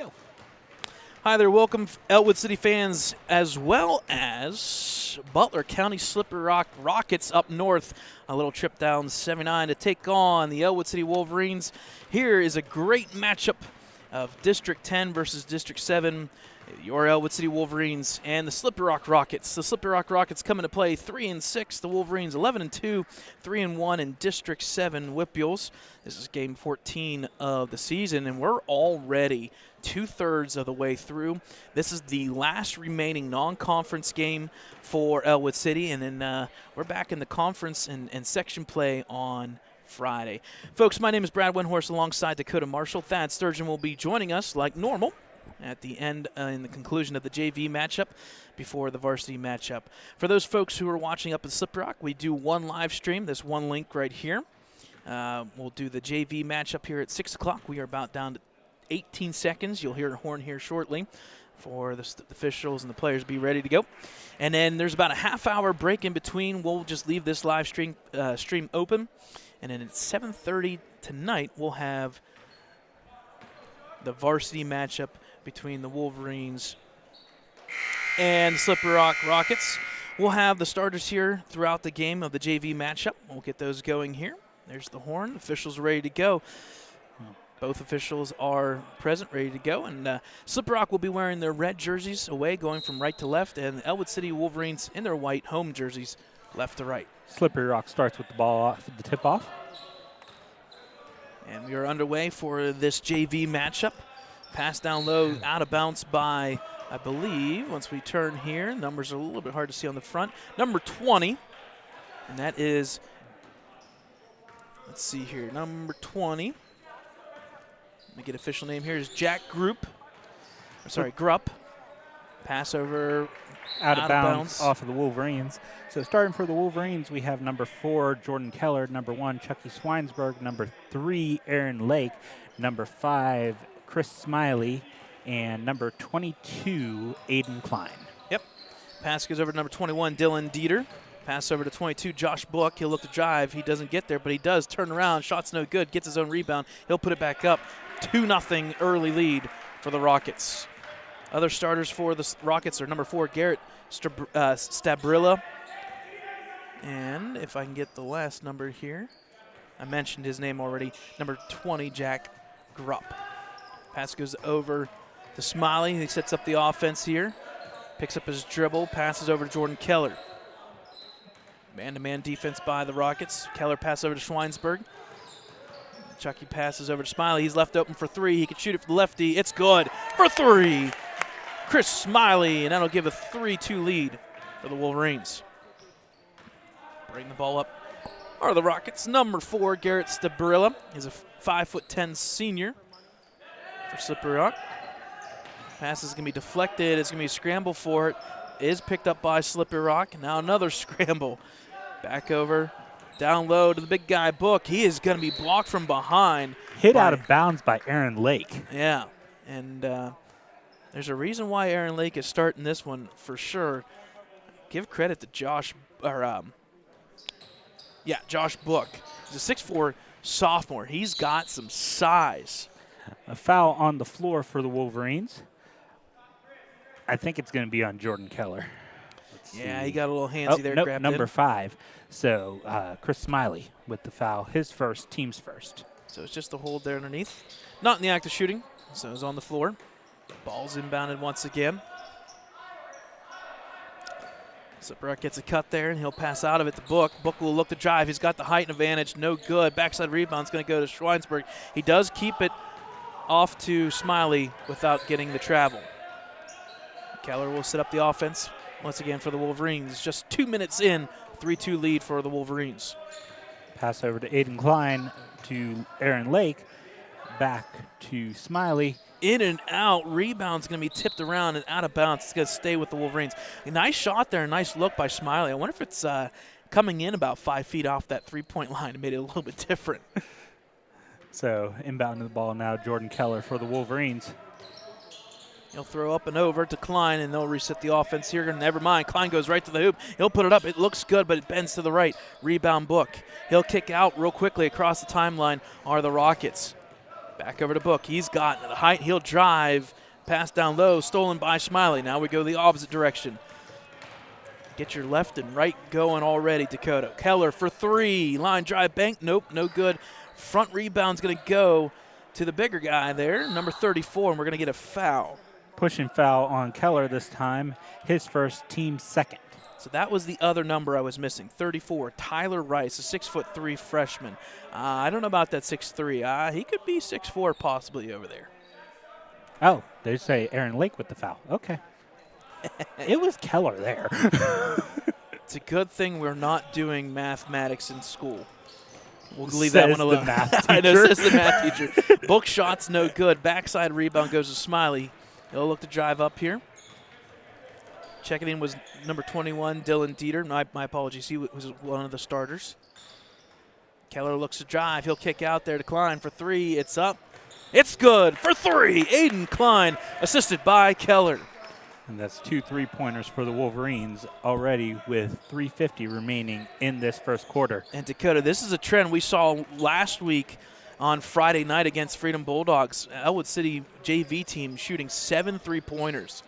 go. Hi there, welcome Ellwood City fans as well as Butler County Slippery Rock Rockets up north. A little trip down 79 to take on the Ellwood City Wolverines. Here is a great matchup of District 10 versus District 7. Your Ellwood City Wolverines and the Slippery Rock Rockets. The Slippery Rock Rockets coming to play 3-6. The Wolverines 11-2, 3-1 in District 7 Whippules. This is game 14 of the season, and we're already two-thirds of the way through. This is the last remaining non-conference game for Ellwood City, and then we're back in the conference and section play on Friday. Folks, my name is Brad Windhorst alongside Dakota Marshall. Thad Sturgeon will be joining us like normal at the end in the conclusion of the JV matchup before the varsity matchup. For those folks who are watching up in Slippery Rock, we do one live stream. There's one link right here. We'll do the JV matchup here at 6 o'clock. We are about down to 18 seconds. You'll hear a horn here shortly for the officials and the players be ready to go. And then there's about a half-hour break in between. We'll just leave this live stream open. And then at 7:30 tonight, we'll have the varsity matchup between the Wolverines and Slippery Rock Rockets. We'll have the starters here throughout the game of the JV matchup. We'll get those going here. There's the horn. Officials are ready to go. Both officials are present, ready to go. And Slippery Rock will be wearing their red jerseys away, going from right to left, and Ellwood City Wolverines in their white home jerseys, left to right. Slippery Rock starts with the ball off, the tip-off. And we are underway for this JV matchup. Pass down low, out of bounds by, I believe, once we turn here, numbers are a little bit hard to see on the front, number 20, and that is, let's see here, number 20. Let me get official name here is Jack Grupp. Pass over out of bounds off of the Wolverines. So starting for the Wolverines, we have number 4, Jordan Keller, number 1, Chucky Swinesburg, number 3, Aaron Lake, number 5, Chris Smiley, and number 22, Aiden Klein. Yep. Pass goes over to number 21, Dylan Dieter. Pass over to 22, Josh Book. He'll look to drive. He doesn't get there, but he does turn around. Shot's no good. Gets his own rebound. He'll put it back up. 2-0 early lead for the Rockets. Other starters for the Rockets are number 4, Garrett Stabrilla. And if I can get the last number here, I mentioned his name already, number 20, Jack Grupp. Pass goes over to Smiley. He sets up the offense here. Picks up his dribble. Passes over to Jordan Keller. Man-to-man defense by the Rockets. Keller passes over to Schweinsberg. Chucky passes over to Smiley. He's left open for 3. He can shoot it for the lefty. It's good for 3. Chris Smiley, and that'll give a 3-2 lead for the Wolverines. Bring the ball up are the Rockets. Number 4, Garrett Stabrilla. He's a 5'10" senior for Slippery Rock. Pass is going to be deflected. It's going to be a scramble for it. Is picked up by Slippery Rock. Now another scramble. Back over, down low to the big guy, Book. He is going to be blocked from behind. Hit out of bounds by Aaron Lake. Yeah, and there's a reason why Aaron Lake is starting this one for sure. Give credit to Josh Book. He's a 6'4" sophomore. He's got some size. A foul on the floor for the Wolverines. I think it's going to be on Jordan Keller. Yeah, he got a little handsy there. Nope, grabbed number in. 5. So Chris Smiley with the foul, his first, team's first. So it's just a hold there underneath. Not in the act of shooting, so it's on the floor. Ball's inbounded once again. Slippery Rock gets a cut there, and he'll pass out of it to Book. Book will look to drive. He's got the height advantage. No good. Backside rebound's going to go to Schweinsberg. He does keep it off to Smiley without getting the travel. Keller will set up the offense once again for the Wolverines. Just 2 minutes in, 3-2 lead for the Wolverines. Pass over to Aiden Klein to Aaron Lake. Back to Smiley. In and out. Rebound's going to be tipped around and out of bounds. It's going to stay with the Wolverines. A nice shot there. A nice look by Smiley. I wonder if it's coming in about 5 feet off that three-point line. It made it a little bit different. So inbounding the ball now, Jordan Keller for the Wolverines. He'll throw up and over to Klein, and they'll reset the offense here. Never mind. Klein goes right to the hoop. He'll put it up. It looks good, but it bends to the right. Rebound Book. He'll kick out real quickly across the timeline are the Rockets. Back over to Book. He's got the height. He'll drive. Pass down low. Stolen by Smiley. Now we go the opposite direction. Get your left and right going already, Dakota. Keller for three. Line drive bank. Nope, no good. Front rebound's going to go to the bigger guy there, number 34, and we're going to get a foul. Pushing foul on Keller this time. His first, team second. So that was the other number I was missing, 34. Tyler Rice, a 6'3" freshman. I don't know about that 6'3". He could be 6'4" possibly over there. Oh, they say Aaron Lake with the foul. Okay. It was Keller there. It's a good thing we're not doing mathematics in school. We'll leave that one alone. I know, says the math teacher. Book shot's no good. Backside rebound goes to Smiley. He'll look to drive up here. Checking in was number 21, Dylan Dieter. My apologies. He was one of the starters. Keller looks to drive. He'll kick out there to Klein for three. It's up. It's good for three. Aiden Klein, assisted by Keller. And that's 2 3-pointers for the Wolverines already with 3:50 remaining in this first quarter. And Dakota, this is a trend we saw last week on Friday night against Freedom Bulldogs. Ellwood City JV team shooting 7 3-pointers.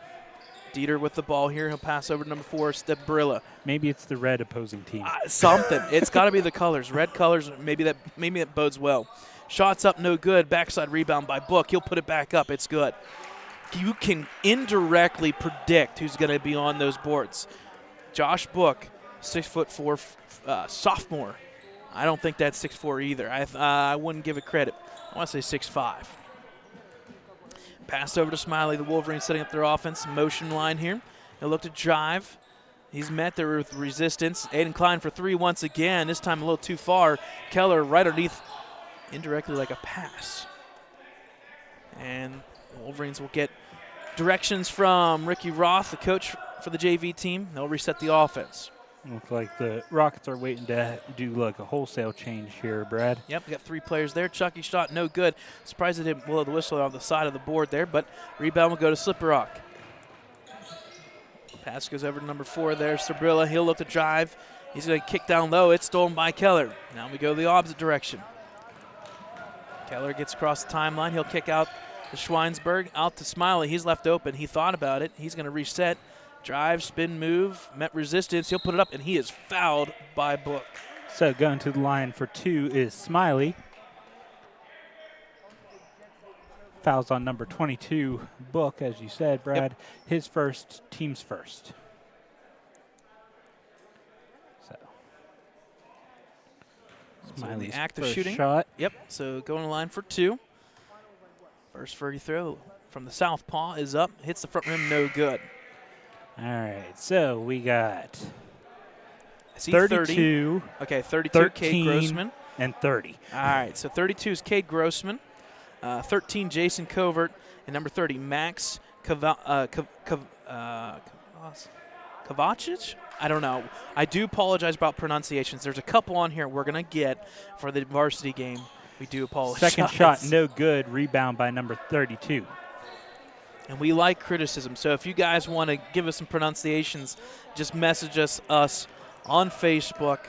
Dieter with the ball here. He'll pass over to number 4, Stebrilla. Maybe it's the red opposing team. Something. It's got to be the colors. Red colors, maybe that bodes well. Shots up, no good. Backside rebound by Book. He'll put it back up. It's good. You can indirectly predict who's going to be on those boards. Josh Book, 6'4", sophomore. I don't think that's 6'4" either. I wouldn't give it credit. I want to say 6'5". Pass over to Smiley. The Wolverines setting up their offense. Motion line here. He'll look to drive. He's met there with resistance. Aiden Klein for three once again. This time a little too far. Keller right underneath, indirectly like a pass. And Wolverines will get directions from Ricky Roth, the coach for the JV team. They'll reset the offense. Looks like the Rockets are waiting to do like a wholesale change here, Brad. Yep, we got 3 players there. Chucky shot no good. Surprised they didn't blow the whistle on the side of the board there, but rebound will go to Slipper Rock. Pass goes over to number 4 there, Stebrilla. He'll look to drive. He's going to kick down low. It's stolen by Keller. Now we go the opposite direction. Keller gets across the timeline. He'll kick out to Schweinsberg, out to Smiley. He's left open. He thought about it. He's going to reset. Drive, spin, move, met resistance. He'll put it up, and he is fouled by Book. So going to the line for 2 is Smiley. Fouls on number 22, Book, as you said, Brad. Yep. His first, team's first. So Smiley's the act of first shooting. Shot. Yep, so going to the line for 2. First free throw from the southpaw is up. Hits the front rim, no good. All right, so we got 32. Okay, 32, Cade Grossman. And 30. All right, so 32 is Cade Grossman. 13, Jason Covert. And number 30, Max Kovacic? I don't know. I do apologize about pronunciations. There's a couple on here we're going to get for the varsity game. We do apologize. Second shot, no good. Rebound by number 32. And we like criticism. So if you guys want to give us some pronunciations, just message us on Facebook.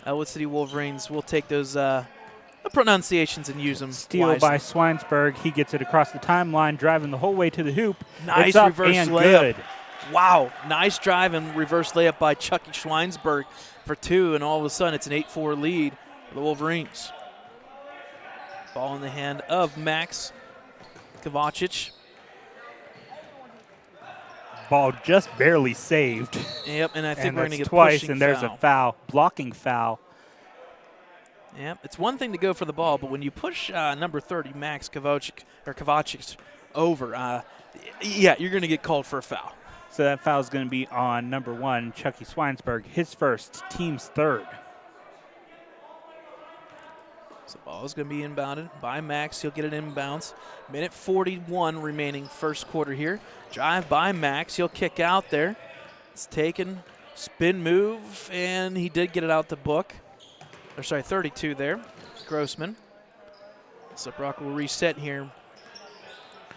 Ellwood City Wolverines. We'll take those pronunciations and use them Steal wisely. by Schweinsberg. He gets it across the timeline, driving the whole way to the hoop. Nice it's up reverse and layup. Good. Wow. Nice drive and reverse layup by Chucky Schweinsberg for 2. And all of a sudden, it's an 8-4 lead for the Wolverines. Ball in the hand of Max Kovacic. Ball just barely saved. Yep, and I think and we're going to get twice, pushing and there's foul. a foul, blocking foul. Yep, it's one thing to go for the ball, but when you push number 30, Max Kovacic over, yeah, you're going to get called for a foul. So that foul is going to be on number 1, Chucky Schweinsberg, his first, team's third. So the ball is going to be inbounded by Max. He'll get it inbounds. Minute 41 remaining first quarter here. Drive by Max. He'll kick out there. It's taken. Spin move, and he did get it out to Book. 32 there. Grossman. Slipper Rock will reset here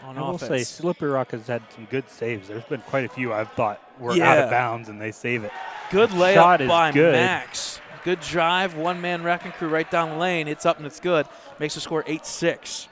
on offense. I will say Slipper Rock has had some good saves. There's been quite a few I've thought were out of bounds, and they save it. Good layup Shot is by good. Max. Good drive, one-man wrecking crew right down the lane. It's up and it's good. Makes the score 8-6.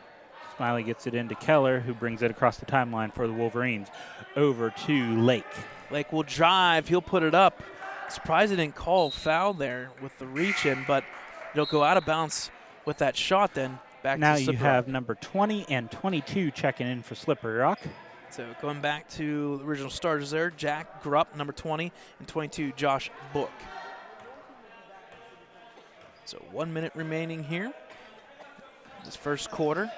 Smiley gets it into Keller, who brings it across the timeline for the Wolverines over to Lake. Lake will drive. He'll put it up. Surprised he didn't call foul there with the reach in, but it'll go out of bounds with that shot then. Back now to you Slippery have Rock. number 20 and 22 checking in for Slippery Rock. So going back to the original starters there, Jack Grupp, number 20, and 22, Josh Book. So 1 minute remaining here. This first quarter.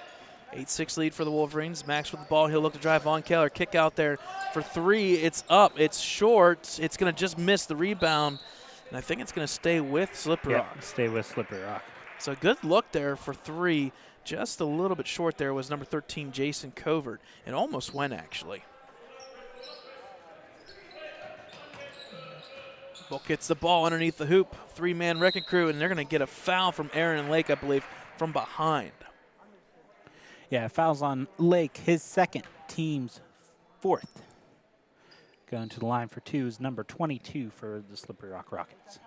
8-6 lead for the Wolverines. Max with the ball. He'll look to drive on Keller. Kick out there for three. It's up. It's short. It's going to just miss the rebound. And I think it's going to stay with Slippery Rock. Stay with Slippery Rock. So good look there for three. Just a little bit short there was number 13, Jason Covert. It almost went, actually. Book gets the ball underneath the hoop. Three-man wrecking crew, and they're going to get a foul from Aaron Lake, I believe, from behind. Yeah, fouls on Lake, his second, team's fourth. Going to the line for two is number 22 for the Slippery Rock Rockets.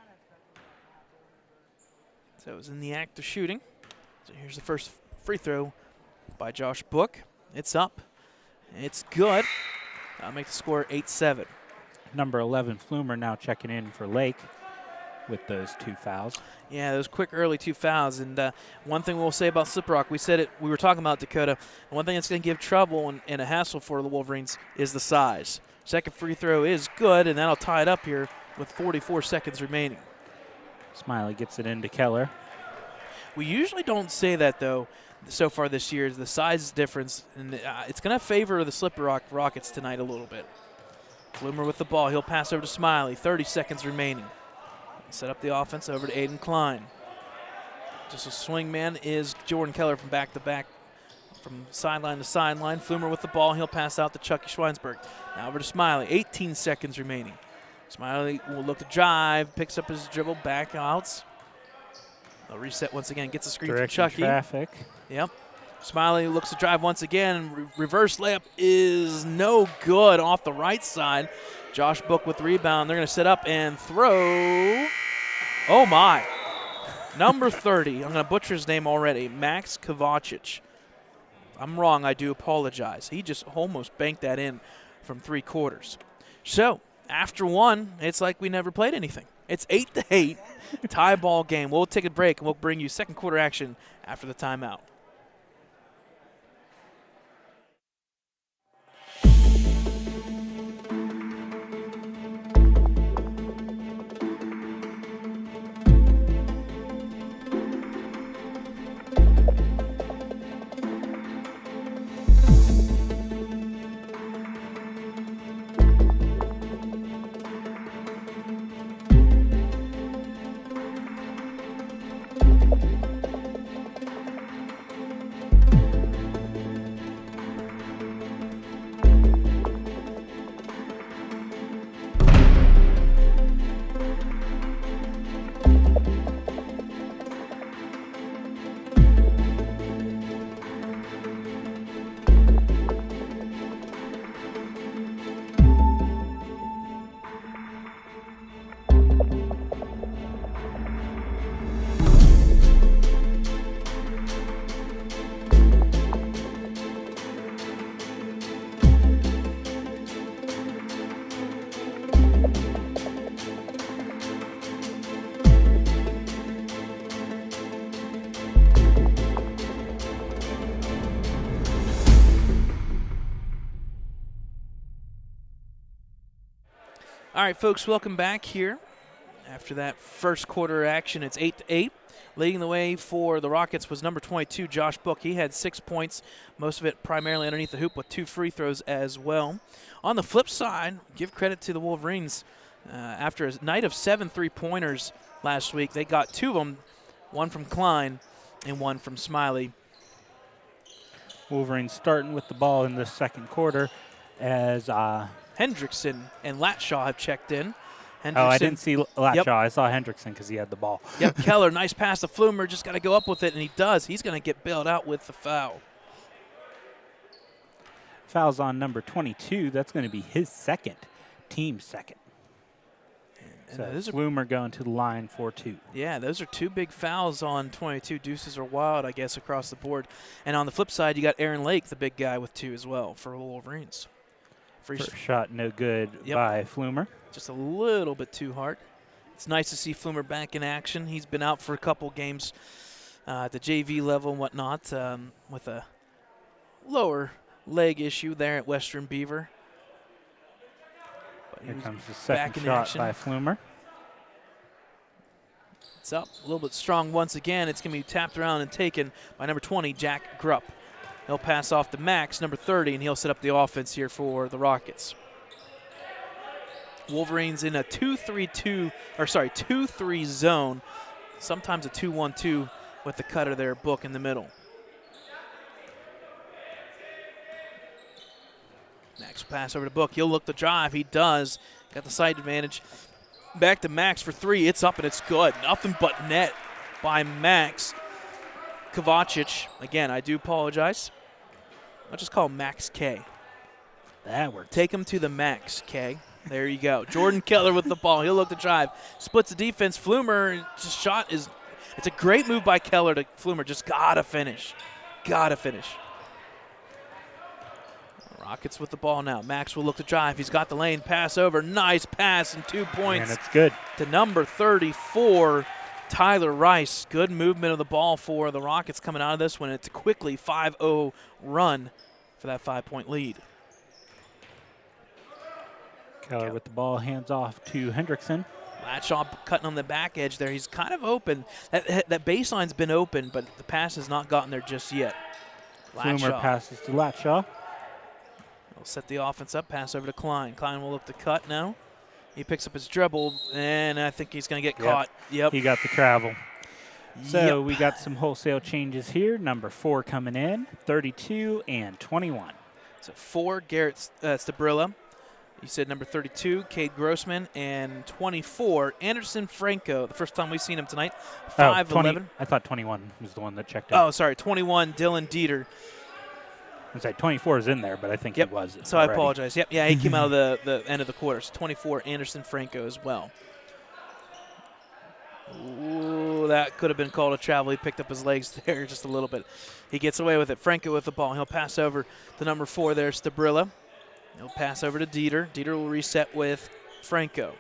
So it was in the act of shooting. So here's the first free throw by Josh Book. It's up. It's good. That'll make the score 8-7. Number 11, Flumer, now checking in for Lake with those two fouls. Yeah, those quick early two fouls. And one thing we'll say about Slippery Rock, we said it, we were talking about Dakota. And one thing that's going to give trouble and a hassle for the Wolverines is the size. Second free throw is good, and that'll tie it up here with 44 seconds remaining. Smiley gets it into Keller. We usually don't say that, though, so far this year, is the size difference. And it's going to favor the Slippery Rock Rockets tonight a little bit. Flumer with the ball. He'll pass over to Smiley. 30 seconds remaining. Set up the offense over to Aiden Klein. Just a swing man is Jordan Keller from back to back, from sideline to sideline. Flumer with the ball. He'll pass out to Chucky Schweinsberg. Now over to Smiley. 18 seconds remaining. Smiley will look to drive. Picks up his dribble. Back outs. They'll reset once again. Gets a screen from Chucky. Traffic. Yep. Smiley looks to drive once again. Reverse layup is no good off the right side. Josh Book with the rebound. They're going to set up and throw. Oh, my. Number 30. I'm going to butcher his name already. Max Kovacic. I'm wrong. I do apologize. He just almost banked that in from three quarters. So, after one, it's like we never played anything. It's 8-8. Tie ball game. We'll take a break, and we'll bring you second quarter action after the timeout. All right, folks, welcome back here. After that first quarter action, it's 8-8. Leading the way for the Rockets was number 22, Josh Book. He had 6 points, most of it primarily underneath the hoop with 2 free throws as well. On the flip side, give credit to the Wolverines. After a night of 7 three-pointers last week, they got 2 of them, one from Klein and one from Smiley. Wolverines starting with the ball in the second quarter as Hendrickson and Latshaw have checked in. Oh, I didn't see Latshaw. Yep. I saw Hendrickson because he had the ball. Yep, Keller, nice pass to Flumer. Just got to go up with it, and he does. He's going to get bailed out with the foul. Foul's on number 22. That's going to be his second, team second. And So Flumer going to the line for 2. Yeah, those are 2 big fouls on 22. Deuces are wild, I guess, across the board. And on the flip side, you got Aaron Lake, the big guy, with 2 as well for the Wolverines. First shot no good by Flumer. Just a little bit too hard. It's nice to see Flumer back in action. He's been out for a couple games at the JV level and whatnot with a lower leg issue there at Western Beaver. Here comes the second shot by Flumer. It's up a little bit strong once again. It's going to be tapped around and taken by number 20, Jack Grupp. He'll pass off to Max, number 30, and he'll set up the offense here for the Rockets. Wolverines in a 2-3 zone, sometimes a 2-1-2 with the cutter there, Book in the middle. Max will pass over to Book. He'll look to drive. He does. Got the side advantage. Back to Max for 3. It's up and it's good. Nothing but net by Max. Kovacic. Again, I do apologize. I'll just call him Max K. That works. Take him to the max, K. There you go. Jordan Keller with the ball. He'll look to drive. Splits the defense. Flumer, just shot is, it's a great move by Keller to Flumer. Just gotta finish. Gotta finish. Rockets with the ball now. Max will look to drive. He's got the lane. Pass over. Nice pass and 2 points. And it's good. To number 34, Tyler Rice. Good movement of the ball for the Rockets coming out of this one. It's a quickly 5-0 run for that 5-point lead. Keller with the ball, hands off to Hendrickson. Latshaw cutting on the back edge there. He's kind of open. That baseline's been open, but the pass has not gotten there just yet. Flumer passes to Latshaw. He'll set the offense up, pass over to Klein. Klein will look to cut now. He picks up his dribble, and I think he's going to get caught. Yep. He got the travel. So we got some wholesale changes here. Number 4 coming in, 32 and 21. So 4, Garrett Stabrilla. You said number 32, Cade Grossman, and 24, Anderson Franco. The first time we've seen him tonight, 5'11". I thought 21 was the one that checked out. Oh, sorry, 21, Dylan Dieter. I was like, 24 is in there, but I think he was. So already. I apologize. Yep, yeah, he came out of the end of the quarter. So 24, Anderson Franco as well. Ooh, that could have been called a travel. He picked up his legs there just a little bit. He gets away with it. Franco with the ball. He'll pass over to number 4 there, Stabrilla. He'll pass over to Dieter. Dieter will reset with Franco.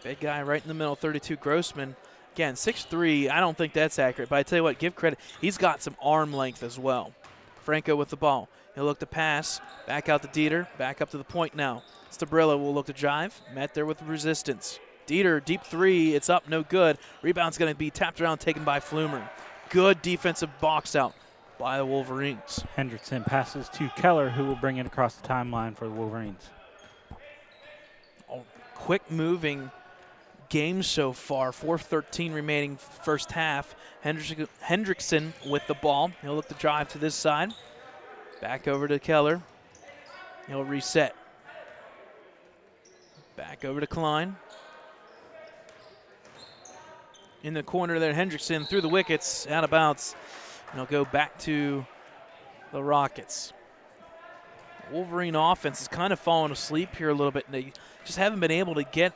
Big guy right in the middle, 32, Grossman. Again, 6'3", I don't think that's accurate, but I tell you what, give credit. He's got some arm length as well. Franco with the ball. He'll look to pass, back out to Dieter, back up to the point now. Stabrilla will look to drive, met there with resistance. Dieter, deep 3, it's up, no good. Rebound's going to be tapped around, taken by Flumer. Good defensive box out by the Wolverines. Hendrickson passes to Keller, who will bring it across the timeline for the Wolverines. Oh, quick moving game so far. 4:13 remaining first half. Hendrickson with the ball. He'll look to drive to this side. Back over to Keller. He'll reset. Back over to Klein. In the corner there, Hendrickson through the wickets, out of bounds. And he'll go back to the Rockets. The Wolverine offense is kind of falling asleep here a little bit, and they just haven't been able to get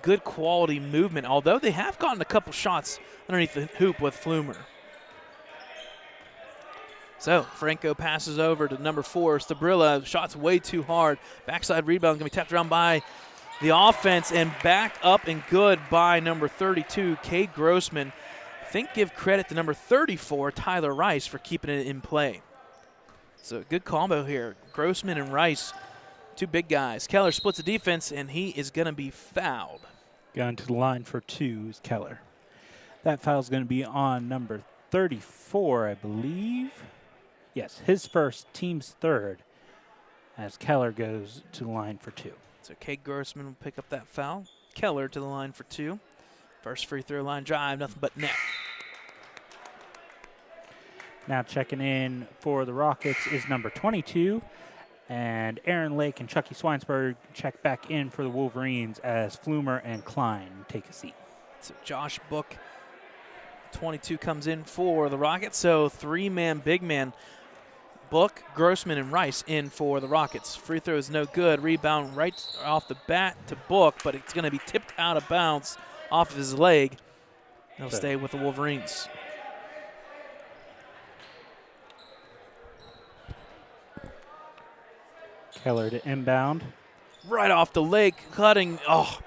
good quality movement, although they have gotten a couple shots underneath the hoop with Flumer. So Franco passes over to number 4, Stabrilla. Shot's way too hard. Backside rebound going to be tapped around by the offense, and back up and good by number 32, Cade Grossman. I think give credit to number 34, Tyler Rice, for keeping it in play. So good combo here. Grossman and Rice, 2 big guys. Keller splits the defense, and he is going to be fouled. Going to the line for 2 is Keller. That foul is going to be on number 34, I believe. Yes, his first, team's third, as Keller goes to the line for 2. So Cade Grossman will pick up that foul. Keller to the line for 2. First free throw line drive, nothing but net. Now checking in for the Rockets is number 22. And Aaron Lake and Chucky Swinesburg check back in for the Wolverines as Flumer and Klein take a seat. So Josh Book, 22, comes in for the Rockets. So 3-man, big man. Book, Grossman, and Rice in for the Rockets. Free throw is no good. Rebound right off the bat to Book, but it's going to be tipped out of bounds off of his leg. He'll stay with the Wolverines. Keller to inbound. Right off the leg, cutting. Oh,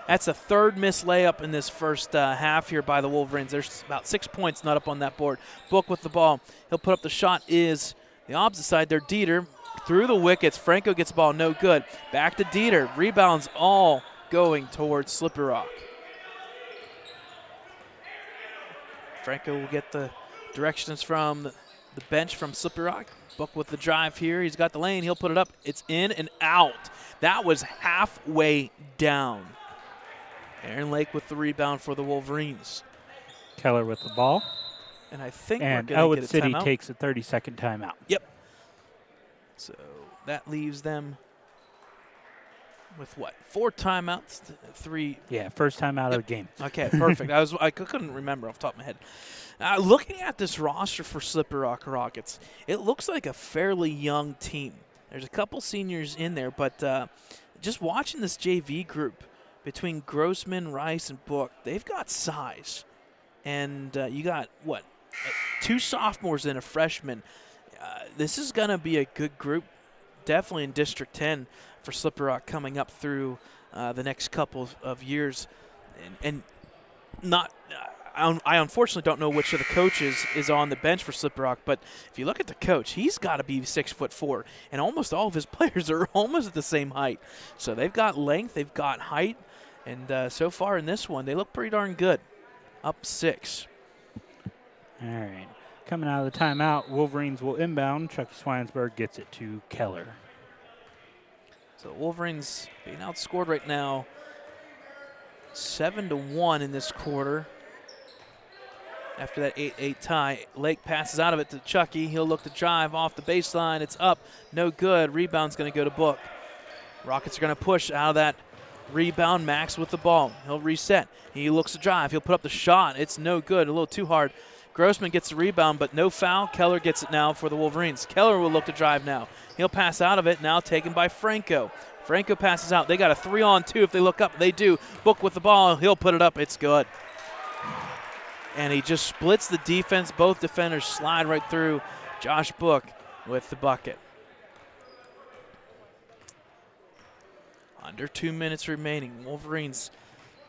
that's a third missed layup in this first half here by the Wolverines. There's about 6 points not up on that board. Book with the ball. He'll put up the shot is the opposite side there. Dieter through the wickets. Franco gets the ball, no good. Back to Dieter. Rebounds all going towards Slippery Rock. Franco will get the directions from the bench from Slippery Rock. Book with the drive here. He's got the lane. He'll put it up. It's in and out. That was halfway down. Aaron Lake with the rebound for the Wolverines. Keller with the ball. And I think and we're going Ellwood to get a City timeout. takes a 30-second timeout. Yep. So that leaves them with what? 4 timeouts, 3. Yeah, first time out of the game. Okay, perfect. I couldn't remember off the top of my head. Looking at this roster for Slippery Rock Rockets, it looks like a fairly young team. There's a couple seniors in there, but just watching this JV group between Grossman, Rice, and Book, they've got size. And you got, 2 sophomores and a freshman. This is going to be a good group, definitely in District 10 for Slippery Rock coming up through the next couple of years. And not I unfortunately don't know which of the coaches is on the bench for Slippery Rock, but if you look at the coach, he's got to be 6'4", and almost all of his players are almost at the same height. So they've got length, they've got height, and so far in this one, they look pretty darn good. Up 6. All right. Coming out of the timeout, Wolverines will inbound. Chucky Swinesburg gets it to Keller. So Wolverines being outscored right now 7-1 in this quarter. After that 8-8 tie, Lake passes out of it to Chucky. He'll look to drive off the baseline. It's up, no good. Rebound's going to go to Book. Rockets are going to push out of that rebound. Max with the ball. He'll reset. He looks to drive. He'll put up the shot. It's no good, a little too hard. Grossman gets the rebound, but no foul. Keller gets it now for the Wolverines. Keller will look to drive now. He'll pass out of it, now taken by Franco. Franco passes out. They got a 3-on-2 if they look up. They do. Book with the ball. He'll put it up. It's good. And he just splits the defense. Both defenders slide right through. Josh Book with the bucket. Under 2 minutes remaining. Wolverines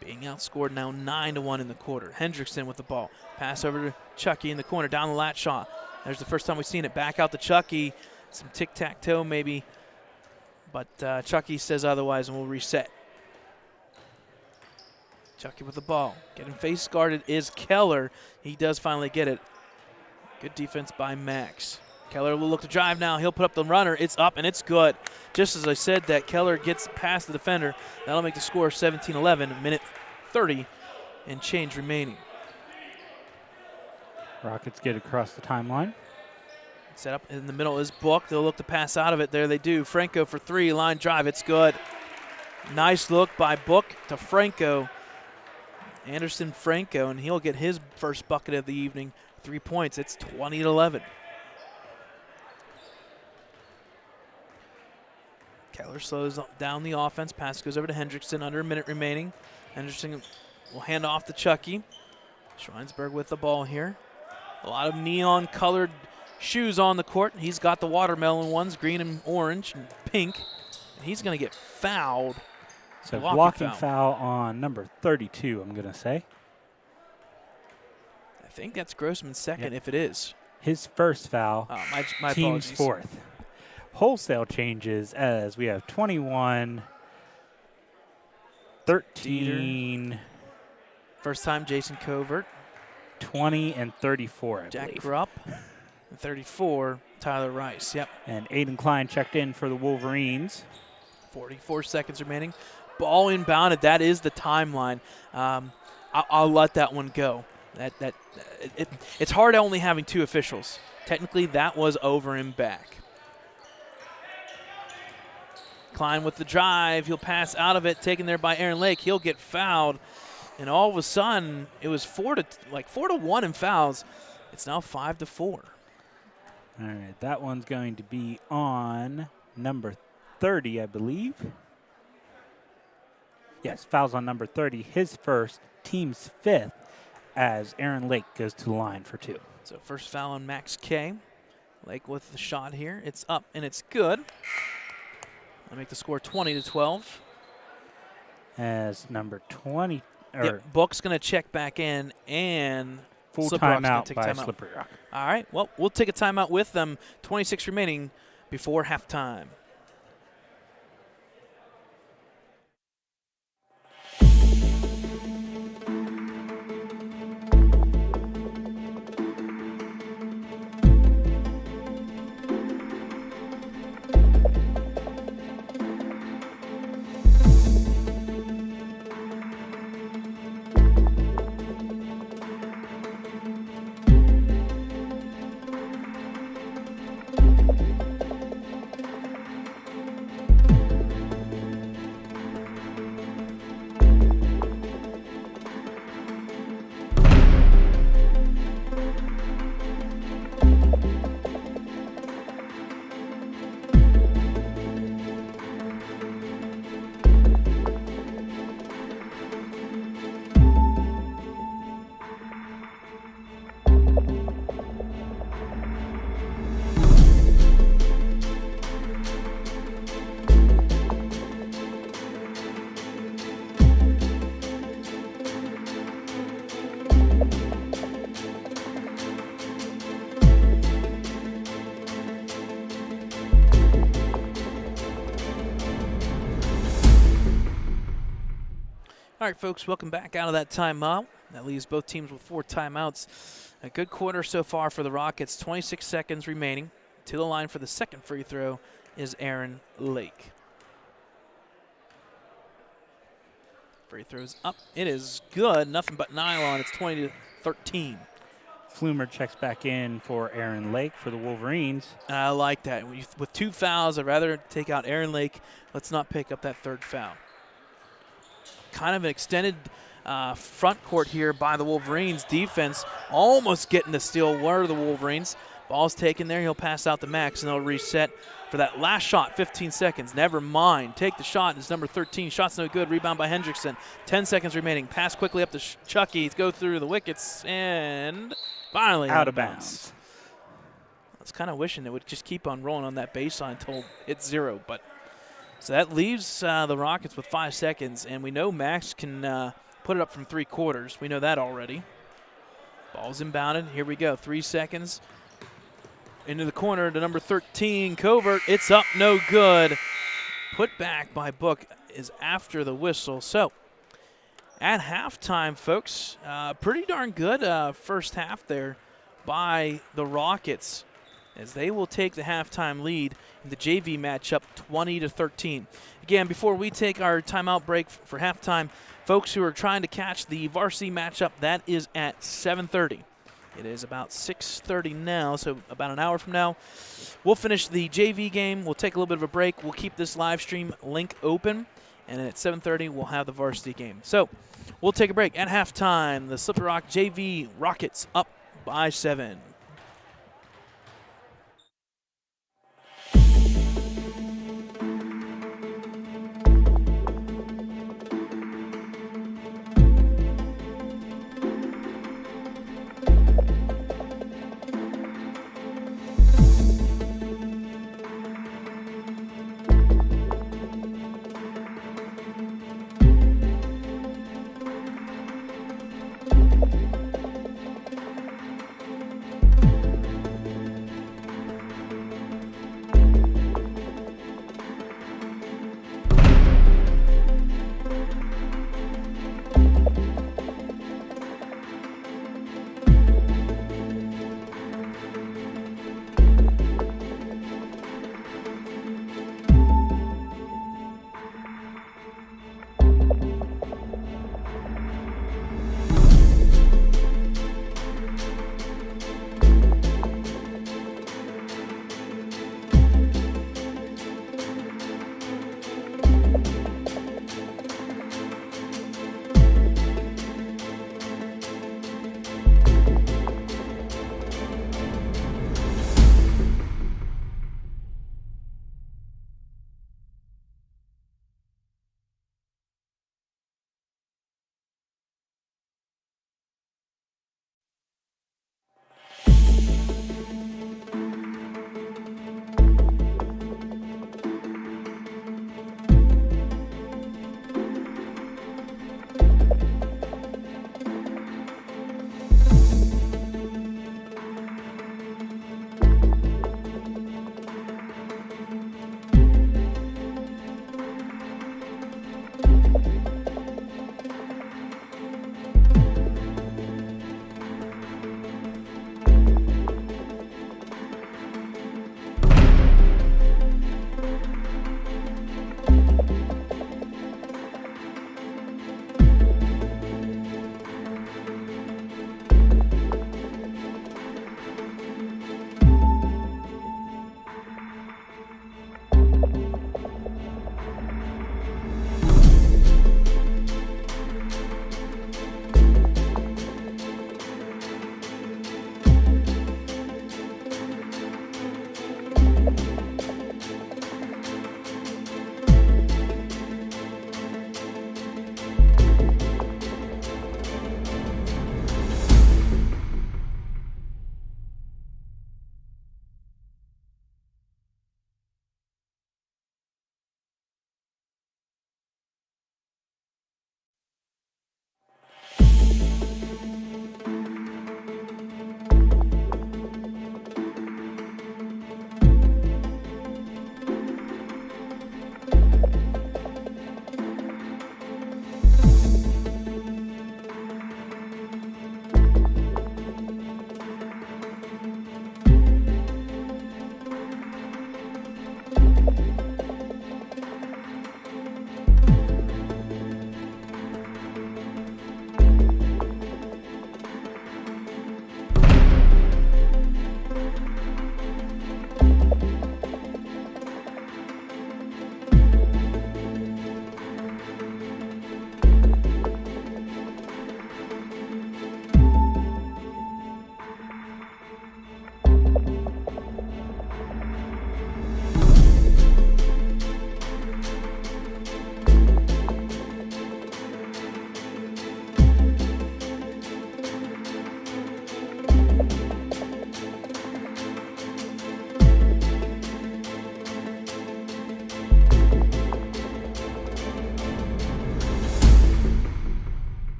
being outscored now 9-1 in the quarter. Hendrickson with the ball. Pass over to Chucky in the corner. Down the lat shot. There's the first time we've seen it. Back out to Chucky. Some tic-tac-toe maybe. But Chucky says otherwise, and we'll reset. Chucky with the ball. Getting face guarded is Keller. He does finally get it. Good defense by Max. Keller will look to drive now. He'll put up the runner. It's up, and it's good. Just as I said that Keller gets past the defender. That'll make the score 17-11, minute 30 and change remaining. Rockets get across the timeline. Set up in the middle is Book. They'll look to pass out of it. There they do. Franco for 3, line drive. It's good. Nice look by Book to Franco. Anderson Franco, and he'll get his first bucket of the evening. 3 points. It's 20-11. Keller slows down the offense. Pass goes over to Hendrickson. Under a minute remaining. Hendrickson will hand off to Chucky. Schweinsberg with the ball here. A lot of neon-colored shoes on the court. He's got the watermelon ones, green and orange and pink. And he's going to get fouled. So blocking foul on number 32, I'm going to say. I think that's Grossman's second, if it is. His first foul, my team's apologies. 4th. Wholesale changes as we have 21, 13. Dieter. First time Jason Covert. 20 and 34, I Jack believe. Grupp. 34, Tyler Rice. Yep. And Aiden Klein checked in for the Wolverines. 44 seconds remaining. Ball inbounded. That is the timeline. I'll let that one go. It's hard only having 2 officials. Technically, that was over and back. Klein with the drive. He'll pass out of it, taken there by Aaron Lake. He'll get fouled. And all of a sudden, it was 4-1 in fouls. It's now 5-4. All right, that one's going to be on number 30, I believe. Yes, fouls on number 30, his first, team's fifth, as Aaron Lake goes to the line for 2. So first foul on Max K. Lake with the shot here. It's up and it's good. I'll make the score 20-12. As number 20, Book's going to check back in, and full Slippery Rock's timeout by timeout. Slippery Rock. All right, well, we'll take a timeout with them. 26 remaining before halftime. All right, folks, welcome back out of that timeout. That leaves both teams with 4 timeouts. A good quarter so far for the Rockets. 26 seconds remaining. To the line for the second free throw is Aaron Lake. Free throw's up. It is good. Nothing but nylon. It's 20-13. Flumer checks back in for Aaron Lake for the Wolverines. I like that. With 2 fouls, I'd rather take out Aaron Lake. Let's not pick up that 3rd foul. Kind of an extended front court here by the Wolverines. Defense almost getting the steal. Were the Wolverines. Ball's taken there. He'll pass out to Max, and they'll reset for that last shot. 15 seconds. Never mind. Take the shot. It's number 13. Shot's no good. Rebound by Hendrickson. 10 seconds remaining. Pass quickly up to Chucky. Go through the wickets, and finally out of bounds. I was kind of wishing it would just keep on rolling on that baseline until it's 0, but so that leaves the Rockets with 5 seconds, and we know Max can put it up from 3/4. We know that already. Ball's inbounded. Here we go. 3 seconds. Into the corner to number 13, Covert. It's up, no good. Put back by Book is after the whistle. So at halftime, folks, pretty darn good first half there by the Rockets, as they will take the halftime lead in the JV matchup 20-13. Again, before we take our timeout break for halftime, folks who are trying to catch the varsity matchup, that is at 7:30. It is about 6:30 now, so about an hour from now. We'll finish the JV game. We'll take a little bit of a break. We'll keep this live stream link open, and at 7:30 we'll have the varsity game. So we'll take a break. At halftime, the Slippery Rock JV Rockets up by 7.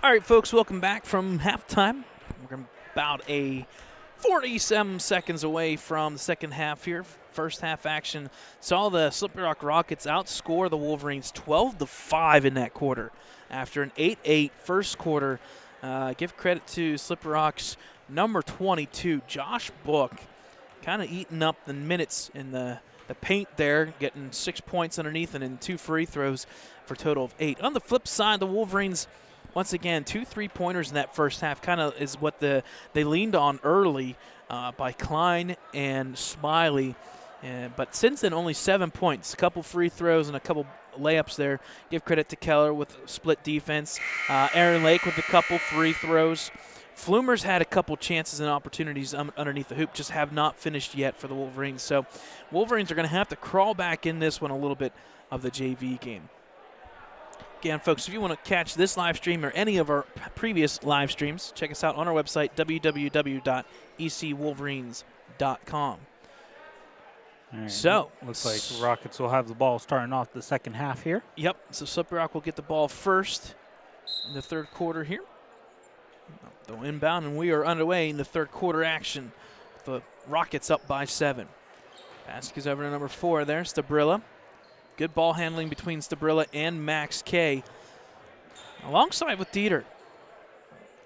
All right, folks, welcome back from halftime. We're about 47 seconds away from the second half here. First half action saw the Slippery Rock Rockets outscore the Wolverines 12-5 in that quarter. After an 8-8 first quarter, give credit to Slippery Rock's number 22, Josh Book, kind of eating up the minutes in the paint there, getting 6 points underneath and then 2 free throws for a total of 8. On the flip side, the Wolverines, once again, 2 3-pointers in that first half, kind of is what they leaned on early by Klein and Smiley. But since then, only 7 points, a couple free throws and a couple layups there. Give credit to Keller with split defense. Aaron Lake with a couple free throws. Flumer's had a couple chances and opportunities underneath the hoop, just have not finished yet for the Wolverines. So Wolverines are going to have to crawl back in this one a little bit of the JV game. Again, folks, if you want to catch this live stream or any of our previous live streams, check us out on our website, www.ecwolverines.com. Right. So looks like the Rockets will have the ball starting off the second half here. Yep, so Slippery Rock will get the ball first in the third quarter here. They'll inbound, and we are underway in the third quarter action. The Rockets up by 7. Pass goes over to number 4 there, Stabrilla. Good ball handling between Stabrilla and Max K. Alongside with Dieter.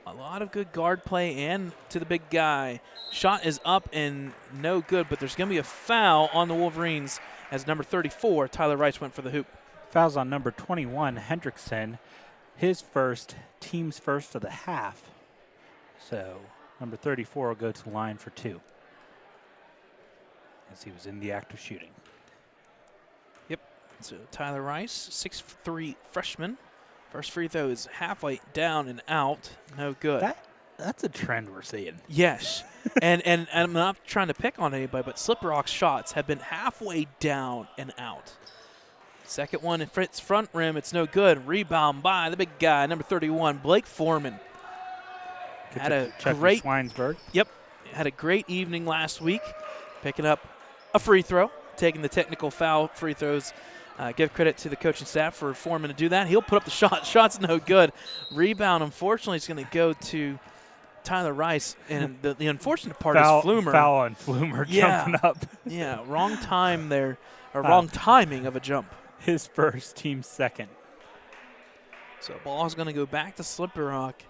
A lot of good guard play and to the big guy. Shot is up and no good, but there's going to be a foul on the Wolverines as number 34, Tyler Rice, went for the hoop. Fouls on number 21, Hendrickson. His first, team's first of the half. So number 34 will go to the line for 2 as he was in the act of shooting. Yep, so Tyler Rice, 6'3" freshman. First free throw is halfway down and out. No good. That's a trend we're seeing. Yes. and I'm not trying to pick on anybody, but Slippery Rock's shots have been halfway down and out. Second one, it fits front rim. It's no good. Rebound by the big guy, number 31, Blake Foreman. Had a great Schweinsberg. Yep. Had a great evening last week, picking up a free throw, taking the technical foul free throws. Give credit to the coaching staff for Foreman to do that. He'll put up the shot. Shot's no good. Rebound, unfortunately, is going to go to Tyler Rice. And the unfortunate part is Flumer. Foul on Flumer jumping up. Yeah, wrong time there, or wrong timing of a jump. His first, team second. So ball is going to go back to Slippery Rock.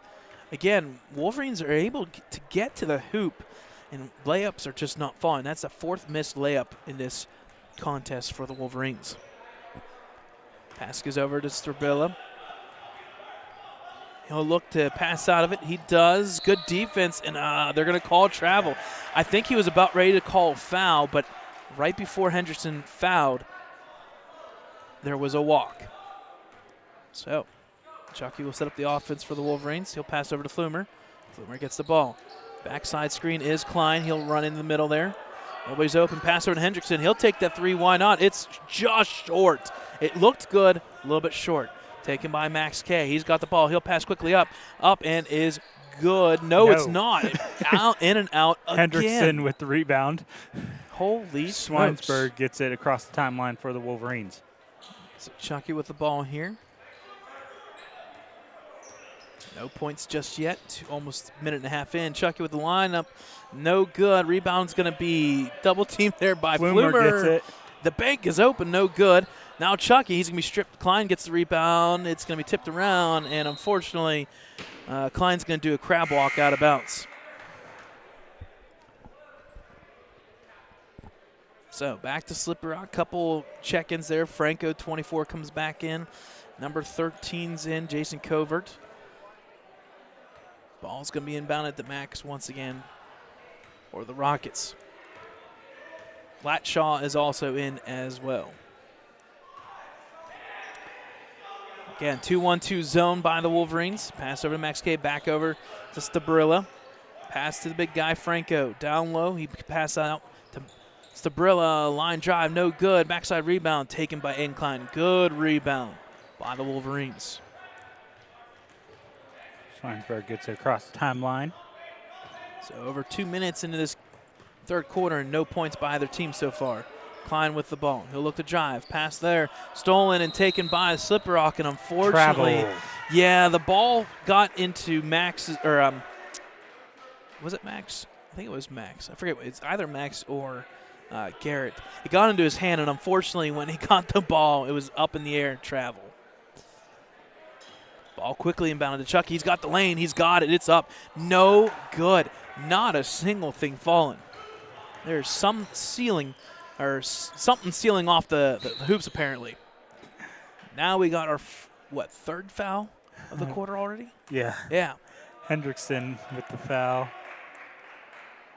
Again, Wolverines are able to get to the hoop, and layups are just not falling. That's the 4th missed layup in this contest for the Wolverines. Pass goes over to Strabilla. He'll look to pass out of it. He does. Good defense, and they're going to call travel. I think he was about ready to call foul, but right before Henderson fouled, there was a walk. So Chucky will set up the offense for the Wolverines. He'll pass over to Flumer. Flumer gets the ball. Backside screen is Klein. He'll run in the middle there. Nobody's open. Pass over to Hendrickson. He'll take that 3. Why not? It's just short. It looked good, a little bit short. Taken by Max K. He's got the ball. He'll pass quickly up, and is good. No, it's not. Out, in and out again. Hendrickson with the rebound. Holy smokes. Schweinsberg gets it across the timeline for the Wolverines. So Chucky with the ball here. No points just yet. Almost a minute and a half in. Chucky with the lineup. No good. Rebound's going to be double teamed there by Flumer. Gets it. The bank is open. No good. Now Chucky, he's going to be stripped. Klein gets the rebound. It's going to be tipped around, and unfortunately, Klein's going to do a crab walk out of bounds. So back to Slippery Rock. Couple check-ins there. Franco, 24, comes back in. Number 13's in, Jason Covert. Ball's going to be inbounded to Max once again for the Rockets. Latshaw is also in as well. Again, 2-1-2 zone by the Wolverines. Pass over to Max K, back over to Stabrilla. Pass to the big guy, Franco. Down low, he pass out to Stabrilla. Line drive, no good. Backside rebound taken by Incline. Good rebound by the Wolverines. Schweinsberg gets it across the timeline. So over 2 minutes into this third quarter and no points by either team so far. Klein with the ball. He'll look to drive. Pass there. Stolen and taken by Slippery Rock, and unfortunately, Yeah, the ball got into Max's, or was it Max? I think it was Max. I forget. It's either Max or Garrett. It got into his hand, and unfortunately, when he got the ball, it was up in the air and travel. Ball quickly inbounded to Chucky. He's got the lane. He's got it. It's up. No good. Not a single thing falling. There's some ceiling, or something sealing off the hoops, apparently. Now we got our, third foul of the quarter already? Yeah. Yeah. Hendrickson with the foul.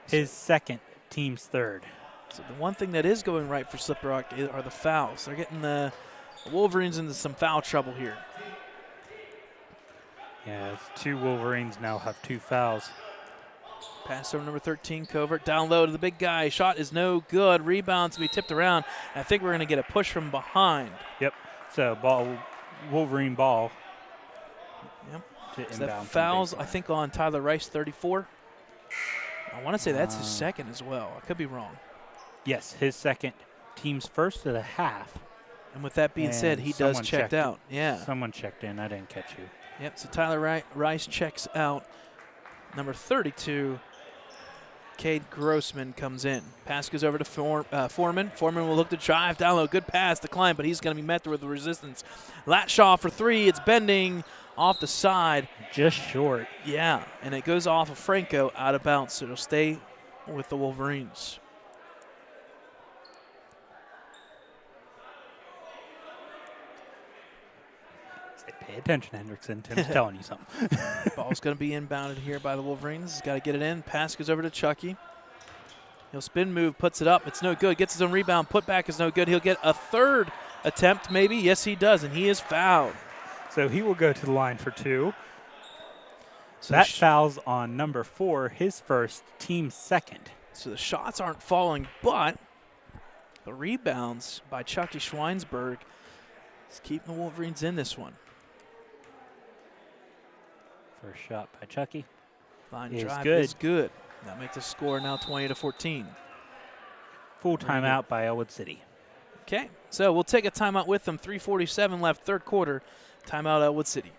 His second, team's third. So the one thing that is going right for Slippery Rock are the fouls. They're getting the Wolverines into some foul trouble here. Yeah, 2 Wolverines now have 2 fouls. Pass over number 13, Covert, down low to the big guy. Shot is no good. Rebound's going to be tipped around. I think we're going to get a push from behind. Yep. So Wolverine ball. Yep. So that fouls, I think, on Tyler Rice, 34. I want to say that's his second as well. I could be wrong. Yes, his second. Team's first of the half. And with that being said, he does checked out. Yeah. Someone checked in. I didn't catch you. Yep, so Tyler Rice checks out. Number 32, Cade Grossman comes in. Pass goes over to Foreman. Foreman will look to drive down low. Good pass, decline, but he's going to be met with the resistance. Latshaw for 3. It's bending off the side. Just short. Yeah, and it goes off of Franco out of bounds, so it'll stay with the Wolverines. Pay attention, Hendrickson. Tim's telling you something. Ball's going to be inbounded here by the Wolverines. He's got to get it in. Pass goes over to Chucky. He'll spin move, puts it up. It's no good. Gets his own rebound. Put back is no good. He'll get a third attempt maybe. Yes, he does, and he is fouled. So he will go to the line for 2. So that foul's on number 4, his first, team's second. So the shots aren't falling, but the rebounds by Chucky Schweinsberg is keeping the Wolverines in this one. First shot by Chucky. Line drive is good. That makes the score now 20-14. Full timeout by Ellwood City. Okay, so we'll take a timeout with them. 3:47 left, third quarter. Timeout Ellwood City.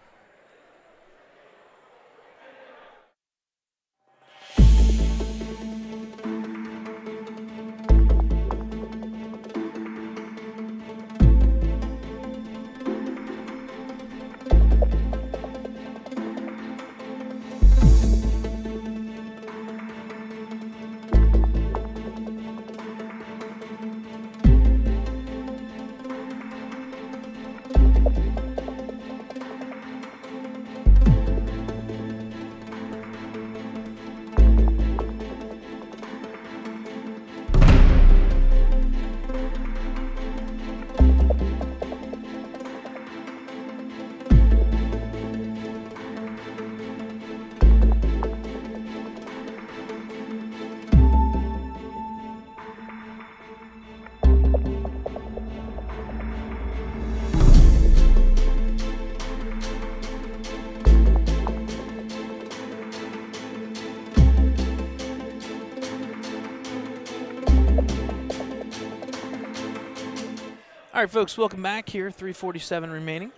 All right, folks, welcome back here. 3:47 remaining.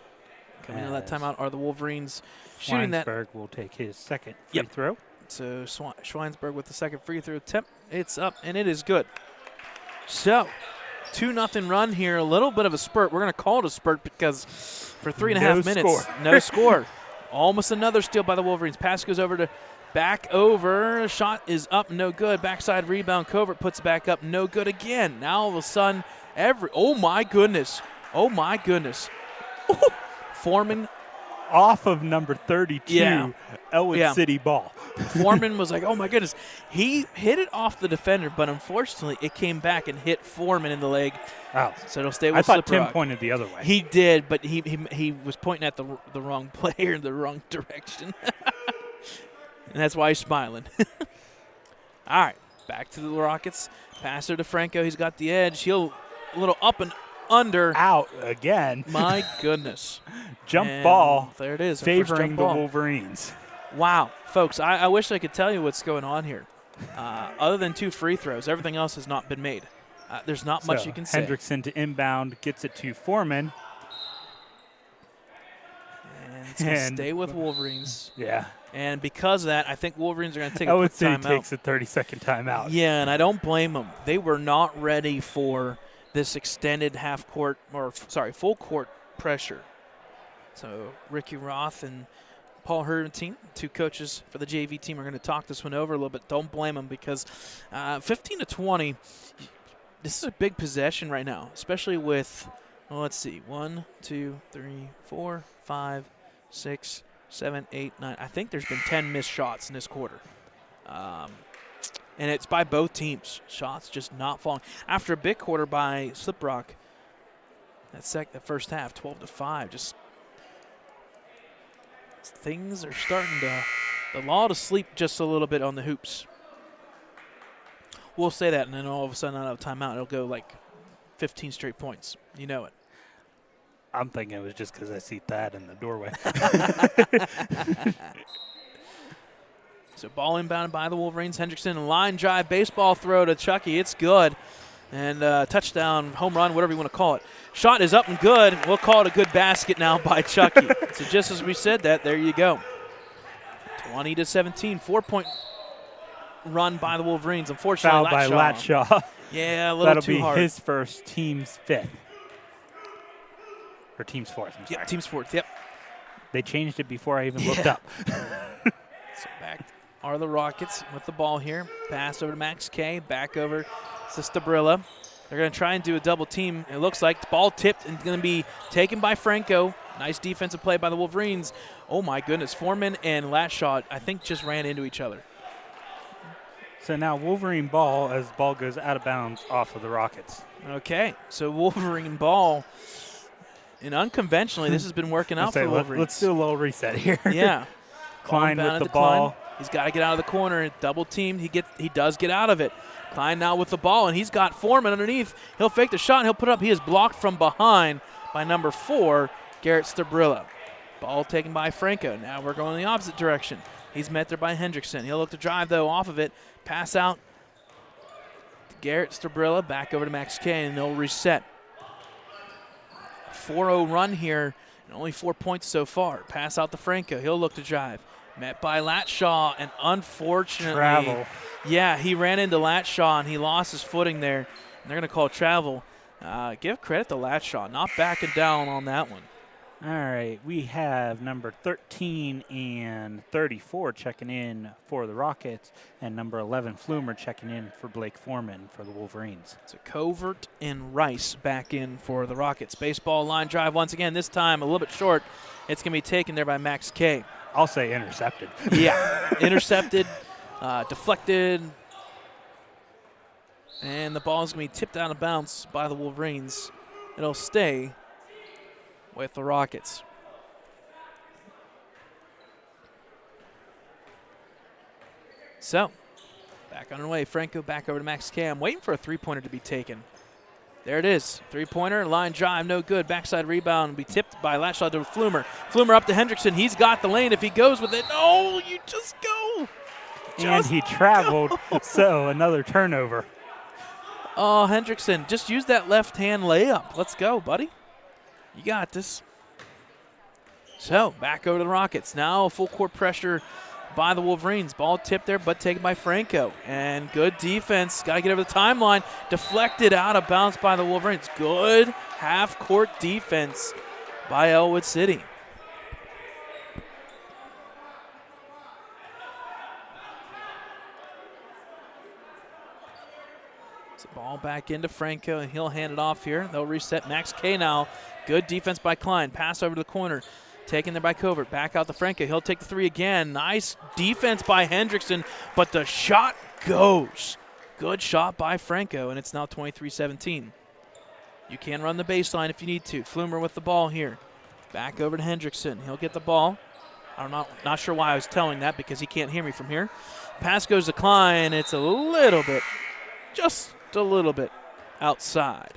Coming into that timeout are the Wolverines shooting that. Schweinsberg will take his second free throw. So Schweinsberg with the second free throw attempt. It's up, and it is good. So 2-0 run here. A little bit of a spurt. We're going to call it a spurt because for 3.5 minutes, no score. Almost another steal by the Wolverines. Pass goes over to back over. Shot is up, no good. Backside rebound. Covert puts it back up, no good again. Now all of a sudden, oh my goodness. Oh my goodness. Foreman. Off of number 32, Ellwood City ball. Foreman was like, oh my goodness. He hit it off the defender, but unfortunately it came back and hit Foreman in the leg. Oh. So it'll stay with I thought Slippery Tim Rock. pointed the other way. He did, but he was pointing at the wrong player in the wrong direction. And that's why he's smiling. All right, back to the Rockets. Passer to Franco. He's got the edge. He'll a little up and under. Out again. My goodness. Jump ball. There it is. Favoring the Wolverines. Wow. Folks, I wish I could tell you what's going on here. Other than 2 free throws, everything else has not been made. There's not much you can say. Hendrickson to inbound, gets it to Foreman. And It's going to stay with Wolverines. Yeah. And because of that, I think Wolverines are going to take a quick Ellwood City timeout. takes a 30-second timeout. Yeah, and I don't blame them. They were not ready for this extended full court pressure. So Ricky Roth and Paul Herentine, two coaches for the JV team, are going to talk this one over a little bit. Don't blame them because 15-20, this is a big possession right now, especially with, well, let's see, 1, 2, 3, 4, 5, 6, 7, 8, 9. I think there's been 10 missed shots in this quarter. And it's by both teams. Shots just not falling. After a big quarter by Slip Rock, the first half, 12-5, just things are starting to lull to sleep just a little bit on the hoops. We'll say that, and then all of a sudden out of timeout, it'll go like 15 straight points. You know it. I'm thinking it was just because I see Thad in the doorway. So ball inbounded by the Wolverines. Hendrickson, line drive, baseball throw to Chucky. It's good. And touchdown, home run, whatever you want to call it. Shot is up and good. We'll call it a good basket now by Chucky. So just as we said that, there you go. 20-17, 4-point run by the Wolverines. Unfortunately, foul by Latshaw. Yeah, a little too hard. That'll be his first, team's fifth. Or team's fourth, I'm sorry. Yep, team's fourth, yep. They changed it before I even looked up. So back are the Rockets with the ball here. Pass over to Max K, back over to Stabrilla. They're going to try and do a double team. It looks like the ball tipped and going to be taken by Franco. Nice defensive play by the Wolverines. Oh, my goodness. Foreman and Latshaw, I think, just ran into each other. So now Wolverine ball as ball goes out of bounds off of the Rockets. Okay, so Wolverine ball. And unconventionally, this has been working out for the Wolverines. Let's do a little reset here. Yeah. Klein with the ball. Klein. He's got to get out of the corner. Double teamed. He does get out of it. Klein now with the ball, and he's got Foreman underneath. He'll fake the shot, and he'll put it up. He is blocked from behind by number 4, Garrett Stabrilla. Ball taken by Franco. Now we're going in the opposite direction. He's met there by Hendrickson. He'll look to drive, though, off of it. Pass out to Garrett Stabrilla. Back over to Max K, and they'll reset. 4-0 run here, and only 4 points so far. Pass out to Franco. He'll look to drive. Met by Latshaw, and unfortunately, travel. Yeah, he ran into Latshaw, and he lost his footing there. And they're going to call travel. Give credit to Latshaw, not backing down on that one. All right, we have number 13 and 34 checking in for the Rockets, and number 11, Flumer, checking in for Blake Foreman for the Wolverines. So Covert and Rice back in for the Rockets. Baseball line drive once again, this time a little bit short. It's going to be taken there by Max K. I'll say intercepted. Yeah, intercepted, deflected, and the ball is going to be tipped out of bounds by the Wolverines. It'll stay with the Rockets. So, back on our way. Franco back over to Max K. I'm waiting for a three-pointer to be taken. There it is. Three-pointer, line drive, no good. Backside rebound will be tipped by Latshaw to Flumer. Flumer up to Hendrickson. He's got the lane if he goes with it. No, you just go. And he traveled, so another turnover. Oh, Hendrickson, just use that left-hand layup. Let's go, buddy. You got this. So, back over to the Rockets. Now full court pressure by the Wolverines. Ball tipped there, but taken by Franco. And good defense. Got to get over the timeline. Deflected out of bounds by the Wolverines. Good half-court defense by Ellwood City. So ball back into Franco, and he'll hand it off here. They'll reset. Max K now. Good defense by Klein. Pass over to the corner. Taken there by Covert. Back out to Franco. He'll take the three again. Nice defense by Hendrickson, but the shot goes. Good shot by Franco, and it's now 23-17. You can run the baseline if you need to. Flumer with the ball here. Back over to Hendrickson. He'll get the ball. I'm not sure why I was telling that because he can't hear me from here. Pass goes to Klein. It's a little bit, just a little bit outside.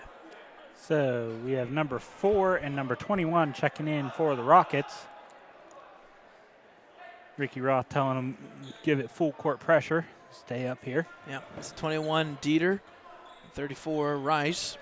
So we have number 4 and number 21 checking in for the Rockets. Ricky Roth telling them give it full court pressure. Stay up here. Yeah, it's 21 Dieter, 34 Rice.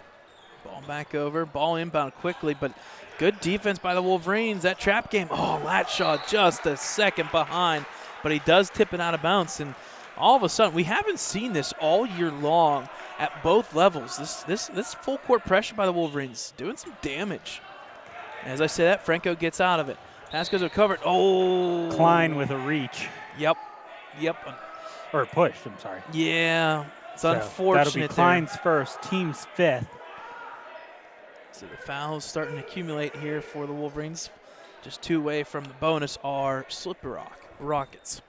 Ball back over. Ball inbound quickly, but good defense by the Wolverines. That trap game. Oh, Latshaw just a second behind, but he does tip it out of bounds. And all of a sudden, we haven't seen this all year long at both levels. This full court pressure by the Wolverines doing some damage. As I say that, Franco gets out of it. Pass goes recovered. Oh. Klein with a reach. Yep. Or push, I'm sorry. Yeah. It's so unfortunate. That'll be Klein's first, team's fifth. So the fouls starting to accumulate here for the Wolverines. Just 2 away from the bonus are Slippery Rock Rockets.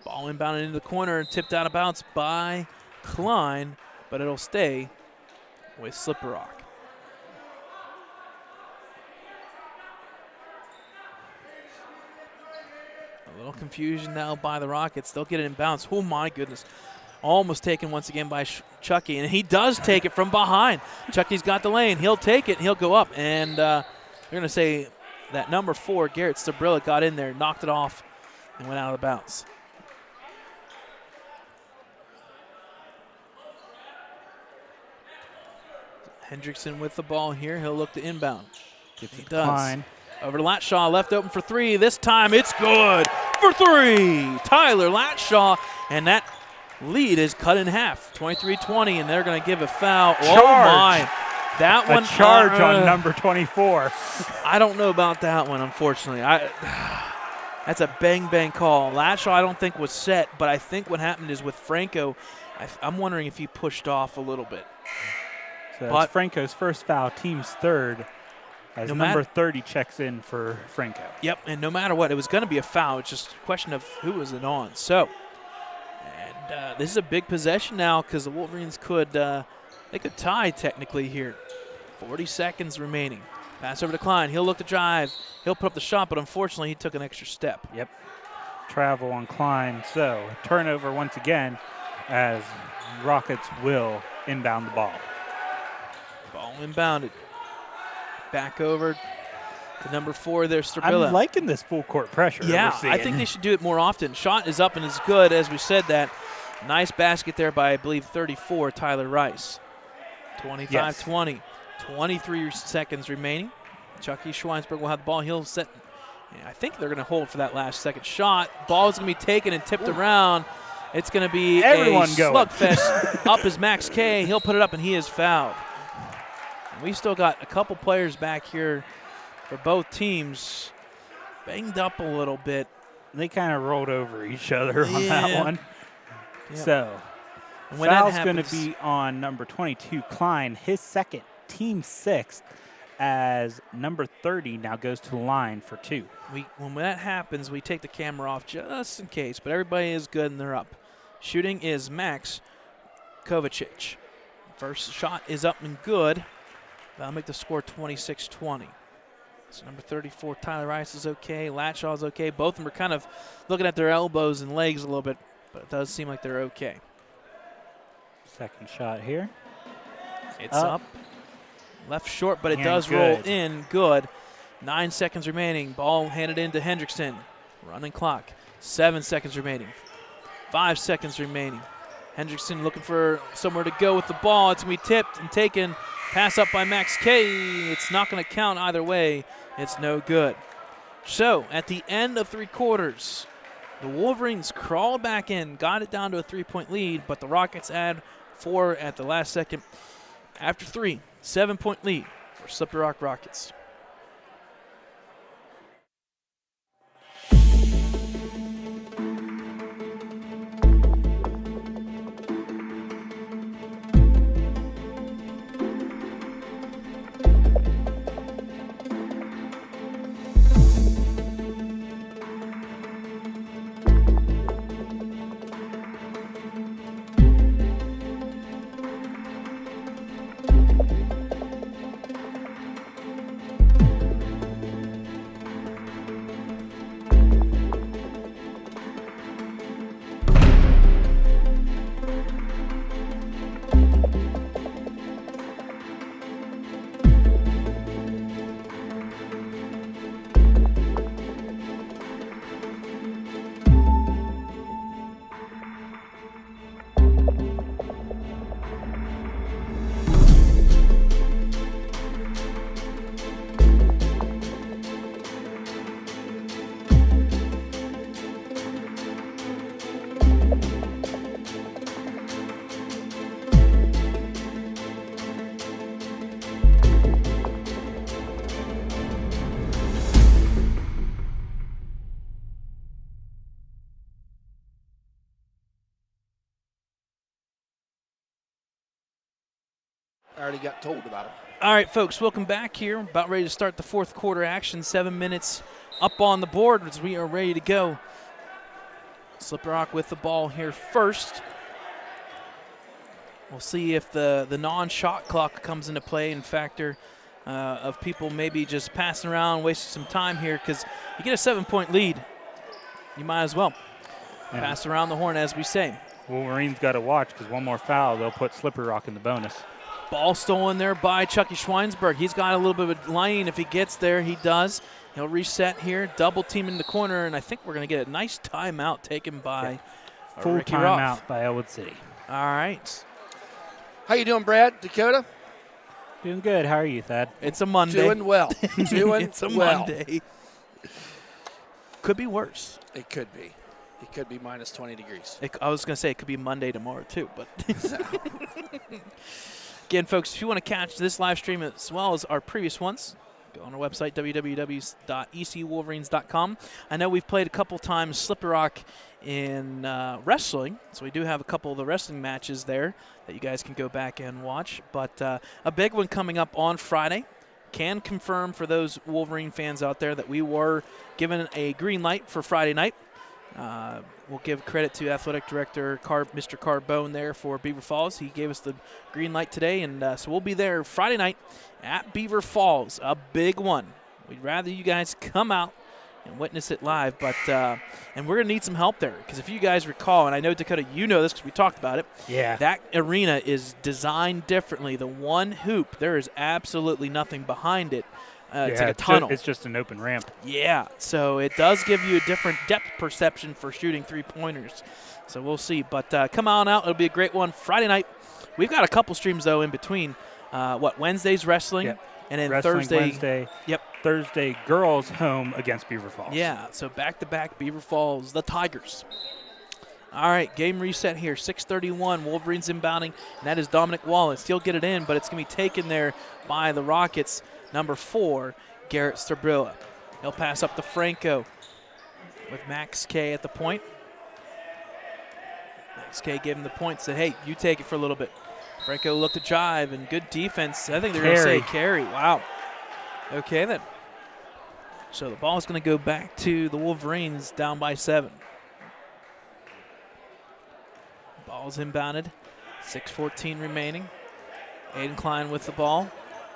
Ball inbounded into the corner and tipped out of bounds by Klein, but it'll stay with Slippery Rock. A little confusion now by the Rockets. They'll get it in bounds. Oh, my goodness. Almost taken once again by Chucky, and he does take it from behind. Chucky's got the lane. He'll take it, and he'll go up. And they're going to say that number 4, Garrett Stabrilla, got in there, knocked it off, and went out of bounds. Hendrickson with the ball here. He'll look to inbound. He does. Klein. Over to Latshaw, left open for 3. This time it's good for 3. Tyler Latshaw, and that lead is cut in half, 23-20, and they're going to give a foul. Charge. Oh, my. That one. A charge on number 24. I don't know about that one, unfortunately. That's a bang-bang call. Latshaw, I don't think, was set, but I think what happened is with Franco, I'm wondering if he pushed off a little bit. So that's Franco's first foul, team's third, as number 30 checks in for Franco. Yep, and no matter what, it was going to be a foul. It's just a question of who was it on. So, and this is a big possession now because the Wolverines could tie technically here. 40 seconds remaining. Pass over to Klein. He'll look to drive. He'll put up the shot, but unfortunately he took an extra step. Yep. Travel on Klein. So, turnover once again as Rockets will inbound the ball. Ball inbounded. Back over to number 4 there, Stabrilla. I'm liking this full court pressure. Yeah, I think they should do it more often. Shot is up and is good, as we said that. Nice basket there by, I believe, 34, Tyler Rice. 25-20. 23 seconds remaining. Chucky Schweinsberg will have the ball. He'll set. I think they're going to hold for that last second shot. Ball is going to be taken and tipped around. It's going to be Everyone a going. slugfest. Up is Max K. He'll put it up, and he is fouled. And we still got a couple players back here for both teams banged up a little bit. They kind of rolled over each other on that one. Yep. So, foul's going to be on number 22, Klein, his second, team sixth, as number 30 now goes to the line for 2. When that happens, we take the camera off just in case, but everybody is good and they're up. Shooting is Max Kovacic. First shot is up and good. That'll make the score 26-20. So number 34, Tyler Rice is okay. Latshaw is okay. Both of them are kind of looking at their elbows and legs a little bit, but it does seem like they're okay. Second shot here. It's up. Left short, but it does roll in good. 9 seconds remaining. Ball handed in to Hendrickson. Running clock. 7 seconds remaining. 5 seconds remaining. Hendrickson looking for somewhere to go with the ball. It's going to be tipped and taken. Pass up by Max K. It's not going to count either way. It's no good. So, at the end of 3 quarters, the Wolverines crawled back in, got it down to a 3-point lead, but the Rockets add 4 at the last second. After 3, 7-point lead for Slippery Rock Rockets. I already got told about them. All right, folks, welcome back here. About ready to start the fourth quarter action. 7 minutes up on the board as we are ready to go. Slippery Rock with the ball here first. We'll see if the non-shot clock comes into play and factor of people maybe just passing around, wasting some time here, because you get a 7-point lead. You might as well pass around the horn, as we say. Wolverines got to watch because one more foul, they'll put Slippery Rock in the bonus. Ball stolen there by Chucky Schweinsberg. He's got a little bit of a lane. If he gets there, he does. He'll reset here, double team in the corner, and I think we're going to get a nice timeout taken by full Ricky Roth. timeout by Ellwood City. All right. How you doing, Brad? Dakota? Doing good. How are you, Thad? It's a Monday. Doing well. It's a Monday. Could be worse. It could be. It could be minus 20 degrees. I was going to say it could be Monday tomorrow, too. But again, folks, if you want to catch this live stream as well as our previous ones, go on our website, www.ecwolverines.com. I know we've played a couple times Slippery Rock in wrestling, so we do have a couple of the wrestling matches there that you guys can go back and watch. But a big one coming up on Friday. Can confirm for those Wolverine fans out there that we were given a green light for Friday night. We'll give credit to Athletic Director Mr. Carbone there for Beaver Falls. He gave us the green light today, and so we'll be there Friday night at Beaver Falls, a big one. We'd rather you guys come out and witness it live, but and we're going to need some help there because if you guys recall, and I know, Dakota, you know this because we talked about it, that arena is designed differently. The one hoop, there is absolutely nothing behind it. It's like a tunnel. It's just an open ramp. Yeah, so it does give you a different depth perception for shooting three-pointers. So we'll see. But come on out. It'll be a great one Friday night. We've got a couple streams, though, in between. Wednesday's wrestling, and then wrestling Thursday. Wednesday. Yep. Thursday, girls home against Beaver Falls. Yeah, so back-to-back Beaver Falls, the Tigers. All right, game reset here, 6:31. Wolverines inbounding, and that is Dominic Wallace. He'll get it in, but it's going to be taken there by the Rockets. Number 4, Garrett Stabrilla. He'll pass up to Franco with Max K at the point. Max K gave him the point, said, hey, you take it for a little bit. Franco looked to jive, and good defense. I think they're going to say carry. Wow. Okay, then. So the ball is going to go back to the Wolverines down by 7. Ball's inbounded. 6:14 remaining. Aiden Klein with the ball.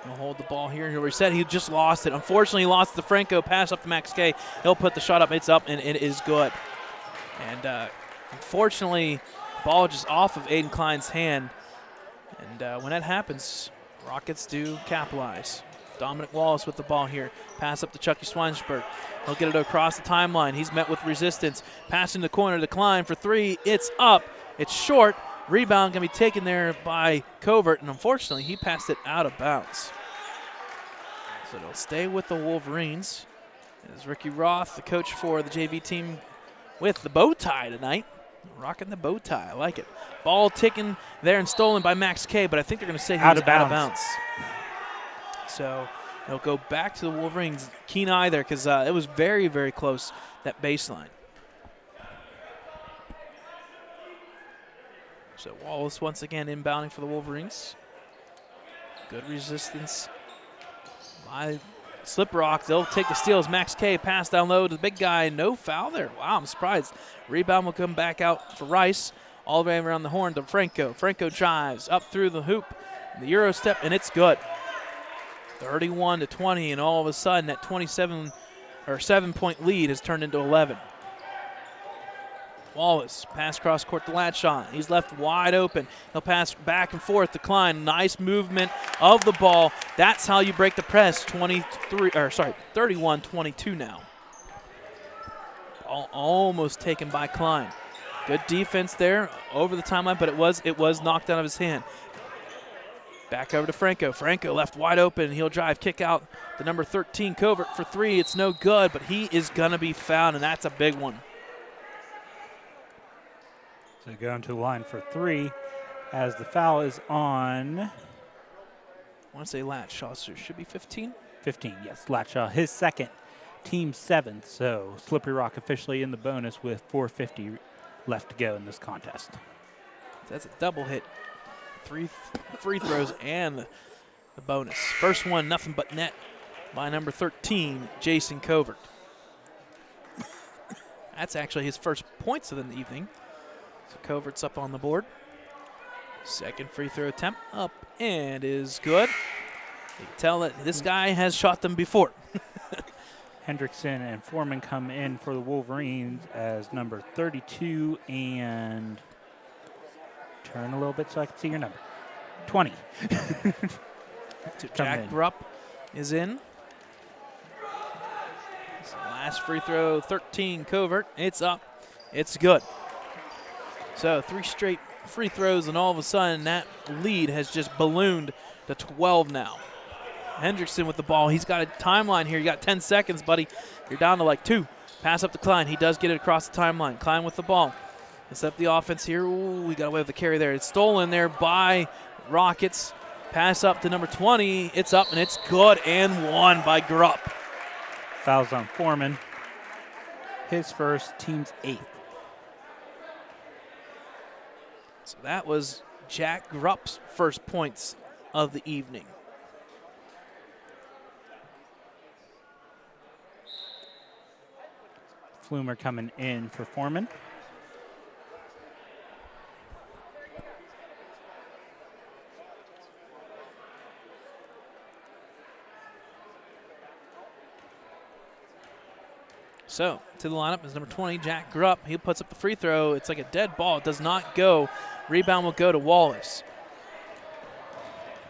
He'll hold the ball here. He'll reset. He just lost it. Unfortunately, he lost the Franco pass up to Max K. He'll put the shot up. It's up, and it is good. And unfortunately, ball just off of Aiden Klein's hand. And when that happens, Rockets do capitalize. Dominic Wallace with the ball here. Pass up to Chucky Schweinsberg. He'll get it across the timeline. He's met with resistance. Pass in the corner to Klein for 3. It's up. It's short. Rebound going to be taken there by Covert, and unfortunately, he passed it out of bounds. So it'll stay with the Wolverines. As Ricky Roth, the coach for the JV team, with the bow tie tonight. Rocking the bow tie. I like it. Ball taken there and stolen by Max K, but I think they're going to say he was out of bounds. So it'll go back to the Wolverines. Keen eye there because it was very, very close, that baseline. So Wallace once again inbounding for the Wolverines. Good resistance by Slippery Rock. They'll take the steal as Max K pass down low to the big guy. No foul there. Wow, I'm surprised. Rebound will come back out for Rice. All the way around the horn to Franco. Franco drives up through the hoop. The Euro step, and it's good. 31-20, and all of a sudden that 7-point lead has turned into 11. Wallace, pass cross court to Latshon. He's left wide open. He'll pass back and forth to Klein. Nice movement of the ball. That's how you break the press. 31-22 now. Ball almost taken by Klein. Good defense there over the timeline, but it was knocked out of his hand. Back over to Franco. Franco left wide open. He'll drive, kick out the number 13 Covert for 3. It's no good, but he is going to be fouled, and that's a big one. So going to the line for 3 as the foul is on. I want to say Latshaw, so it should be 15? 15, yes. Latshaw, his second, team 7th. So Slippery Rock officially in the bonus with 4:50 left to go in this contest. That's a double hit. 3 free throws and the bonus. First one, nothing but net by number 13, Jason Covert. That's actually his first points of the evening. So Covert's up on the board. Second free throw attempt up and is good. You can tell that this guy has shot them before. Hendrickson and Foreman come in for the Wolverines as number 32 and turn a little bit so I can see your number. 20. So Jack Rupp is in. Last free throw, 13 Covert. It's up. It's good. So 3 straight free throws, and all of a sudden that lead has just ballooned to 12 now. Hendrickson with the ball. He's got a timeline here. You got 10 seconds, buddy. You're down to like 2. Pass up to Klein. He does get it across the timeline. Klein with the ball. It's up the offense here. Ooh, we got away with the carry there. It's stolen there by Rockets. Pass up to number 20. It's up, and it's good, and one by Grupp. Fouls on Foreman. His first, team's 8th. So that was Jack Grupp's first points of the evening. Flumer coming in for Foreman. So to the lineup is number 20, Jack Grupp. He puts up the free throw. It's like a dead ball. It does not go. Rebound will go to Wallace.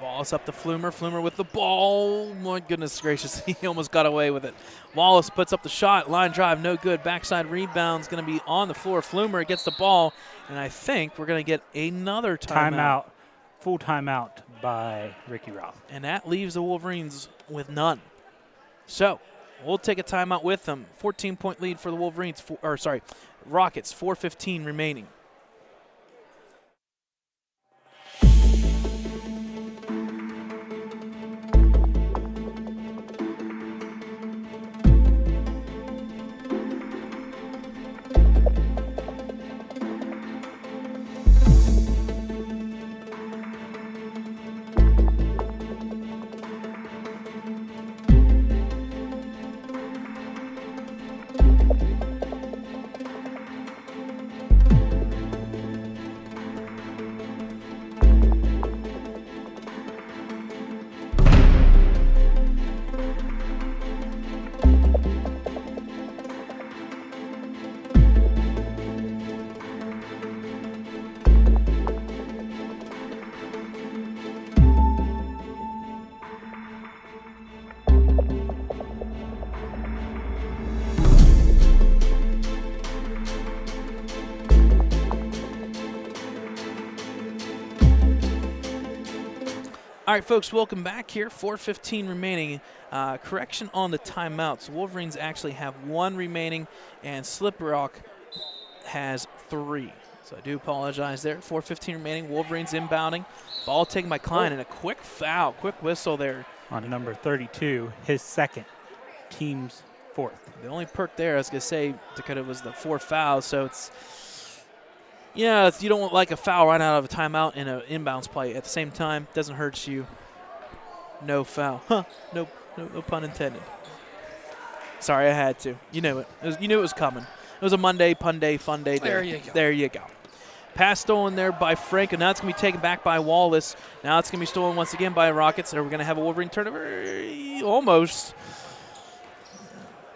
Wallace up to Flumer. Flumer with the ball. My goodness gracious, he almost got away with it. Wallace puts up the shot. Line drive, no good. Backside rebound's going to be on the floor. Flumer gets the ball, and I think we're going to get another timeout. Full timeout by Ricky Roth. And that leaves the Wolverines with none. So we'll take a timeout with them. 14-point lead for the Wolverines, Rockets, 4:15 remaining. All right, folks, welcome back here. 4:15 remaining. Correction on the timeouts. Wolverines actually have 1 remaining, and Slippery Rock has 3. So I do apologize there. 4:15 remaining. Wolverines inbounding. Ball taken by Klein, and a quick foul, quick whistle there. On number 32, his second, team's 4th. The only perk there, I was going to say, Dakota, was the 4 fouls. So it's, yeah, you don't like a foul right out of a timeout in an inbounds play. At the same time, doesn't hurt you. No foul. Huh, no pun intended. Sorry, I had to. You knew it. You knew it was coming. It was a Monday, pun day, fun day. There you go. There you go. Pass stolen there by Franco. Now it's going to be taken back by Wallace. Now it's going to be stolen once again by Rockets. Are we going to have a Wolverine turnover? Almost.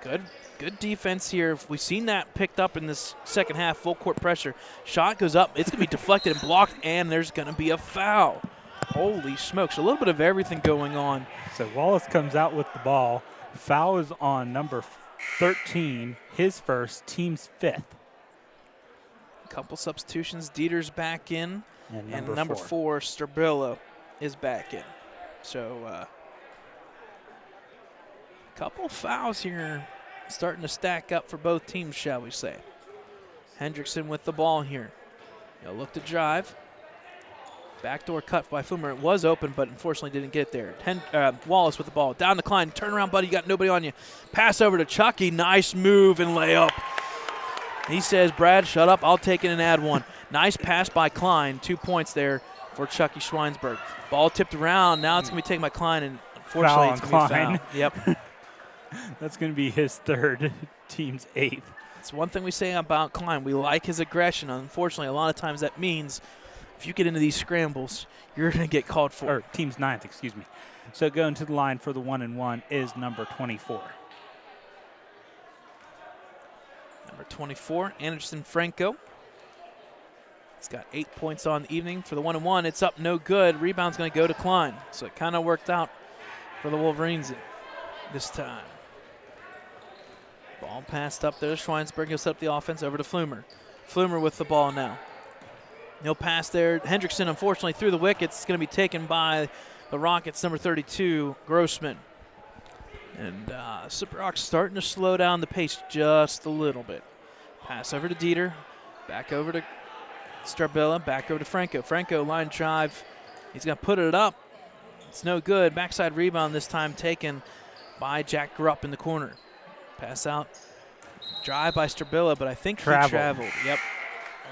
Good defense here. We've seen that picked up in this second half, full court pressure. Shot goes up. It's going to be deflected and blocked, and there's going to be a foul. Holy smokes. A little bit of everything going on. So Wallace comes out with the ball. Foul is on number 13, his first, team's 5th. Couple substitutions. Dieter's back in, And number 4, Sturbillo, is back in. So couple fouls here starting to stack up for both teams, shall we say. Hendrickson with the ball here. He'll look to drive. Backdoor cut by Flumer. It was open, but unfortunately didn't get there. Wallace with the ball. Down the Klein. Turn around, buddy. You got nobody on you. Pass over to Chucky. Nice move and layup. He says, Brad, shut up. I'll take it and add 1. Nice pass by Klein. 2 points there for Chucky Schweinsberg. Ball tipped around. Now it's going to be taken by Klein, and unfortunately Foul it's on going to be Klein. foul. Yep. That's going to be his third, team's 8th. It's one thing we say about Klein. We like his aggression. Unfortunately, a lot of times that means if you get into these scrambles, you're going to get called for. Or team's 9th, excuse me. So going to the line for the 1-and-1 is number 24. Number 24, Anderson Franco. He's got 8 points on the evening for the 1-and-1. It's up, no good. Rebound's going to go to Klein. So it kind of worked out for the Wolverines this time. Ball passed up there to Schweinsberg. He'll set up the offense over to Flumer. Flumer with the ball now. No pass there. Hendrickson, unfortunately, through the wickets. It's going to be taken by the Rockets, number 32, Grossman. And Slippery Rock's starting to slow down the pace just a little bit. Pass over to Dieter. Back over to Strabilla. Back over to Franco. Franco, line drive. He's going to put it up. It's no good. Backside rebound this time taken by Jack Grupp in the corner. Pass out. Drive by Strabilla, but I think he traveled. Yep.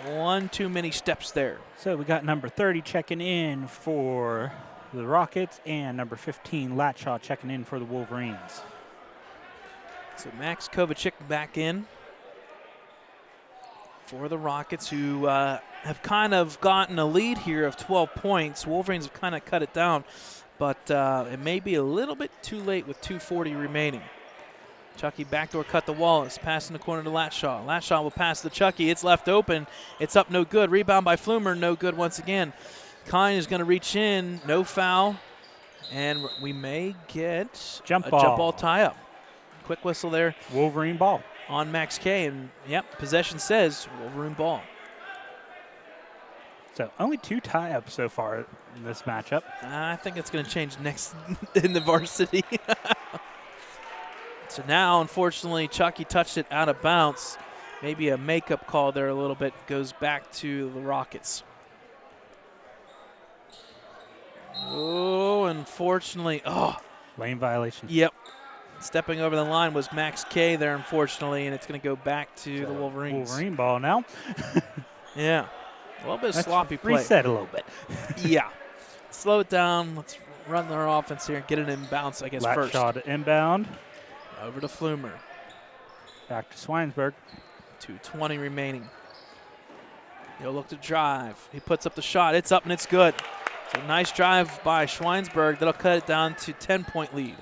One too many steps there. So we got number 30 checking in for the Rockets and number 15, Latshaw, checking in for the Wolverines. So Max Kovacic back in for the Rockets, who have kind of gotten a lead here of 12 points. Wolverines have kind of cut it down, but it may be a little bit too late with 2:40 remaining. Chucky backdoor cut to Wallace. Pass in the corner to Latshaw. Latshaw will pass to Chucky. It's left open. It's up, no good. Rebound by Flumer, no good once again. Klein is going to reach in. No foul. And we may get jump a jump ball tie-up. Quick whistle there. Wolverine ball. On Max K. And, yep, possession says Wolverine ball. So only 2 tie-ups so far in this matchup. I think it's going to change next in the varsity. So now, unfortunately, Chucky touched it out of bounds. Maybe a makeup call there a little bit. Goes back to the Rockets. Oh, unfortunately. Oh. Lane violation. Yep. Stepping over the line was Max K there, unfortunately, and it's going to go back to the Wolverines. Wolverine ball now. Yeah. A little bit of sloppy play. Reset a little bit. Yeah. Slow it down. Let's run our offense here and get it in bounce, I guess, first. Shot inbound. Over to Flumer. Back to Schweinsberg. 2:20 remaining. He'll look to drive. He puts up the shot. It's up and it's good. So nice drive by Schweinsberg. That'll cut it down to 10-point lead.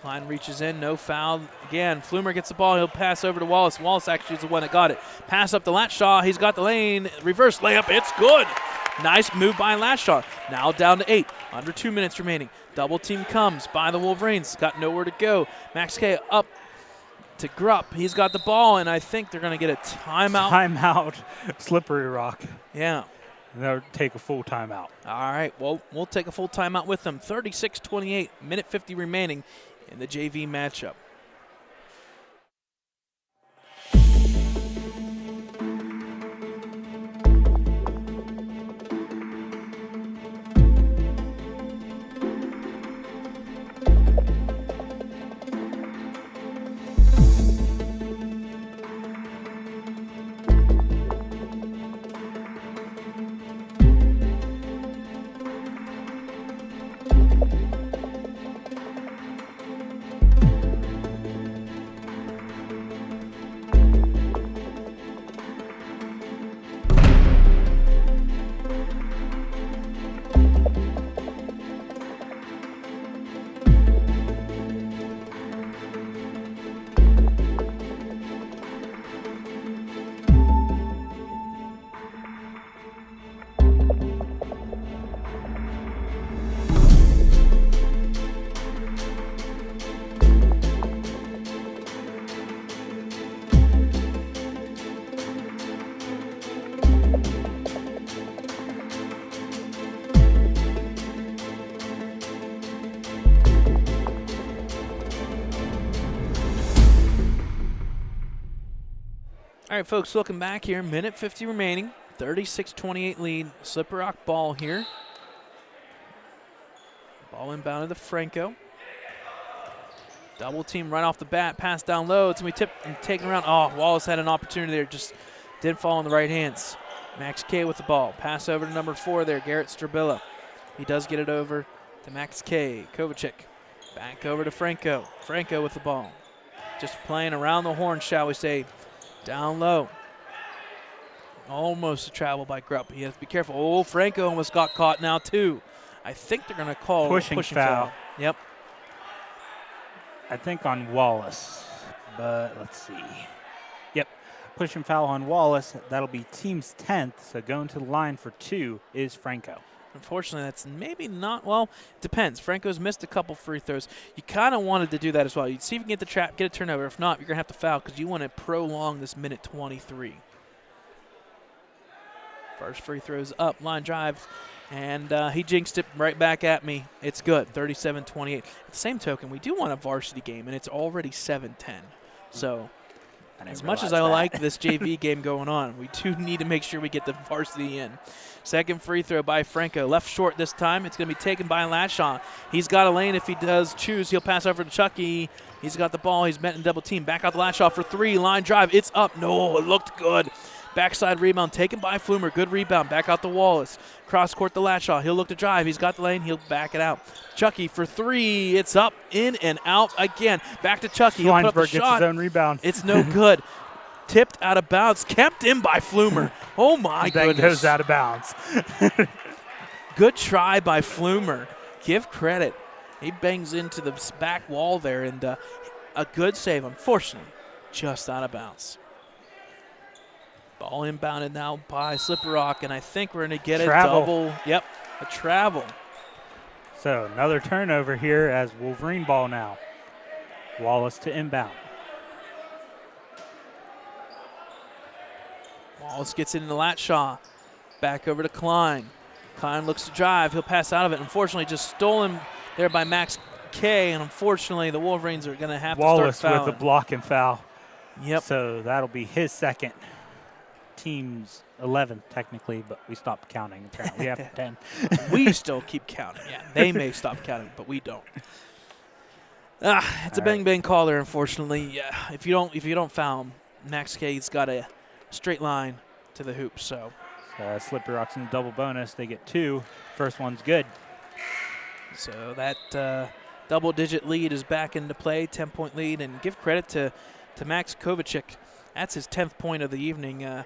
Klein reaches in, no foul. Again, Flumer gets the ball. He'll pass over to Wallace. Wallace actually is the one that got it. Pass up to Latshaw. He's got the lane. Reverse layup. It's good. Nice move by Latshaw. Now down to 8. Under 2 minutes remaining. Double team comes by the Wolverines. Got nowhere to go. Max K up to Grupp. He's got the ball, and I think they're going to get a timeout. Timeout. Slippery Rock. Yeah. They'll take a full timeout. All right. Well, we'll take a full timeout with them. 36-28. Minute 50 remaining in the JV matchup. All right, folks, welcome back here. Minute 50 remaining. 36-28 lead. Slippery Rock ball here. Ball inbounded to Franco. Double team right off the bat. Pass down low. It's going to be tipped and taken around. Oh, Wallace had an opportunity there. Just didn't fall in the right hands. Max K with the ball. Pass over to number 4 there, Garrett Strabilla. He does get it over to Max K. Kovacic. Back over to Franco. Franco with the ball. Just playing around the horn, shall we say. Down low. Almost a travel by Grupp. He has to be careful. Oh, Franco almost got caught now, too. I think they're going to call pushing foul. Yep. I think on Wallace, but let's see. Yep, pushing foul on Wallace. That'll be team's 10th, so going to the line for 2 is Franco. Unfortunately, that's maybe not, well, it depends. Franco's missed a couple free throws. You kind of wanted to do that as well. You'd see if you can get the trap, get a turnover. If not, you're going to have to foul because you want to prolong this minute 23. First free throws up, line drive, and he jinxed it right back at me. It's good, 37-28. At the same token, we do want a varsity game, and it's already 7-10. So as much as I like this JV game going on, we do need to make sure we get the varsity in. Second free throw by Franco. Left short this time. It's going to be taken by Latshaw. He's got a lane if he does choose. He'll pass over to Chucky. He's got the ball. He's met in double team. Back out to Latshaw for 3. Line drive. It's up. No, it looked good. Backside rebound taken by Flumer. Good rebound. Back out to Wallace. Cross court to Latshaw. He'll look to drive. He's got the lane. He'll back it out. Chucky for 3. It's up, in, and out again. Back to Chucky. He'll put up a shot. Gets his own rebound. It's no good. Tipped out of bounds. Kept in by Flumer. Oh, my goodness. That goes out of bounds. Good try by Flumer. Give credit. He bangs into the back wall there, and a good save, unfortunately, just out of bounds. Ball inbounded now by Slippery Rock, and I think we're going to get a double. Yep, a travel. So another turnover here as Wolverine ball now. Wallace to inbound. Wallace gets it into Latshaw. Back over to Klein. Klein looks to drive. He'll pass out of it. Unfortunately, just stolen there by Max K, and unfortunately, the Wolverines are going to have to start fouling. Wallace with a block and foul. Yep. So that'll be his second. Team's 11th, technically, but we stopped counting. Apparently, after 10. We still keep counting. Yeah, they may stop counting, but we don't. It's a bang call there. Unfortunately, yeah. If you don't foul him, Max K's got a straight line to the hoop. So Slippery Rock's in double bonus. They get 2. First one's good. So that double-digit lead is back into play, 10-point lead, and give credit to Max Kovacic. That's his 10th point of the evening.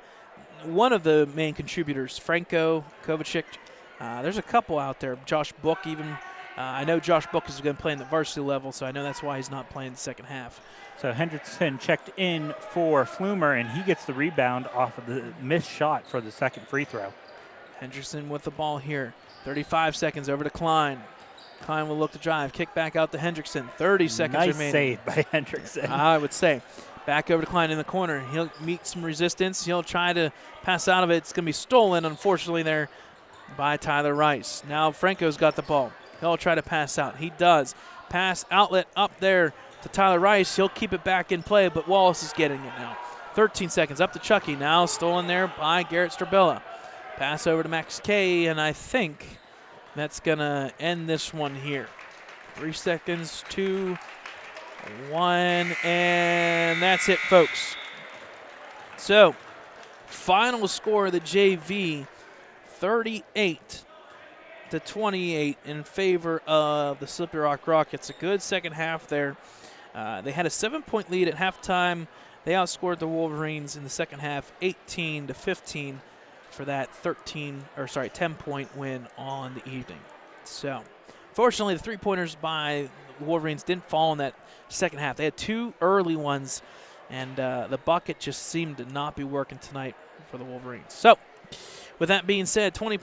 One of the main contributors, Franco, Kovacic. There's a couple out there. Josh Book even. I know Josh Book is going to play in the varsity level, so I know that's why he's not playing the second half. So Hendrickson checked in for Flumer, and he gets the rebound off of the missed shot for the second free throw. Hendrickson with the ball here. 35 seconds over to Klein. Klein will look to drive. Kick back out to Hendrickson. 30 seconds remaining. Nice save by Hendrickson. I would say. Back over to Klein in the corner. He'll meet some resistance. He'll try to pass out of it. It's going to be stolen, unfortunately, there by Tyler Rice. Now Franco's got the ball. He'll try to pass out. He does. Pass outlet up there to Tyler Rice. He'll keep it back in play, but Wallace is getting it now. 13 seconds up to Chucky. Now stolen there by Garrett Strabilla. Pass over to Max K, and I think that's going to end this one here. 3 seconds, 2, 1, and that's it, folks. So, final score of the JV, 38-28 in favor of the Slippery Rock Rockets. A good second half there. They had a 7-point lead at halftime. They outscored the Wolverines in the second half 18-15 for that 10-point win on the evening. So, fortunately, the three-pointers by the Wolverines didn't fall in that second half. They had 2 early ones, and the bucket just seemed to not be working tonight for the Wolverines. So, with that being said, 20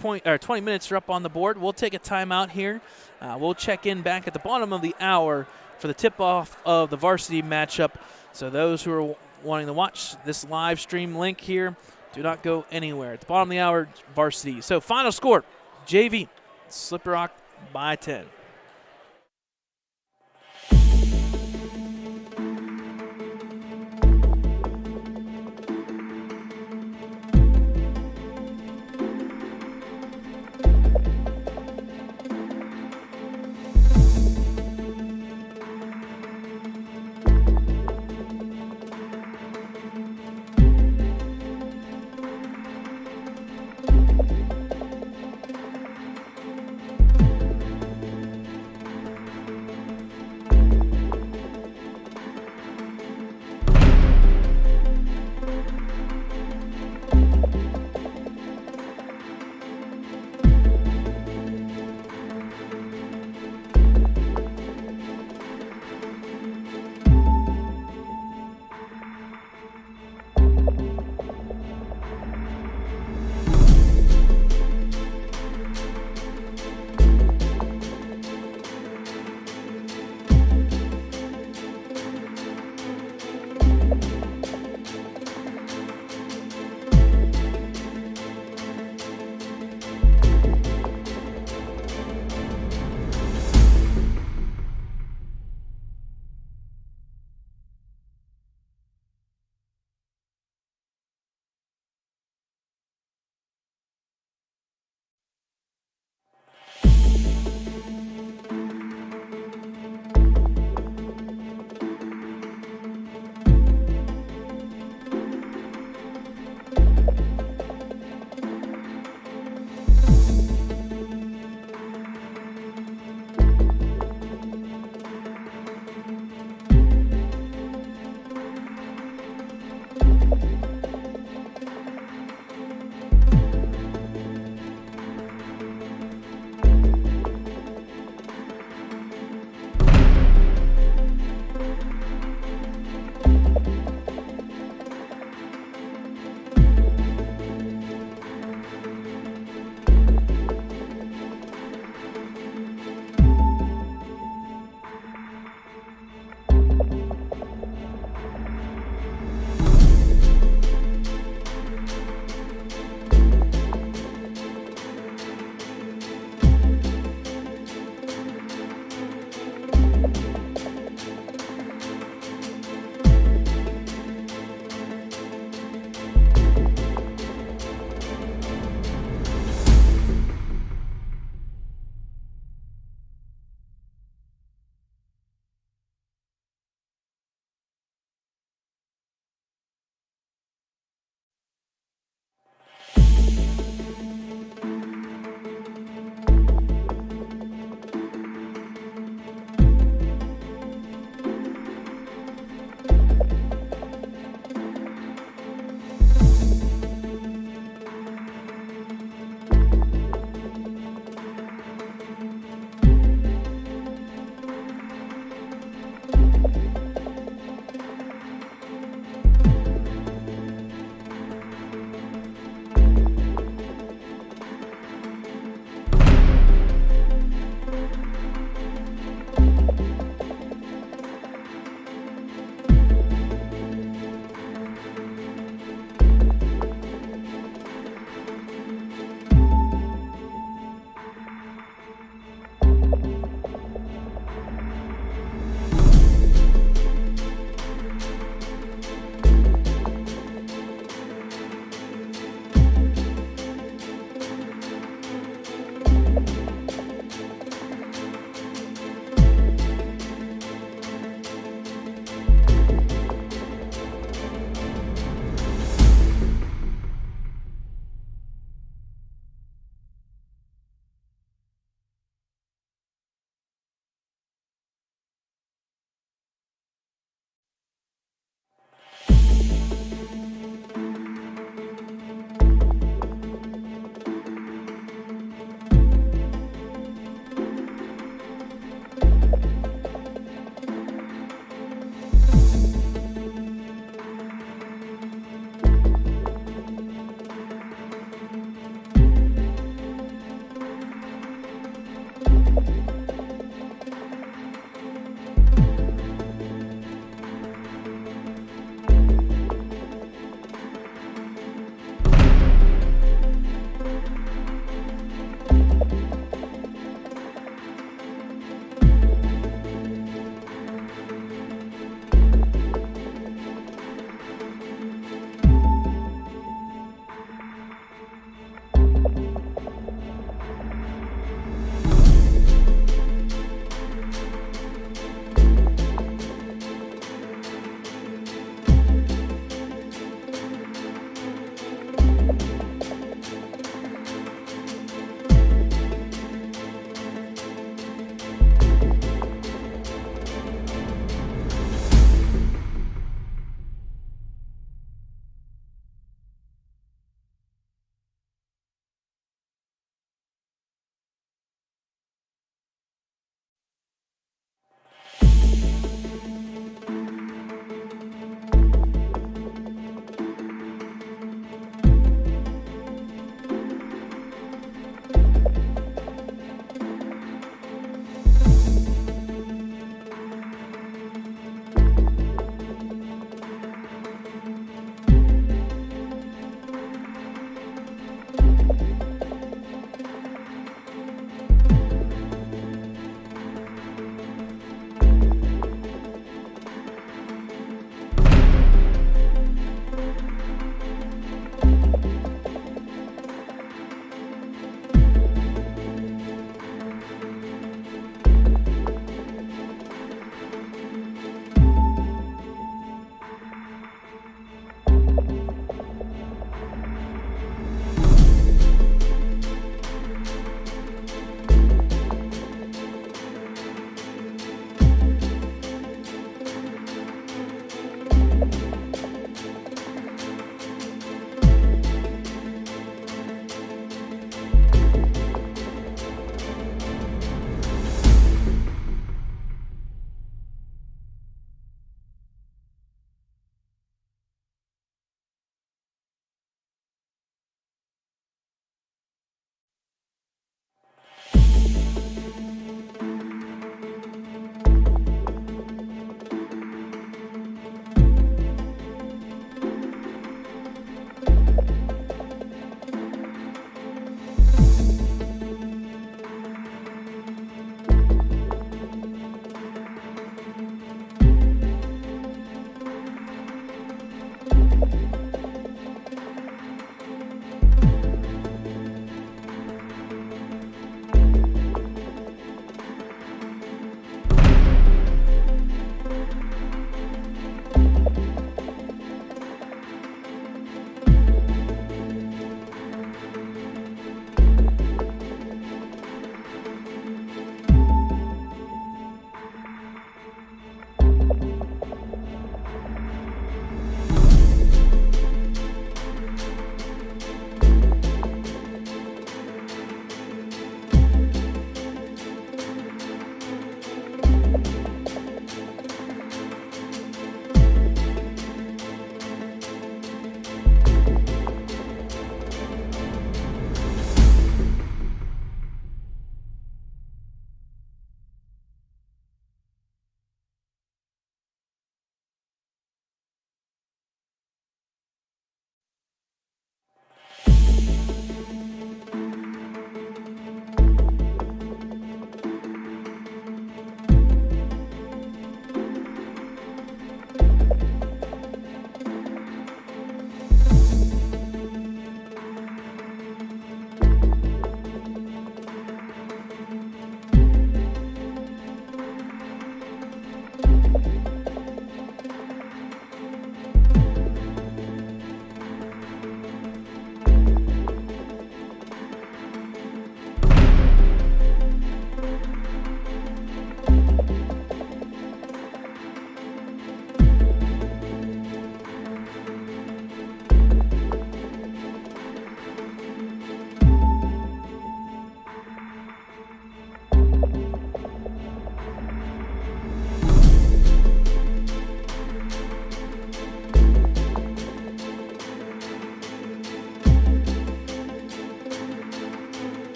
minutes are up on the board. We'll take a timeout here. We'll check in back at the bottom of the hour for the tip-off of the varsity matchup. So those who are wanting to watch this live stream link here, do not go anywhere. At the bottom of the hour, varsity. So final score, JV, Slippery Rock by 10.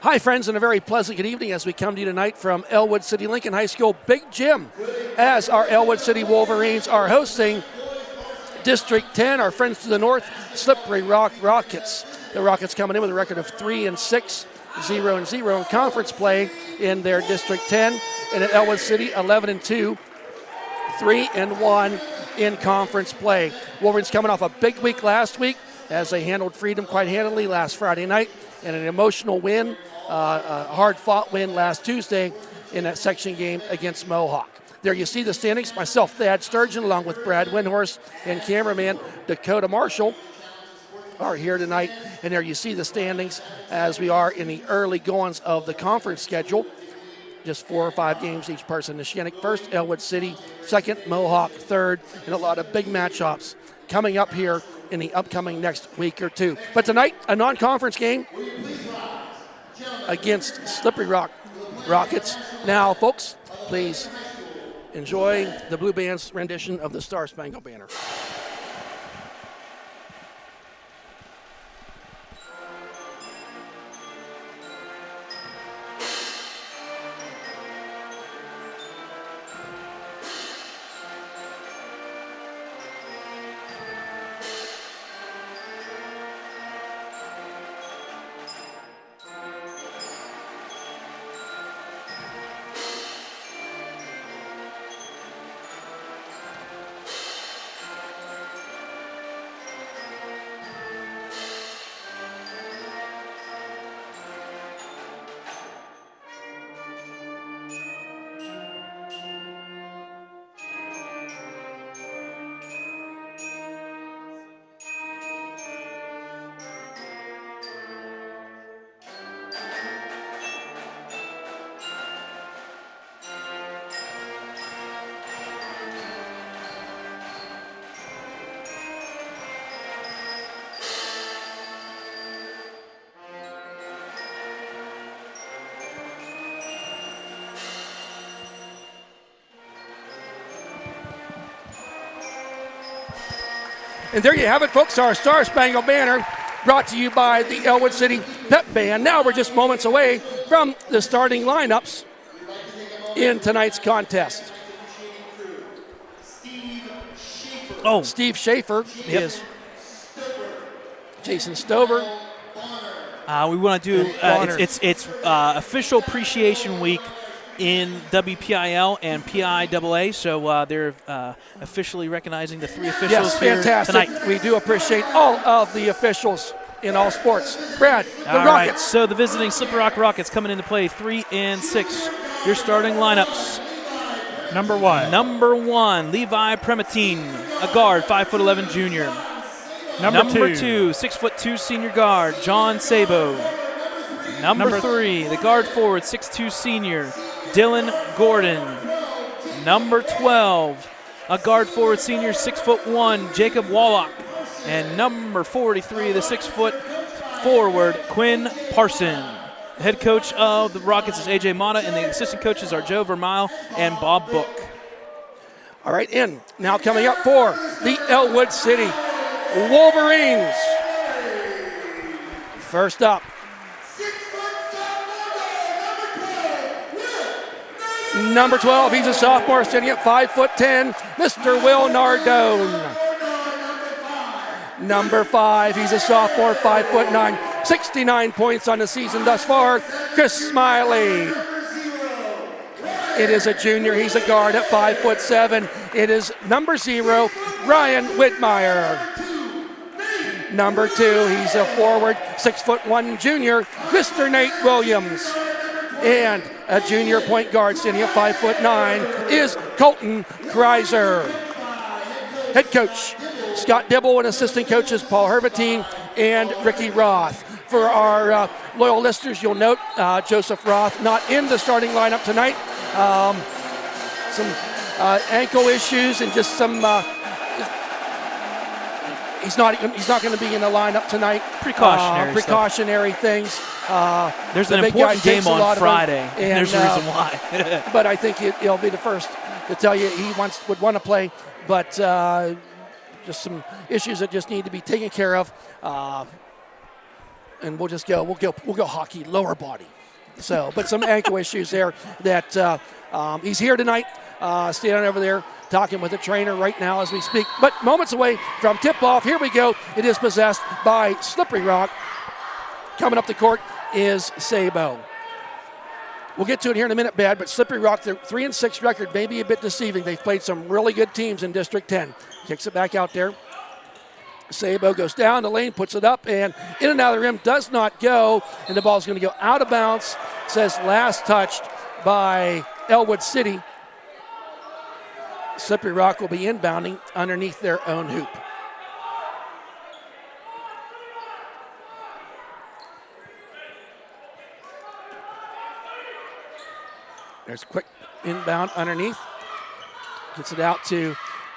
Hi, friends, and a very pleasant good evening as we come to you tonight from Ellwood City Lincoln High School Big Gym, as our Ellwood City Wolverines are hosting District 10, our friends to the north, Slippery Rock Rockets. The Rockets coming in with a record of 3-6, 0-0 in conference play in their District 10, and at Ellwood City 11-2, 3-1 in conference play. Wolverines coming off a big week last week as they handled Freedom quite handily last Friday night, and an emotional win, a hard-fought win last Tuesday in that section game against Mohawk. There you see the standings. Myself, Thad Sturgeon, along with Brad Windhorst and cameraman Dakota Marshall are here tonight. And there you see the standings as we are in the early goings of the conference schedule. Just 4 or 5 games each person. Neshannock first, Ellwood City second, Mohawk third, and a lot of big matchups coming up here in the upcoming next week or two. But tonight, a non-conference game against Slippery Rock Rockets. Now, folks, please enjoy the Blue Band's rendition of the Star Spangled Banner. And there you have it, folks, our Star Spangled Banner brought to you by the Ellwood City Pep Band. Now we're just moments away from the starting lineups in tonight's contest. Steve Schaefer is Jason Stover. We want to do it's official appreciation week in WPIL and PIAA, so they're officially recognizing the 3 officials. Yes, fantastic. Tonight. We do appreciate all of the officials in all sports. Brad, the all Rockets. Right. So the visiting Slippery Rock Rockets coming into play 3-6. Your starting lineups. Number one, Levi Prematine, a guard, 5'11" junior. Number two, 6'2" senior guard, John Sabo. Number 3, the guard forward, 6'2" senior, Dylan Gordon. Number 12, a guard forward senior, 6'1", Jacob Wallach. And number 43, the 6-foot forward, Quinn Parson. The head coach of the Rockets is A.J. Mata, and the assistant coaches are Joe Vermeil and Bob Book. All right, in. Now coming up for the Ellwood City Wolverines. First up, number 12, he's a sophomore, standing at 5'10", Mr. Will Nardone. Number 5, he's a sophomore, 5'9", 69 points on the season thus far, Chris Smiley. It is a junior, he's a guard at 5'7". It is number 0, Ryan Whitmire. Number 2, he's a forward, 6'1" junior, Mr. Nate Williams. And a junior point guard standing at 5'9" is Colton Kreiser. Head coach Scott Dibble and assistant coaches Paul Hervatine and Ricky Roth. For our loyal listeners, you'll note Joseph Roth not in the starting lineup tonight. Some ankle issues and just some. He's not going to be in the lineup tonight. Precautionary things. There's an important game on Friday, and there's a reason why. But I think he'll be the first to tell you he would want to play, but just some issues that just need to be taken care of. and we'll go hockey, lower body. So, but some ankle issues there that he's here tonight, standing over there talking with the trainer right now as we speak. But moments away from tip-off, here we go. It is possessed by Slippery Rock. Coming up the court is Sabo. We'll get to it here in a minute, Bad, but Slippery Rock, their 3-6 record may be a bit deceiving. They've played some really good teams in District 10. Kicks it back out there. Sabo goes down the lane, puts it up, and in and out of the rim, does not go, and the ball's going to go out of bounds. Says last touched by Ellwood City. Slippery Rock will be inbounding underneath their own hoop. There's a quick inbound underneath. Gets it out to,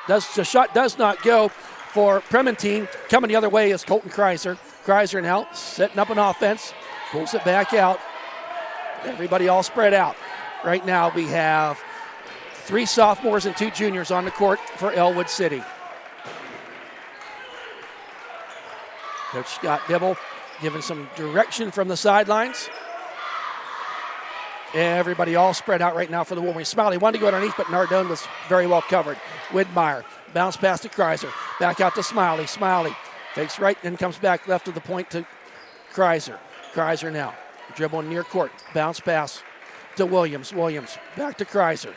the shot does not go for Prementine. Coming the other way is Colton Kreiser. Kreiser now setting up an offense. Pulls it back out. Everybody all spread out. Right now we have 3 sophomores and 2 juniors on the court for Ellwood City. Coach Scott Dibble giving some direction from the sidelines. Everybody all spread out right now for the Wolverines. Smiley wanted to go underneath, but Nardone was very well covered. Widmeyer, bounce pass to Kreiser. Back out to Smiley. Smiley fakes right and comes back left of the point to Kreiser. Kreiser now, dribbling near court. Bounce pass to Williams. Williams back to Kreiser.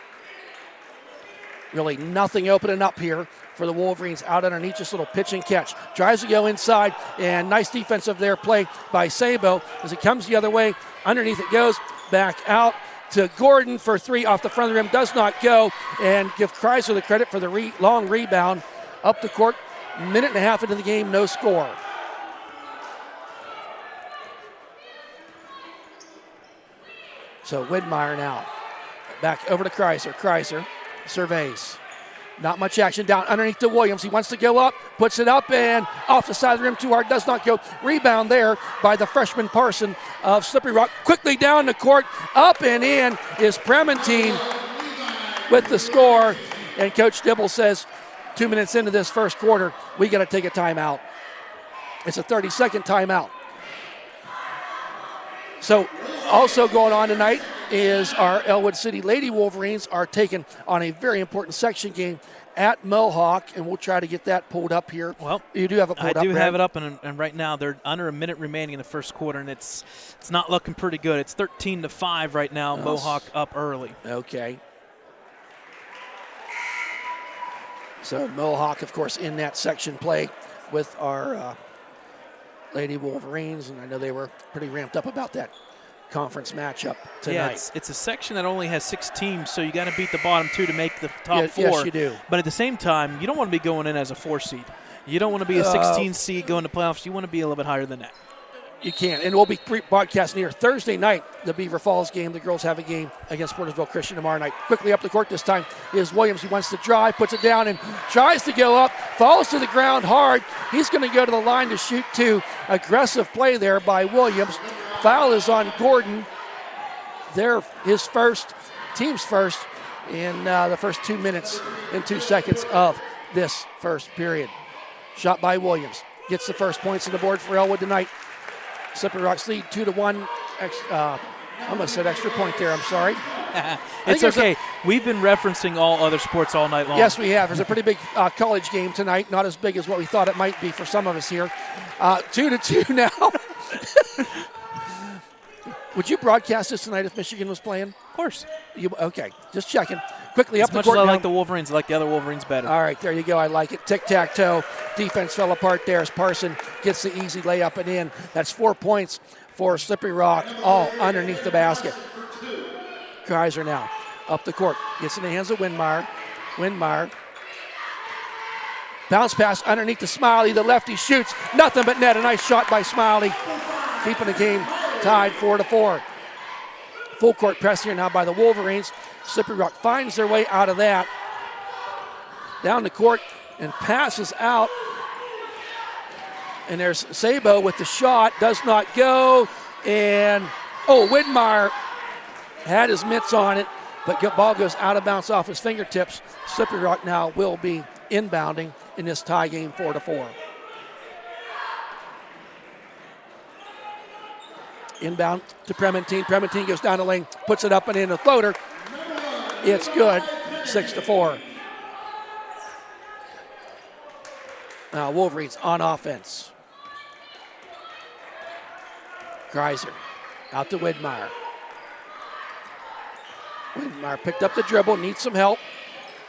Really nothing opening up here for the Wolverines out underneath, just a little pitch and catch. Tries to go inside, and nice defensive there play by Sabo as it comes the other way. Underneath it goes, back out to Gordon for 3 off the front of the rim. Does not go, and give Kreiser the credit for the long rebound. Up the court, minute and a half into the game, no score. So Widmeyer now. Back over to Kreiser. Kreiser surveys. Not much action down underneath to Williams. He wants to go up, puts it up, and off the side of the rim too hard. Does not go. Rebound there by the freshman Parson of Slippery Rock. Quickly down the court, up and in is Prementine with the score. And Coach Dibble says 2 minutes into this first quarter, we got to take a timeout. It's a 30-second timeout. So also going on tonight is our Ellwood City Lady Wolverines are taking on a very important section game at Mohawk, and we'll try to get that pulled up here. Well, you do have it pulled up. I do have it up, and right now they're under a minute remaining in the first quarter, and it's not looking pretty good. It's 13-5 right now. Mohawk up early. Okay. So Mohawk, of course, in that section play with our Lady Wolverines, and I know they were pretty ramped up about that conference matchup tonight. Yeah, it's a section that only has 6 teams, so you got to beat the bottom 2 to make the top 4. Yes, you do. But at the same time, you don't want to be going in as a 4 seed. You don't want to be a 16 seed going to playoffs. You want to be a little bit higher than that. You can. And we'll be broadcasting here Thursday night, the Beaver Falls game. The girls have a game against Portersville Christian tomorrow night. Quickly up the court this time is Williams. He wants to drive, puts it down, and tries to go up. Falls to the ground hard. He's going to go to the line to shoot 2. Aggressive play there by Williams. Foul is on Gordon. His first, team's first, in the first 2 minutes and 2 seconds of this first period. Shot by Williams. Gets the first points on the board for Ellwood tonight. Slippery Rocks lead 2-1. I almost said extra point there. I'm sorry. It's okay. We've been referencing all other sports all night long. Yes, we have. There's a pretty big college game tonight. Not as big as what we thought it might be for some of us here. 2-2 now. Would you broadcast this tonight if Michigan was playing? Of course. Okay, just checking. Quickly up the court. As much as I like the Wolverines, I like the other Wolverines better. All right, there you go. I like it. Tic-tac-toe. Defense fell apart there as Parson gets the easy layup and in. That's 4 points for Slippery Rock, all underneath the basket. Kreiser now up the court. Gets in the hands of Widmeyer. Widmeyer. Bounce pass underneath to Smiley. The lefty shoots. Nothing but net. A nice shot by Smiley. Keeping the game tied 4-4. Full court press here now by the Wolverines. Slippery Rock finds their way out of that. Down the court and passes out. And there's Sabo with the shot. Does not go. And, Widmeyer had his mitts on it, but the ball goes out of bounds off his fingertips. Slippery Rock now will be inbounding in this tie game 4-4. Inbound to Prementine. Prementine goes down the lane, puts it up and in a floater. It's good. 6-4. Now Wolverines on offense. Kreiser out to Widmeyer. Widmeyer picked up the dribble, needs some help.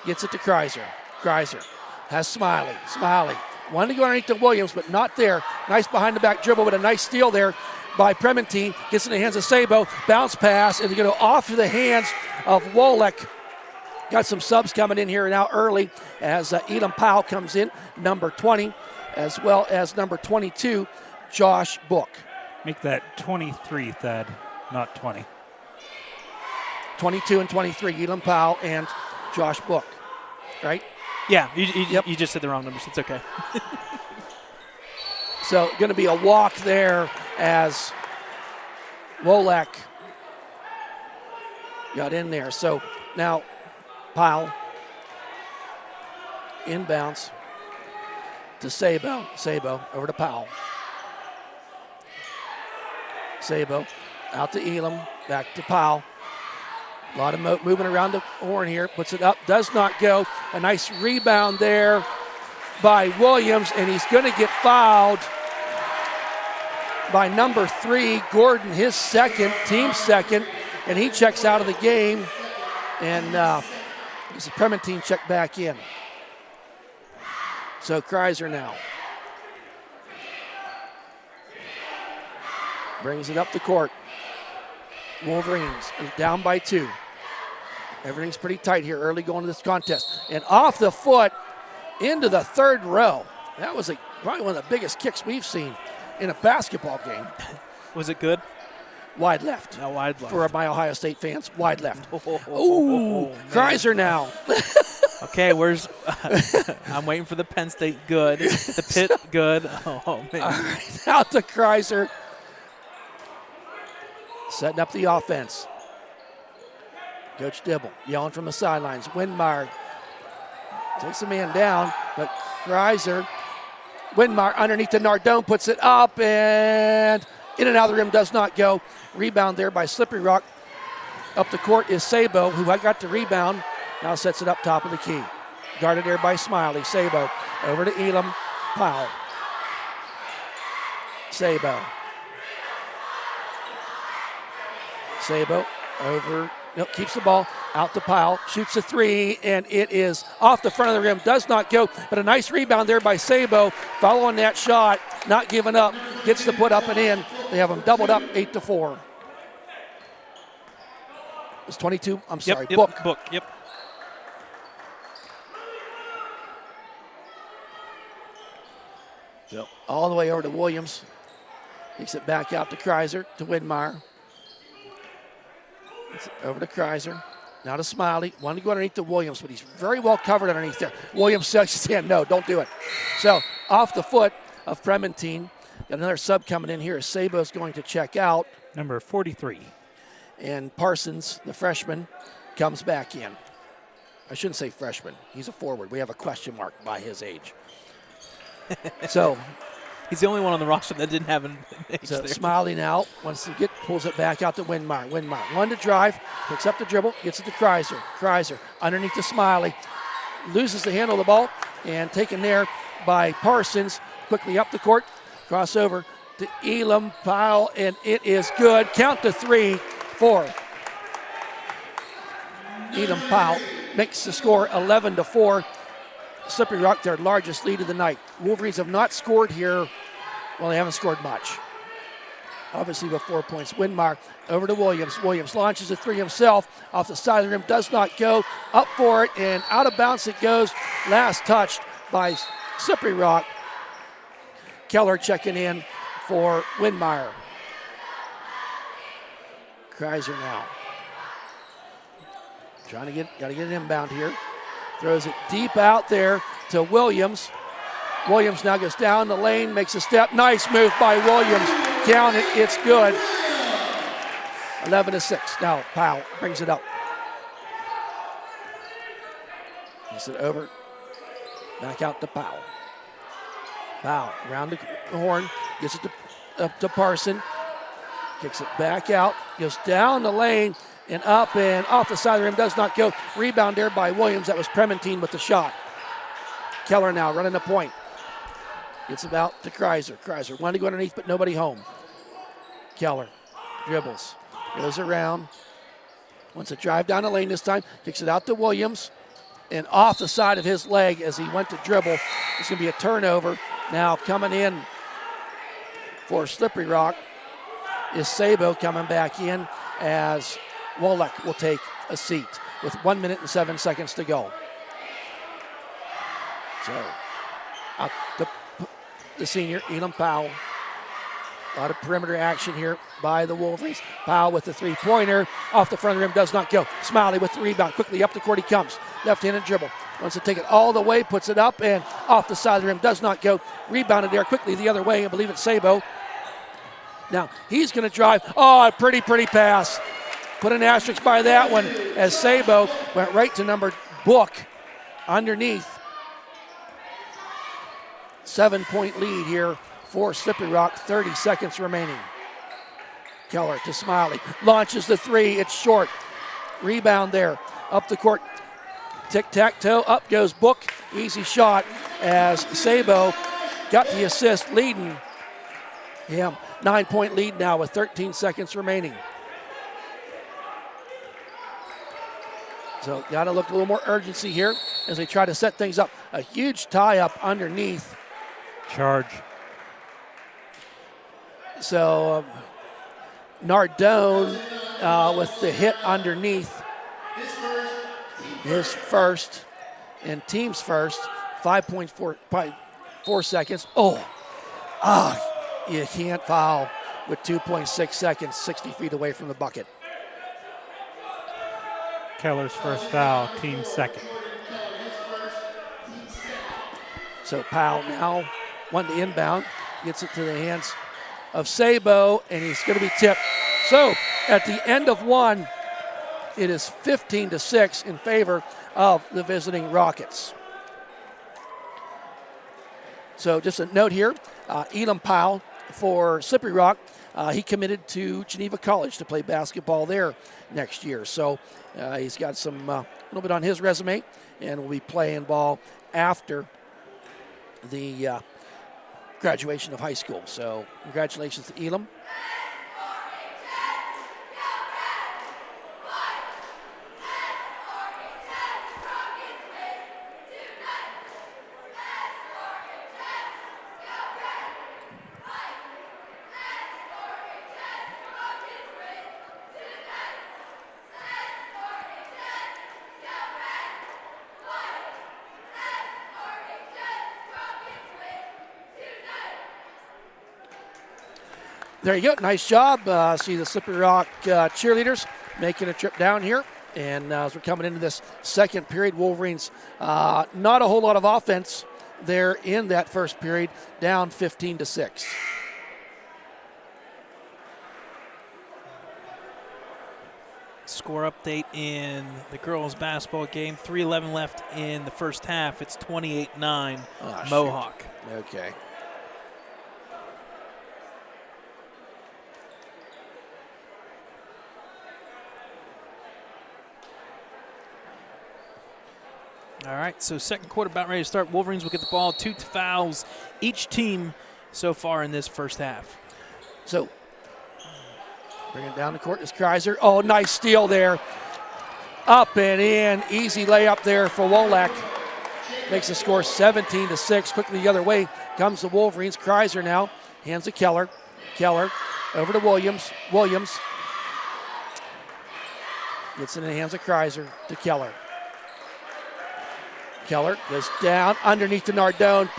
Gets it to Kreiser. Kreiser has Smiley. Smiley wanted to go underneath to Williams, but not there. Nice behind the back dribble, but a nice steal there by Prementine. Gets in the hands of Sabo. Bounce pass, and they're going to off to the hands of Wolek. Got some subs coming in here now early as Elam Powell comes in, number 20, as well as number 22, Josh Book. Make that 23, Thad, not 20. 22 and 23, Elam Powell and Josh Book, right? Yeah, you just said the wrong numbers. It's okay. So going to be a walk there as Wolek got in there. So now Powell inbounds to Sabo. Sabo over to Powell. Sabo out to Elam, back to Powell. A lot of movement around the horn here. Puts it up, does not go. A nice rebound there by Williams, and he's going to get fouled by number 3, Gordon, his second, team second, and he checks out of the game. And this is Prementine check back in. So Kreiser now brings it up the court. Wolverines is down by 2. Everything's pretty tight here early going to this contest. And off the foot into the third row. That was probably one of the biggest kicks we've seen in a basketball game. Was it good? Wide left. No, wide left. For my Ohio State fans, wide left. Ooh, Kreiser now. Okay, I'm waiting for the Penn State good, the Pitt good. Oh, man. All right, out to Kreiser. Setting up the offense. Coach Dibble yelling from the sidelines. Widmeyer takes a man down, but Kreiser, Widmeyer underneath to Nardone, puts it up and in and out of the rim, does not go. Rebound there by Slippery Rock. Up the court is Sabo, who got the rebound. Now sets it up top of the key. Guarded there by Smiley. Sabo over to Elam Powell. Sabo over, nope, keeps the ball out to Powell, shoots a 3, and it is off the front of the rim, does not go, but a nice rebound there by Sabo, following that shot, not giving up, gets the put up and in. They have them doubled up 8-4. It's 22, I'm sorry, Book. Yep. So all the way over to Williams. Takes it back out to Kreiser, to Widmeyer. Over to Kreiser. Now to Smiley. Wanted to go underneath to Williams, but he's very well covered underneath there. Williams says his hand, no, don't do it. So off the foot of Prementine. Got another sub coming in here. Sabo's going to check out. Number 43. And Parsons, the freshman, comes back in. I shouldn't say freshman. He's a forward. We have a question mark by his age. So he's the only one on the roster that didn't have an age so there. Smiley now wants to pulls it back out to Widmeyer. Widmeyer, one to drive, picks up the dribble, gets it to Kreiser. Kreiser underneath to Smiley, loses the handle of the ball, and taken there by Parsons. Quickly up the court, crossover to Elam Powell, and it is good. Count to 3 for Elam Powell. Makes the score 11-4. Slippery Rock, their largest lead of the night. Wolverines have not scored here. Well, they haven't scored much. Obviously with 4 points. Widmeyer over to Williams. Williams launches a 3 himself. Off the side of the rim, does not go. Up for it, and out of bounds it goes. Last touched by Slippery Rock. Keller checking in for Widmeyer. Kreiser now. Got to get an inbound here. Throws it deep out there to Williams. Williams now goes down the lane, makes a step. Nice move by Williams. Count it, it's good. 11-6. Now Powell brings it up. Gets it over. Back out to Powell. Powell around the horn. Gets it up to Parson. Kicks it back out, goes down the lane and up and off the side of the rim, does not go. Rebound there by Williams. That was Prementine with the shot. Keller now running the point. Gets it out to Kreiser. Kreiser wanted to go underneath, but nobody home. Keller dribbles, goes around, wants to drive down the lane this time, kicks it out to Williams, and off the side of his leg as he went to dribble. It's going to be a turnover. Now coming in for Slippery Rock is Sabo coming back in as Wolek will take a seat with 1 minute and 7 seconds to go. So out the senior, Elam Powell. A lot of perimeter action here by the Wolverines. Powell with the three-pointer. Off the front of the rim, does not go. Smiley with the rebound. Quickly up the court he comes. Left-handed dribble. Wants to take it all the way, puts it up and off the side of the rim, does not go. Rebounded there quickly the other way. I believe it's Sabo. Now he's going to drive. Oh, a pretty pass. Put an asterisk by that one as Sabo went right to number Book underneath. 7-point lead here for Slippery Rock, 30 seconds remaining. Keller to Smiley, launches the three, it's short. Rebound there, up the court, tic-tac-toe, up goes Book, easy shot as Sabo got the assist, leading him. 9-point lead now with 13 seconds remaining. So got to look a little more urgency here as they try to set things up. A huge tie-up underneath. Charge. So Nardone with the hit underneath. His first and team's first. 5.4 seconds. You can't foul with 2.6 seconds, 60 feet away from the bucket. Keller's first foul, team second. So Powell now won the inbound, gets it to the hands of Sabo, and he's going to be tipped. So at the end of one, it is 15-6 in favor of the visiting Rockets. So just a note here, Elam Powell for Slippery Rock, he committed to Geneva College to play basketball there next year. So he's got some a little bit on his resume and will be playing ball after the graduation of high school. So congratulations to Elam. There you go. Nice job. See the Slippery Rock cheerleaders making a trip down here. And as we're coming into this second period, Wolverines, not a whole lot of offense there in that first period, down 15-6. Score update in the girls' basketball game. 3:11 left in the first half. It's 28-9 Mohawk. Shoot. Okay. All right, so second quarter about ready to start. Wolverines will get the ball. 2 fouls each team so far in this first half. So bring it down the court is Kreiser. Oh, nice steal there. Up and in. Easy layup there for Wolek. Makes the score 17-6. Quickly the other way comes the Wolverines. Kreiser now hands to Keller. Keller over to Williams. Williams gets in the hands of Kreiser to Keller. Keller goes down underneath to Nardone.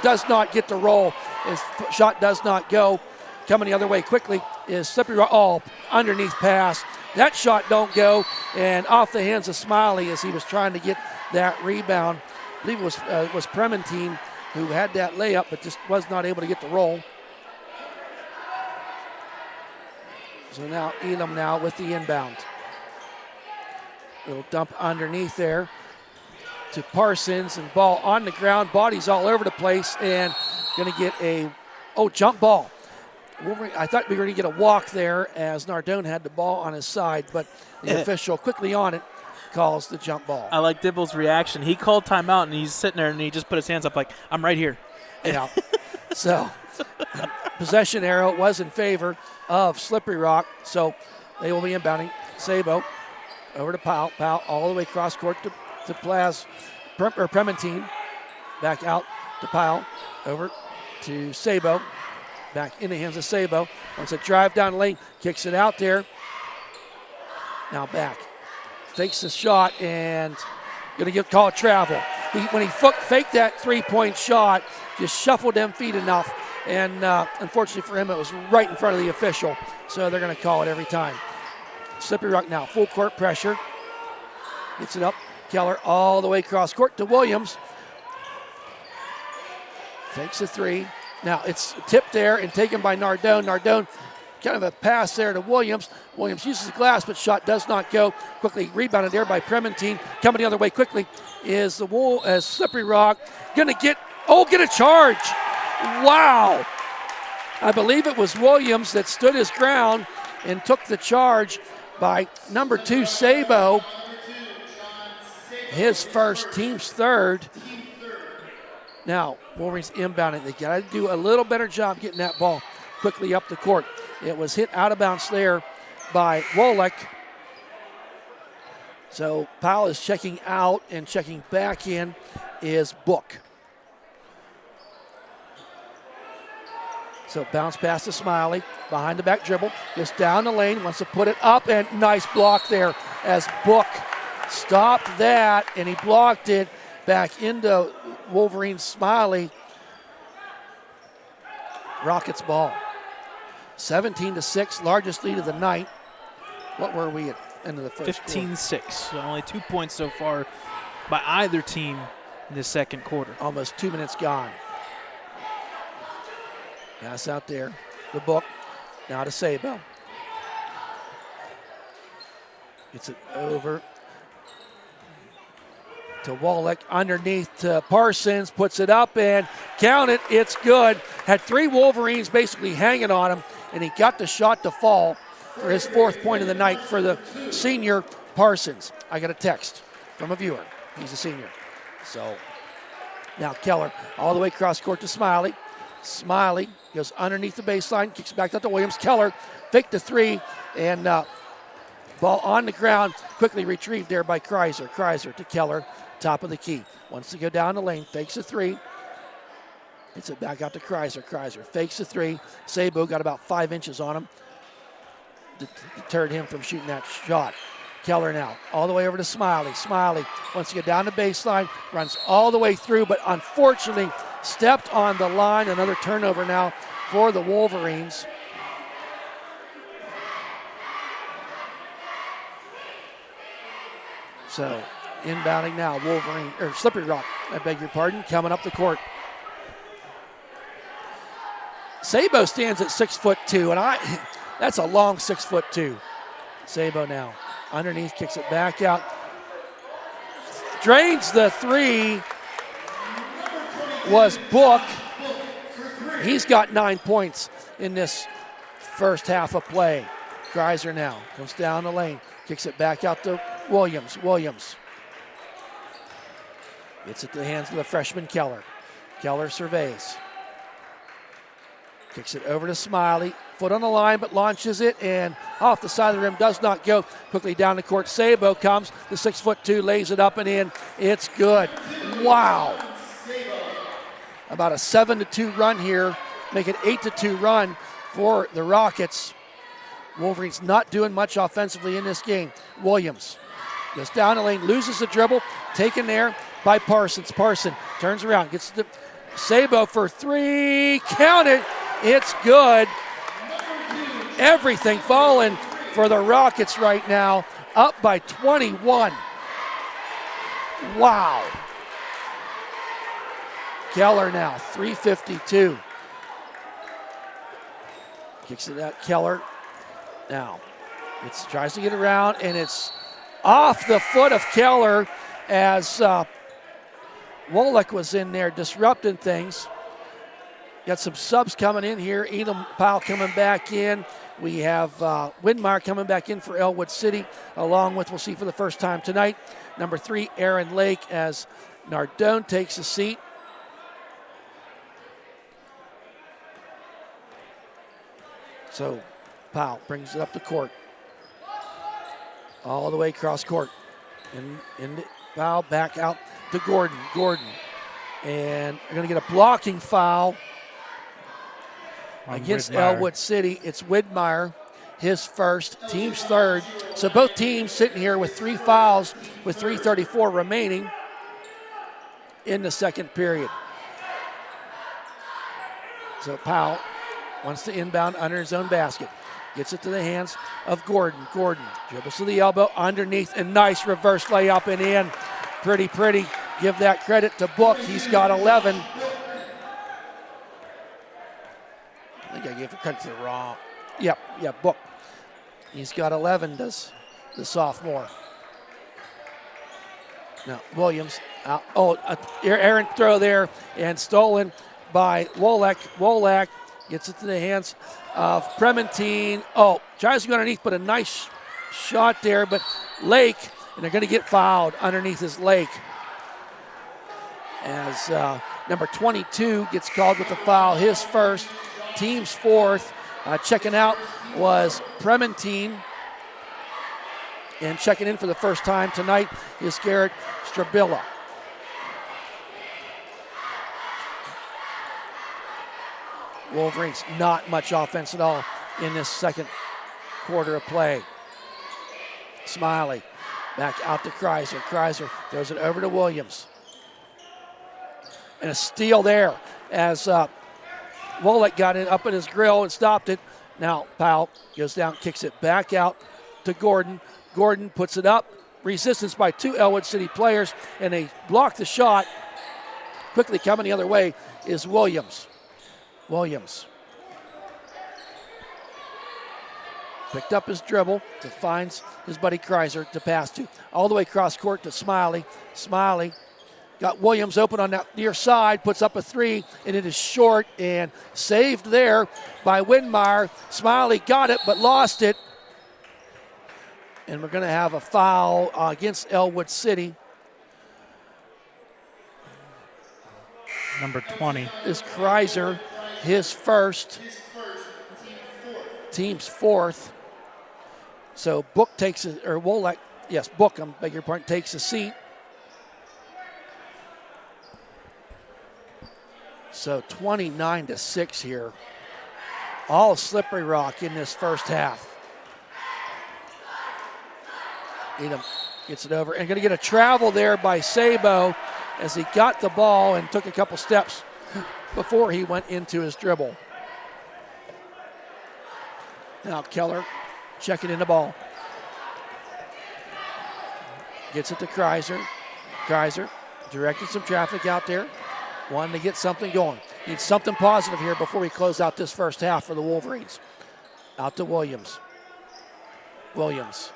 Does not get the roll. His shot does not go. Coming the other way quickly is Slippery Rock. Oh, underneath pass. That shot don't go. And off the hands of Smiley as he was trying to get that rebound. I believe it was Prementine who had that layup but just was not able to get the roll. So now Elam now with the inbound. Little dump underneath there to Parsons, and ball on the ground, bodies all over the place, and going to get a jump ball. I thought we were going to get a walk there as Nardone had the ball on his side, but the official quickly on it calls the jump ball. I like Dibble's reaction. He called timeout, and he's sitting there, and he just put his hands up like, I'm right here. Yeah. So possession arrow was in favor of Slippery Rock, so they will be inbounding. Sabo over to Powell. Powell all the way across court to Prementine. Back out to Powell. Over to Sabo. Back in the hands of Sabo. Wants to drive down the lane. Kicks it out there. Now back. Fakes the shot and going to get called travel. When he faked that three-point shot, just shuffled them feet enough. And unfortunately for him, it was right in front of the official. So they're going to call it every time. Slippery Rock now, full court pressure. Gets it up. Keller all the way across court to Williams. Fakes a three. Now it's tipped there and taken by Nardone. Nardone, kind of a pass there to Williams. Williams uses the glass, but shot does not go. Quickly rebounded there by Prementine. Coming the other way quickly is Slippery Rock. Get a charge. Wow. I believe it was Williams that stood his ground and took the charge by number 2, Sabo. His first, team's third. Now, Wolverines inbounding. They got to do a little better job getting that ball quickly up the court. It was hit out of bounds there by Wolek. So Powell is checking out, and checking back in is Book. So bounce pass to Smiley, behind the back dribble, just down the lane, wants to put it up, and nice block there as Book stopped that, and he blocked it back into Wolverine Smiley. Rockets ball. 17-6, largest lead of the night. What were we at end of the first? 15-6. So only 2 points so far by either team in the second quarter. Almost 2 minutes gone. Pass out there. The Book. Now to Sabo. Gets it over to Wallach, underneath to Parsons, puts it up and count it, it's good. Had 3 Wolverines basically hanging on him, and he got the shot to fall for his 4th point of the night for the senior Parsons. I got a text from a viewer. He's a senior. So now Keller all the way across court to Smiley. Smiley goes underneath the baseline, kicks back out to Williams. Keller faked the 3, and ball on the ground, quickly retrieved there by Kreiser. Kreiser to Keller, top of the key. Wants to go down the lane, fakes a 3. Hits it back out to Kreiser. Kreiser fakes a 3. Sabo got about 5 inches on him. Deterred him from shooting that shot. Keller now, all the way over to Smiley. Smiley wants to get down the baseline, runs all the way through, but unfortunately stepped on the line. Another turnover now for the Wolverines. So inbounding now, Slippery Rock, I beg your pardon, coming up the court. Sabo stands at 6'2", and that's a long 6'2". Sabo now, underneath, kicks it back out. Drains the 3, was Book. He's got 9 points in this first half of play. Kreiser now comes down the lane, kicks it back out to Williams. Williams gets it to the hands of the freshman Keller. Keller surveys. Kicks it over to Smiley. Foot on the line, but launches it, and off the side of the rim, does not go. Quickly down the court, Sabo comes. The 6'2", lays it up and in. It's good. Wow. About a 7-2 run here. Make it 8-2 run for the Rockets. Wolverines not doing much offensively in this game. Williams goes down the lane, loses the dribble, taken there by Parsons. Parsons turns around, gets to Sabo for 3, count it, it's good. Everything falling for the Rockets right now, up by 21. Wow. Keller now, 3:52. Kicks it out, Keller. Now, tries to get around, and it's off the foot of Keller as Wolek was in there disrupting things. got some subs coming in here. Edom Powell coming back in. We have Widmeyer coming back in for Ellwood City, along with, we'll see for the first time tonight, number 3, Aaron Lake, as Nardone takes a seat. So Powell brings it up the court. All the way across court. And Powell back out to Gordon. Gordon. And they're going to get a blocking foul against Ellwood City. It's Widmeyer, his first, team's third. So both teams sitting here with 3 fouls with 3:34 remaining in the second period. So Powell wants to inbound under his own basket. Gets it to the hands of Gordon. Gordon dribbles to the elbow, underneath, and nice reverse layup and in. Pretty. Give that credit to Book. He's got 11. I think I gave the credit to the wrong. Yep, Book. He's got 11, does the sophomore. Now, Williams out. Errant throw there and stolen by Wolak. Wolak gets it to the hands of Prementine. Tries to go underneath, but a nice shot there. But Lake, and they're going to get fouled underneath his Lake. As number 22 gets called with the foul, his first, team's fourth. Checking out was Prementine. And checking in for the first time tonight is Garrett Strabilla. Wolverines, not much offense at all in this second quarter of play. Smiley back out to Kreiser. Kreiser throws it over to Williams. And a steal there as Wolek got it up in his grill and stopped it. Now Powell goes down, kicks it back out to Gordon. Gordon puts it up. Resistance by 2 Ellwood City players, and they block the shot. Quickly coming the other way is Williams. Williams picked up his dribble, finds his buddy Kreiser to pass to. All the way across court to Smiley. Smiley got Williams open on that near side, puts up a 3, and it is short and saved there by Widmeyer. Smiley got it but lost it. And we're going to have a foul against Ellwood City. Number 20 is Kreiser, his first, team's fourth. So Book takes it, or Wolak, yes, Book, I beg your pardon, takes a seat. So 29-6 here. All Slippery Rock in this first half. Edom gets it over and going to get a travel there by Sabo as he got the ball and took a couple steps before he went into his dribble. Now Keller checking in the ball. Gets it to Kreiser. Kreiser directed some traffic out there. Wanting to get something going. Needs something positive here before we close out this first half for the Wolverines. Out to Williams. Williams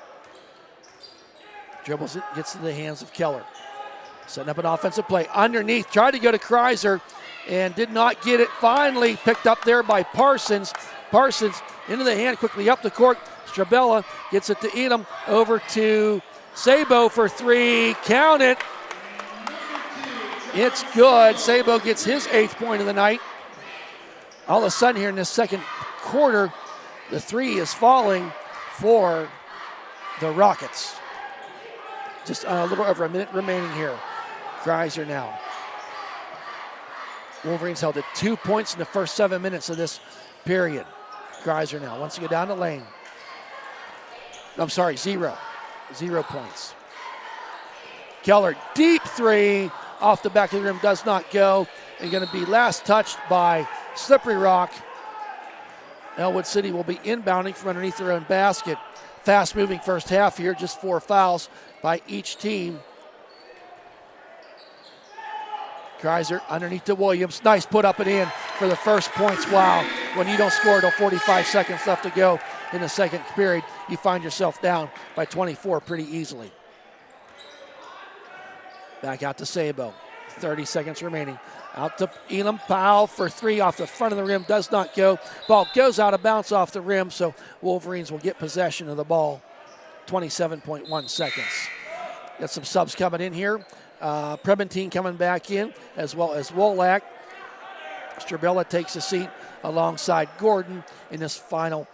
dribbles it, gets to the hands of Keller. Setting up an offensive play. Underneath, tried to go to Kreiser and did not get it. Finally picked up there by Parsons. Parsons into the hand, quickly up the court. Strabella gets it to Edom, over to Sabo for 3. Count it. It's good. Sabo gets his 8th point of the night. All of a sudden here in this second quarter, the 3 is falling for the Rockets. Just a little over a minute remaining here. Kreiser now. Wolverines held at 2 points in the first 7 minutes of this period. Kreiser now wants to go down the lane. I'm sorry, 0. 0 points. Keller, deep 3 off the back of the rim, does not go. And going to be last touched by Slippery Rock. Ellwood City will be inbounding from underneath their own basket. Fast moving first half here, just 4 fouls by each team. Kreiser underneath to Williams. Nice put up and in for the first points. Wow. When you don't score till 45 seconds left to go in the second period, you find yourself down by 24 pretty easily. Back out to Sabo. 30 seconds remaining. Out to Elam Powell for 3 off the front of the rim. Does not go. Ball goes out of bounds off the rim, so Wolverines will get possession of the ball. 27.1 seconds. Got some subs coming in here. Prebentine coming back in, as well as Wolak. Strabella takes a seat alongside Gordon in this final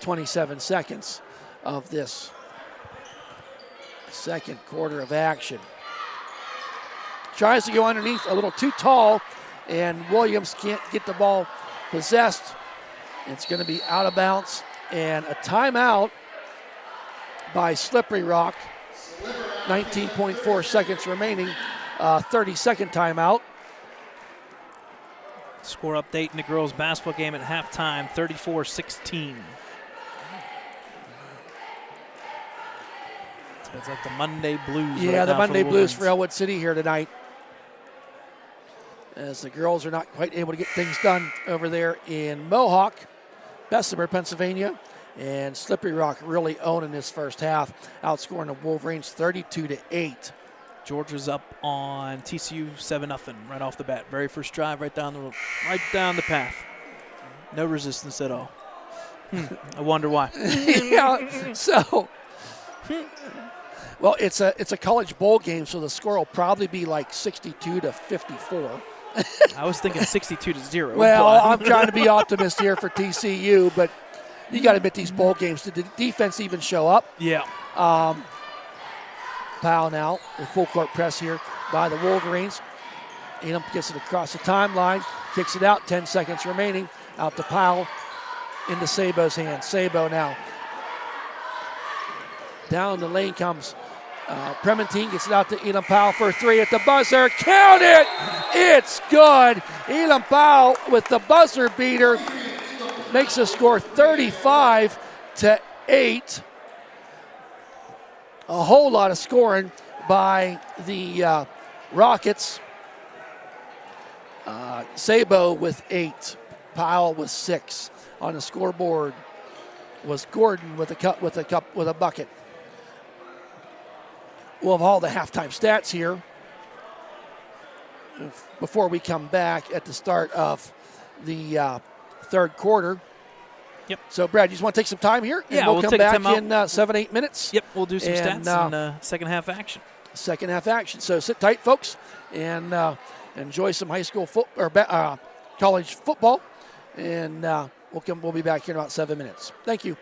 27 seconds of this second quarter of action. Tries to go underneath, a little too tall, and Williams can't get the ball possessed. It's going to be out of bounds, and a timeout by Slippery Rock. 19.4 seconds remaining, 30-second timeout. Score update in the girls' basketball game at halftime, 34-16. It's like the Monday Blues. Yeah, right the now Monday for Blues for Ellwood City here tonight, as the girls are not quite able to get things done over there in Mohawk, Bessemer, Pennsylvania. And Slippery Rock really owning this first half, outscoring the Wolverines 32-8. Georgia's up on TCU 7-0 right off the bat. Very first drive, right down the path. No resistance at all. I wonder why. Yeah. So, well, it's a college bowl game, so the score will probably be like 62-54. I was thinking 62-0. Well, I'm trying to be optimist here for TCU, but you got to admit these bowl games, did the defense even show up? Yeah. Powell now, the full court press here by the Wolverines. Elam gets it across the timeline, kicks it out, 10 seconds remaining. Out to Powell, into Sabo's hands. Sabo now. Down the lane comes Prementine, gets it out to Elam Powell for 3 at the buzzer. Count it! It's good. Elam Powell with the buzzer beater makes the score 35-8. A whole lot of scoring by the Rockets. Sabo with 8, Powell with 6. On the scoreboard was Gordon with a bucket. We'll have all the halftime stats here before we come back at the start of the third quarter. Yep. So, Brad, you just want to take some time here? Yeah, and we'll come take back a timeout. in 7-8 minutes. Yep, we'll do some stats in second half action. Second half action. So sit tight, folks, and enjoy some high school college football. And we'll be back here in about 7 minutes. Thank you.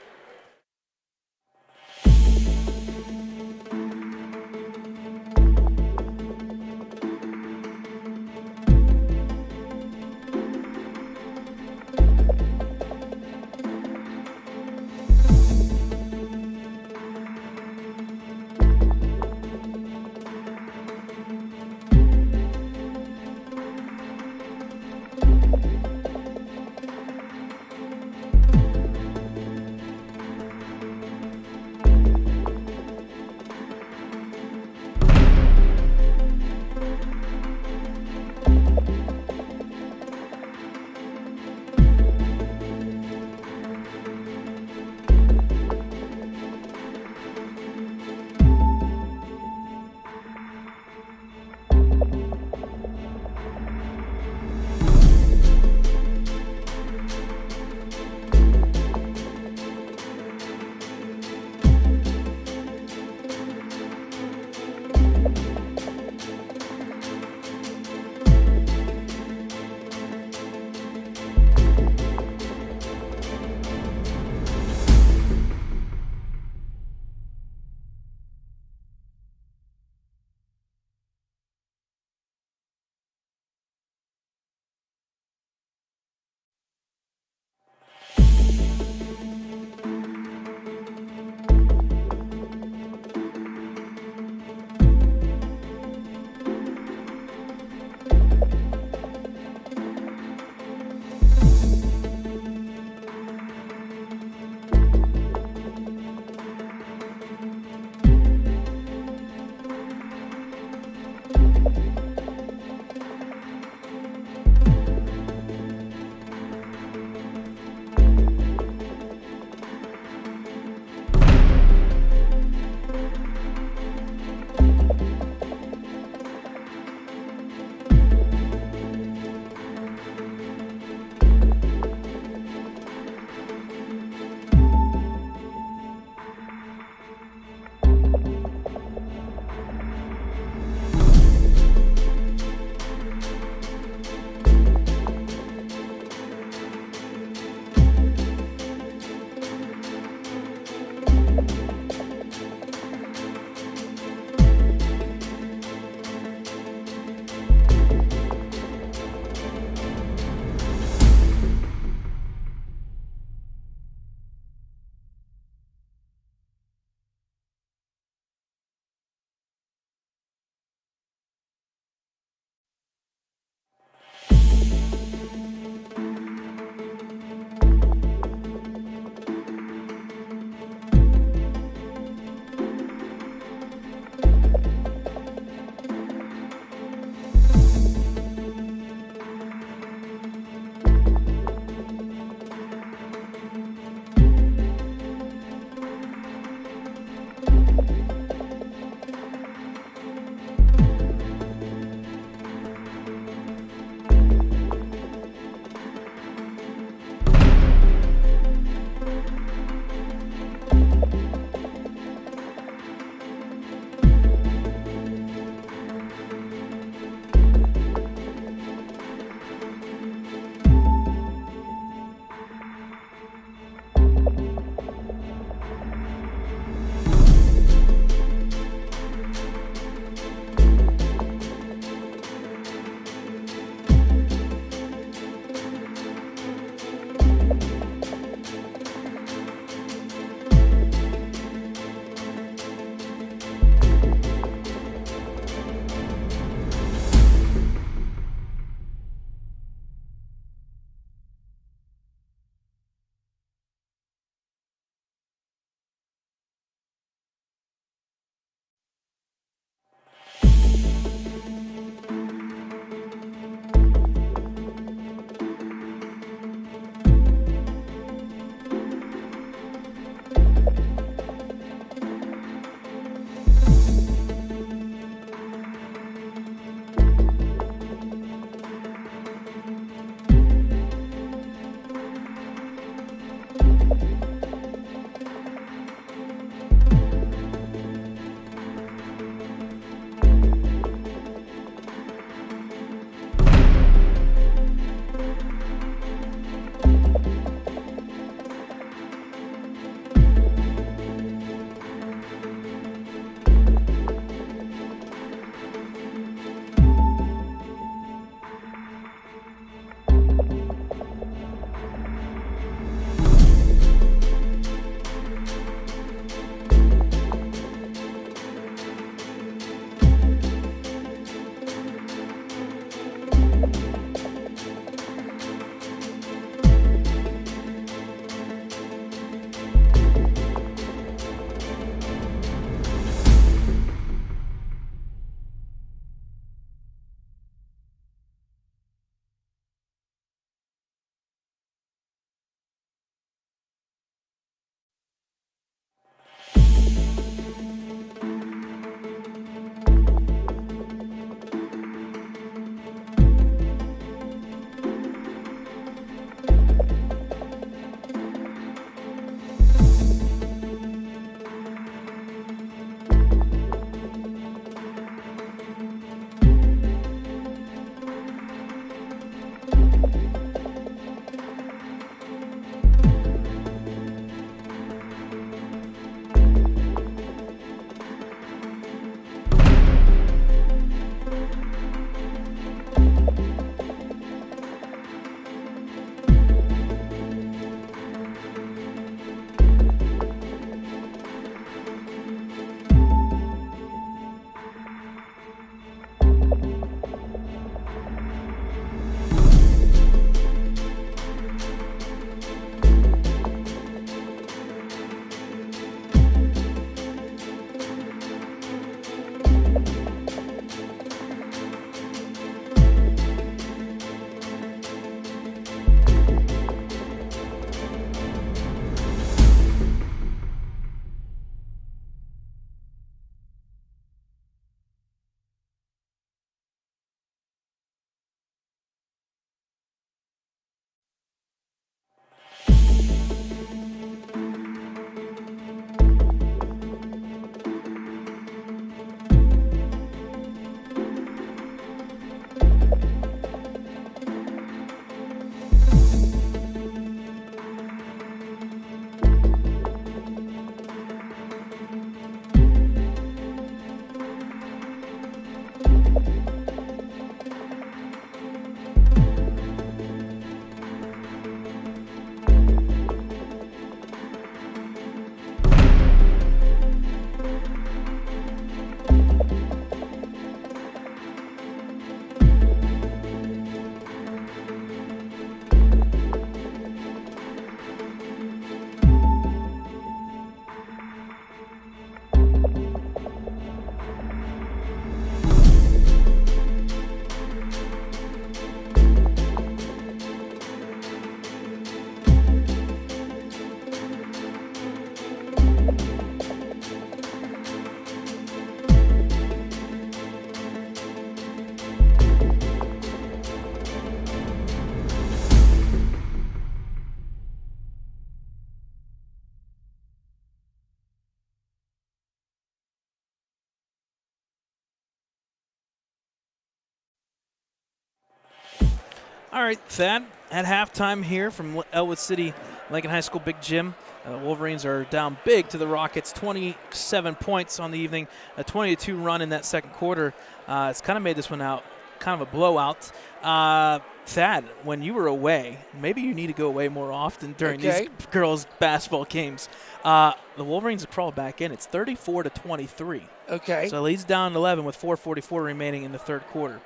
All right, Thad, at halftime here from Ellwood City Lincoln High School Big Gym. The Wolverines are down big to the Rockets, 27 points on the evening, a 22 run in that second quarter. It's kind of made this one out kind of a blowout. Thad, when you were away, maybe you need to go away more often during these girls' basketball games. The Wolverines have crawled back in. It's 34-23. Okay. So it leads down 11 with 4:44 remaining in the third quarter.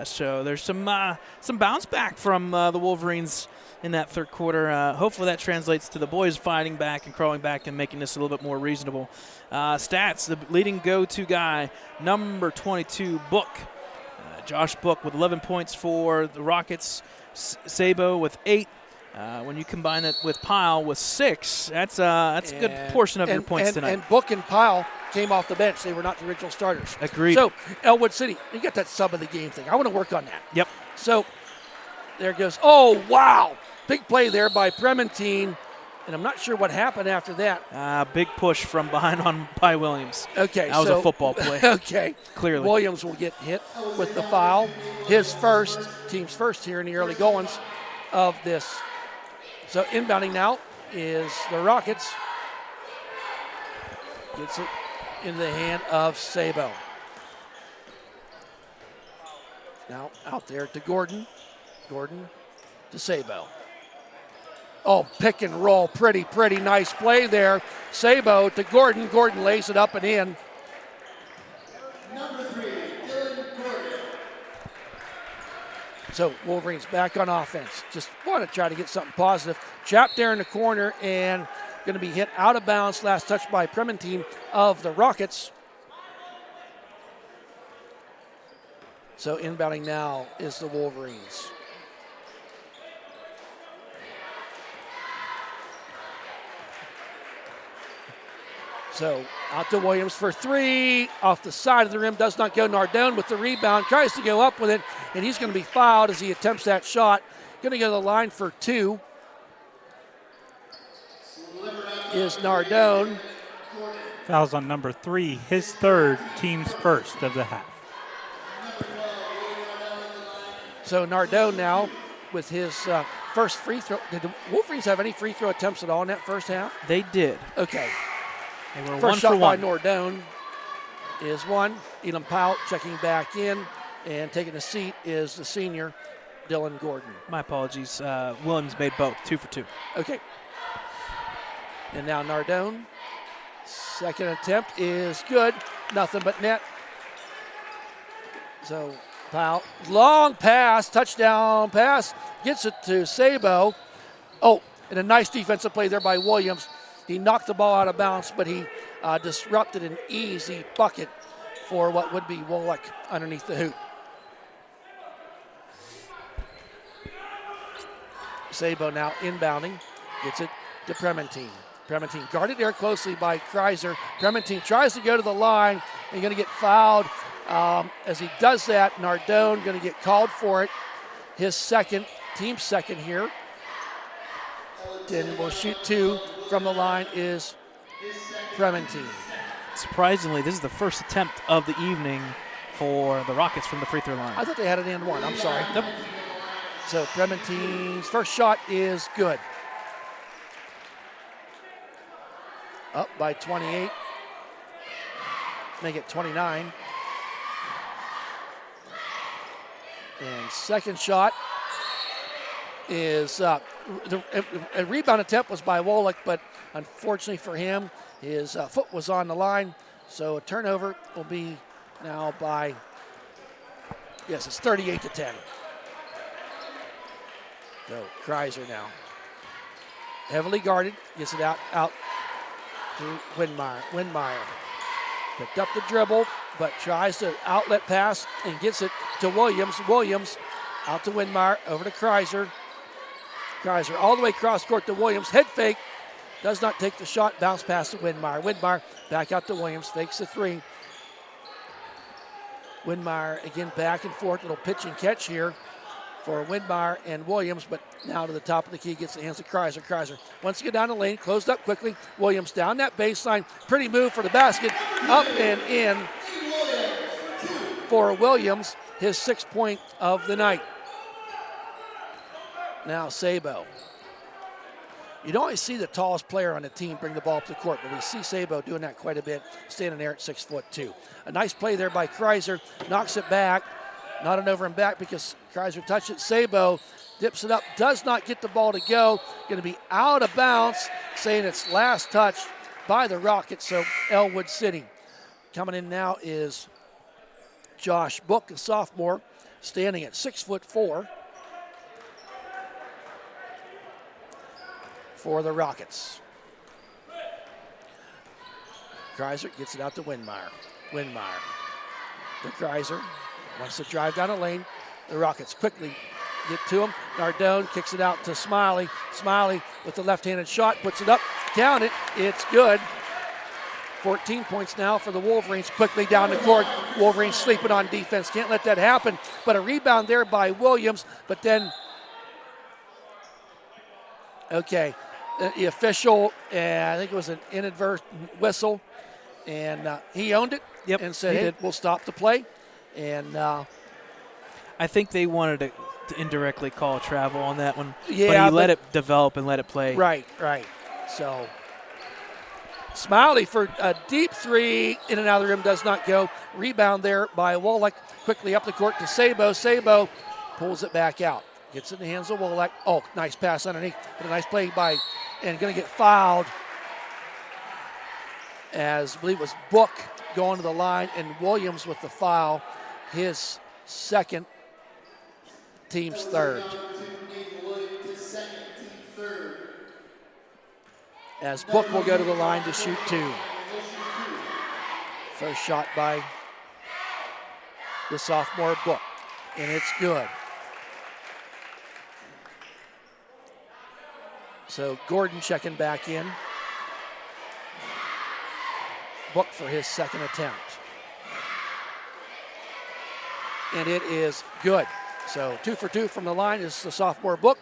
So there's some bounce back from the Wolverines in that third quarter. Hopefully that translates to the boys fighting back and crawling back and making this a little bit more reasonable. Stats, the leading go-to guy, number 22, Book. Josh Book with 11 points for the Rockets. Sabo with 8. When you combine it with Pyle with 6, that's a good portion of your points tonight. And Book and Pyle came off the bench. They were not the original starters. Agreed. So, Ellwood City, you got that sub of the game thing. I want to work on that. Yep. So, there goes. Oh, wow. Big play there by Prementine. And I'm not sure what happened after that. Big push from behind by Williams. Okay. That was a football play. Okay. Clearly. Williams will get hit with the foul. His first, team's first here in the early goings of this. So inbounding now is the Rockets. Gets it into the hand of Sabo. Now out there to Gordon. Gordon to Sabo. Oh, pick and roll. Pretty nice play there. Sabo to Gordon. Gordon lays it up and in. So Wolverines back on offense. Just want to try to get something positive. Chap there in the corner and going to be hit out of bounds. Last touch by Prementine of the Rockets. So inbounding now is the Wolverines. So out to Williams for 3. Off the side of the rim, does not go. Nardone with the rebound, tries to go up with it, and he's going to be fouled as he attempts that shot. Going to go to the line for 2 is Nardone. Fouls on number 3, his third, team's first of the half. So Nardone now with his first free throw. Did the Wolverines have any free throw attempts at all in that first half? They did. Okay. They were First 1 shot for 1. by Nardone is one. Elam Powell checking back in, and taking a seat is the senior, Dylan Gordon. My apologies. Williams made both, 2 for 2. Okay. And now Nardone. Second attempt is good. Nothing but net. So Powell, long pass, touchdown pass, gets it to Sabo. Oh, and a nice defensive play there by Williams. He knocked the ball out of bounds, but he disrupted an easy bucket for what would be Wolek underneath the hoop. Sabo now inbounding, gets it to Prementine. Prementine guarded there closely by Kreiser. Prementine tries to go to the line and going to get fouled. As he does that, Nardone going to get called for it. His second, team second here. And will shoot 2 from the line is Prementine. Surprisingly, this is the first attempt of the evening for the Rockets from the free throw line. I thought they had it in 1. I'm sorry. Yep. So Prementine's first shot is good. Up by 28. Make it 29. And second shot is a rebound attempt was by Wolek, but unfortunately for him, his foot was on the line. So a turnover will be now by, yes, it's 38-10. So Kreiser now. Heavily guarded, gets it out to Windmeyer. Windmeyer picked up the dribble, but tries to outlet pass and gets it to Williams. Williams out to Windmeyer, over to Kreiser. Kreiser all the way across court to Williams. Head fake, does not take the shot, bounce pass to Windmeyer. Windmeyer back out to Williams, fakes the 3. Windmeyer again back and forth, little pitch and catch here for Windmeyer and Williams, but now to the top of the key, gets the hands of Kreiser. Kreiser wants to get down the lane, closed up quickly. Williams down that baseline, pretty move for the basket, up and in for Williams, his 6th point of the night. Now Sabo. You don't always see the tallest player on the team bring the ball up the court, but we see Sabo doing that quite a bit, standing there at 6'2". A nice play there by Kreiser, knocks it back. Not an over and back because Kreiser touched it. Sabo dips it up, does not get the ball to go. Going to be out of bounds, saying it's last touch by the Rockets, so Ellwood City. Coming in now is Josh Book, a sophomore, standing at 6'4" for the Rockets. Kreiser gets it out to Windmeyer. Windmeyer to Kreiser. Wants to drive down the lane. The Rockets quickly get to him. Nardone kicks it out to Smiley. Smiley with the left-handed shot, puts it up, count it, it's good. 14 points now for the Wolverines, quickly down the court. Wolverines sleeping on defense, can't let that happen. But a rebound there by Williams, but then, okay, the official, I think it was an inadvertent whistle, and he owned it and said, hey, we'll stop the play. And I think they wanted to indirectly call travel on that one, but he let it develop and let it play. Right. So Smiley for a deep 3, in and out of the rim, does not go. Rebound there by Wolek, quickly up the court to Sabo. Sabo pulls it back out, gets it in the hands of Wolek. Oh, nice pass underneath, but a nice play by, and going to get fouled as I believe it was Book going to the line, and Williams with the foul. His second, team's 3rd. As Book will go to the line to shoot 2. First shot by the sophomore Book, and it's good. So Gordon checking back in. Book for his second attempt. And it is good. So 2 for 2 from the line is the sophomore Book.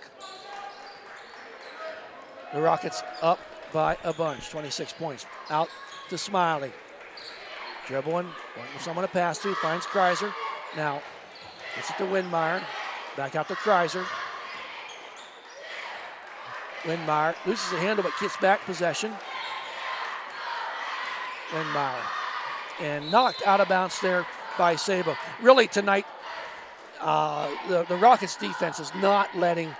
The Rockets up by a bunch, 26 points. Out to Smiley. Dribbling, wanting someone to pass to, finds Kreiser. Now, gets it to Windmeyer. Back out to Kreiser. Winmeyer loses the handle but gets back possession. Winmeyer. And knocked out of bounds there by Sabo. Really tonight, the Rockets defense is not letting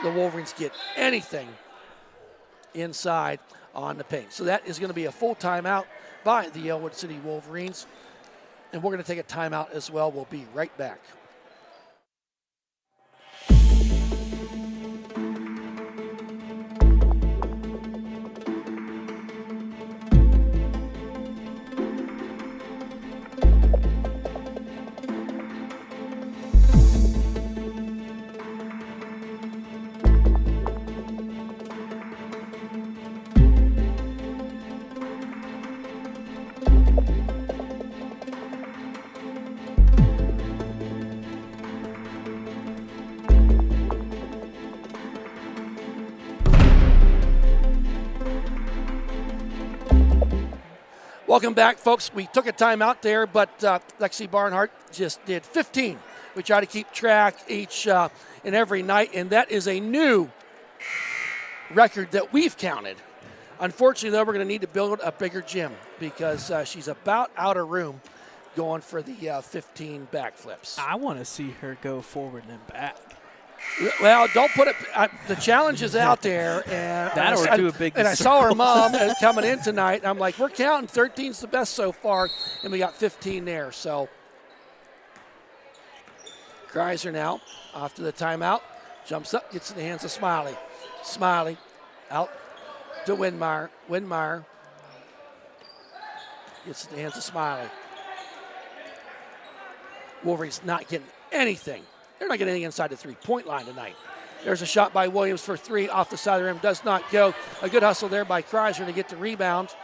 the Wolverines get anything inside on the paint. So that is going to be a full timeout by the Ellwood City Wolverines. And we're going to take a timeout as well. We'll be right back. Welcome back, folks. We took a timeout there, but Lexi Barnhart just did 15. We try to keep track each and every night, and that is a new record that we've counted. Unfortunately, though, we're going to need to build a bigger gym because she's about out of room going for the 15 backflips. I want to see her go forward and back. Well, don't put it. The challenge is out there, and I saw her mom coming in tonight. And I'm like, we're counting 13's the best so far, and we got 15 there. So Kreiser now off to the timeout, jumps up, gets in the hands of Smiley. Smiley out to Winmeyer. Winmeyer gets in the hands of Smiley. Wolverines not getting anything. They're not getting anything inside the three-point line tonight. There's a shot by Williams for three off the side of the rim. Does not go. A good hustle there by Kreiser to get the rebound.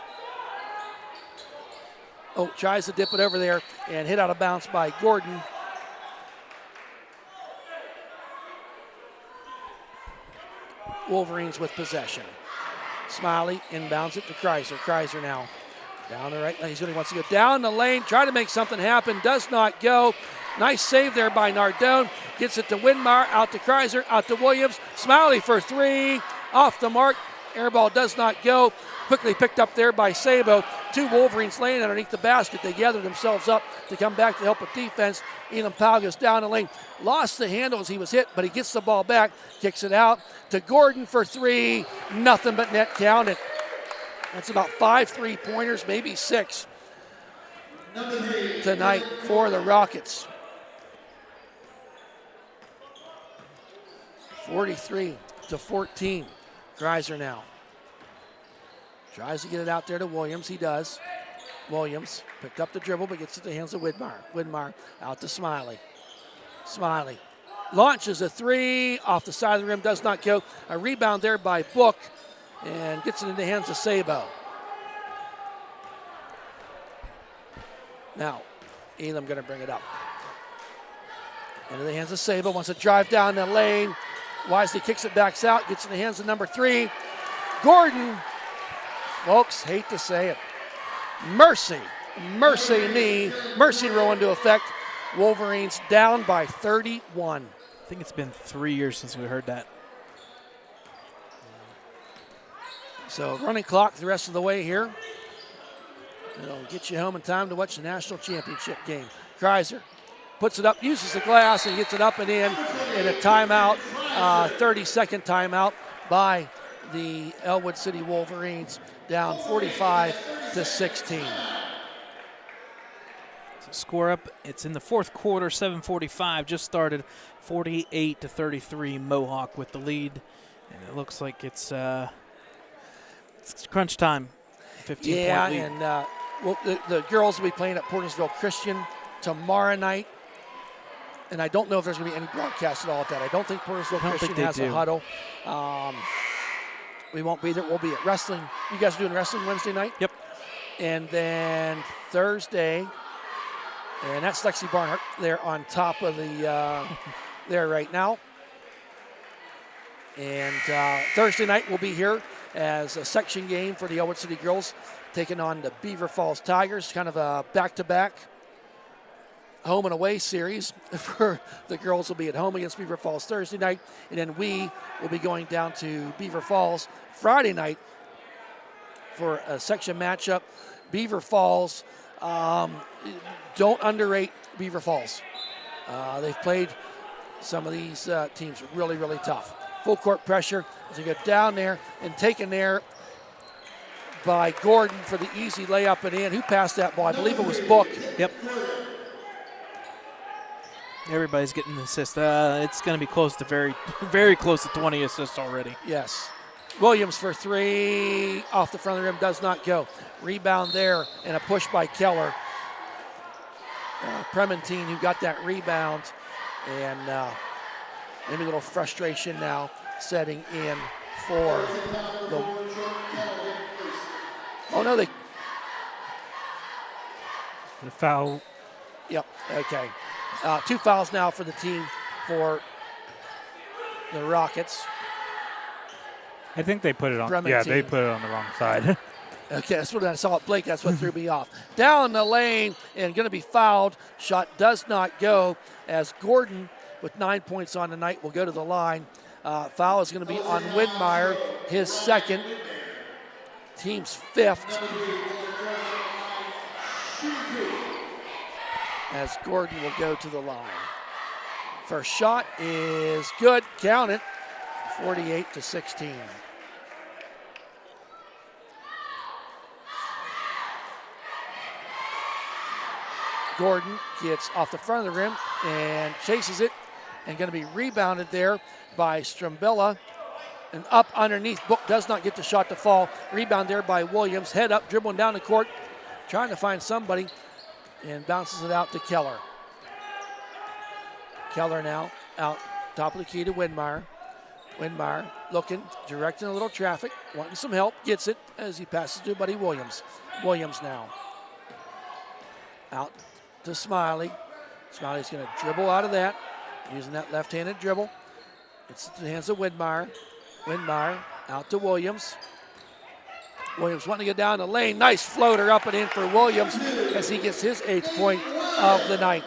Oh, tries to dip it over there and hit out of bounds by Gordon. Wolverines with possession. Smiley inbounds it to Kreiser. Kreiser now down the right lane. He wants to go down the lane, try to make something happen. Does not go. Nice save there by Nardone. Gets it to Winmeyer, out to Kreiser, out to Williams. Smiley for three, off the mark. Air ball does not go. Quickly picked up there by Sabo. Two Wolverines laying underneath the basket. They gather themselves up to come back to help with defense. Elam Powell goes down the lane. Lost the handle as he was hit, but he gets the ball back. Kicks it out to Gordon for three. Nothing but net counted. That's about 5 3-pointers, maybe 6 tonight for the Rockets. 43-14. Kreiser now tries to get it out there to Williams. He does. Williams picked up the dribble, but gets it to the hands of Widmeyer. Widmeyer out to Smiley. Smiley launches a three off the side of the rim. Does not go. A rebound there by Book and gets it in the hands of Sabo. Now, Elam going to bring it up. Into the hands of Sabo. Wants to drive down the lane. Wisely kicks it back out. Gets in the hands of number 3. Gordon. Folks, hate to say it. Mercy me. Mercy rule into effect. Wolverines down by 31. I think it's been 3 years since we heard that. So running clock the rest of the way here. It'll get you home in time to watch the national championship game. Kreiser puts it up, uses the glass, and gets it up and in a timeout, 30-second timeout by the Ellwood City Wolverines, down 45-16. So score up, it's in the fourth quarter, 7:45, just started, 48-33, Mohawk with the lead. And it looks like it's crunch time, 15-point lead. Yeah, and the girls will be playing at Portersville Christian tomorrow night. And I don't know if there's going to be any broadcast at all at that. I don't think Portersville Christian has a huddle. We won't be there. We'll be at wrestling. You guys are doing wrestling Wednesday night? Yep. And then Thursday, and that's Lexi Barnhart there on top of the there right now. And Thursday night we'll be here as a section game for the Ellwood City girls, taking on the Beaver Falls Tigers, kind of a back-to-back home and away series for the girls will be at home against Beaver Falls Thursday night, and then we will be going down to Beaver Falls Friday night for a section matchup. Beaver Falls, don't underrate Beaver Falls. They've played some of these teams really, really tough. Full court pressure as you get down there and taken there by Gordon for the easy layup and in. Who passed that ball? I believe it was Book. Yep. Everybody's getting an assist. It's going to be close to very, very close to 20 assists already. Yes. Williams for three. Off the front of the rim, does not go. Rebound there and a push by Keller. Prementine who got that rebound. And maybe a little frustration now setting in for the... Oh, no, the foul. Yep, okay. 2 fouls now for the team for the Rockets. I think they put it on. Bremen Yeah, team. they put it on the wrong side. Okay, that's what I saw at Blake. That's what threw me off. Down the lane and going to be fouled. Shot does not go as Gordon, with 9 points on the night, will go to the line. Foul is going to be on Widmeyer, his second, team's fifth. As Gordon will go to the line. First shot is good. Count it. 48-16. Gordon gets off the front of the rim and chases it, and going to be rebounded there by Strumbella. And up underneath, Book does not get the shot to fall. Rebound there by Williams. Head up, dribbling down the court, trying to find somebody, and bounces it out to Keller. Keller now out top of the key to Widmeyer. Widmeyer looking, directing a little traffic, wanting some help, gets it as he passes to buddy Williams. Williams now out to Smiley. Smiley's going to dribble out of that, using that left-handed dribble. It's in the hands of Widmeyer. Widmeyer out to Williams. Williams wanting to get down the lane. Nice floater up and in for Williams as he gets his 8th point of the night.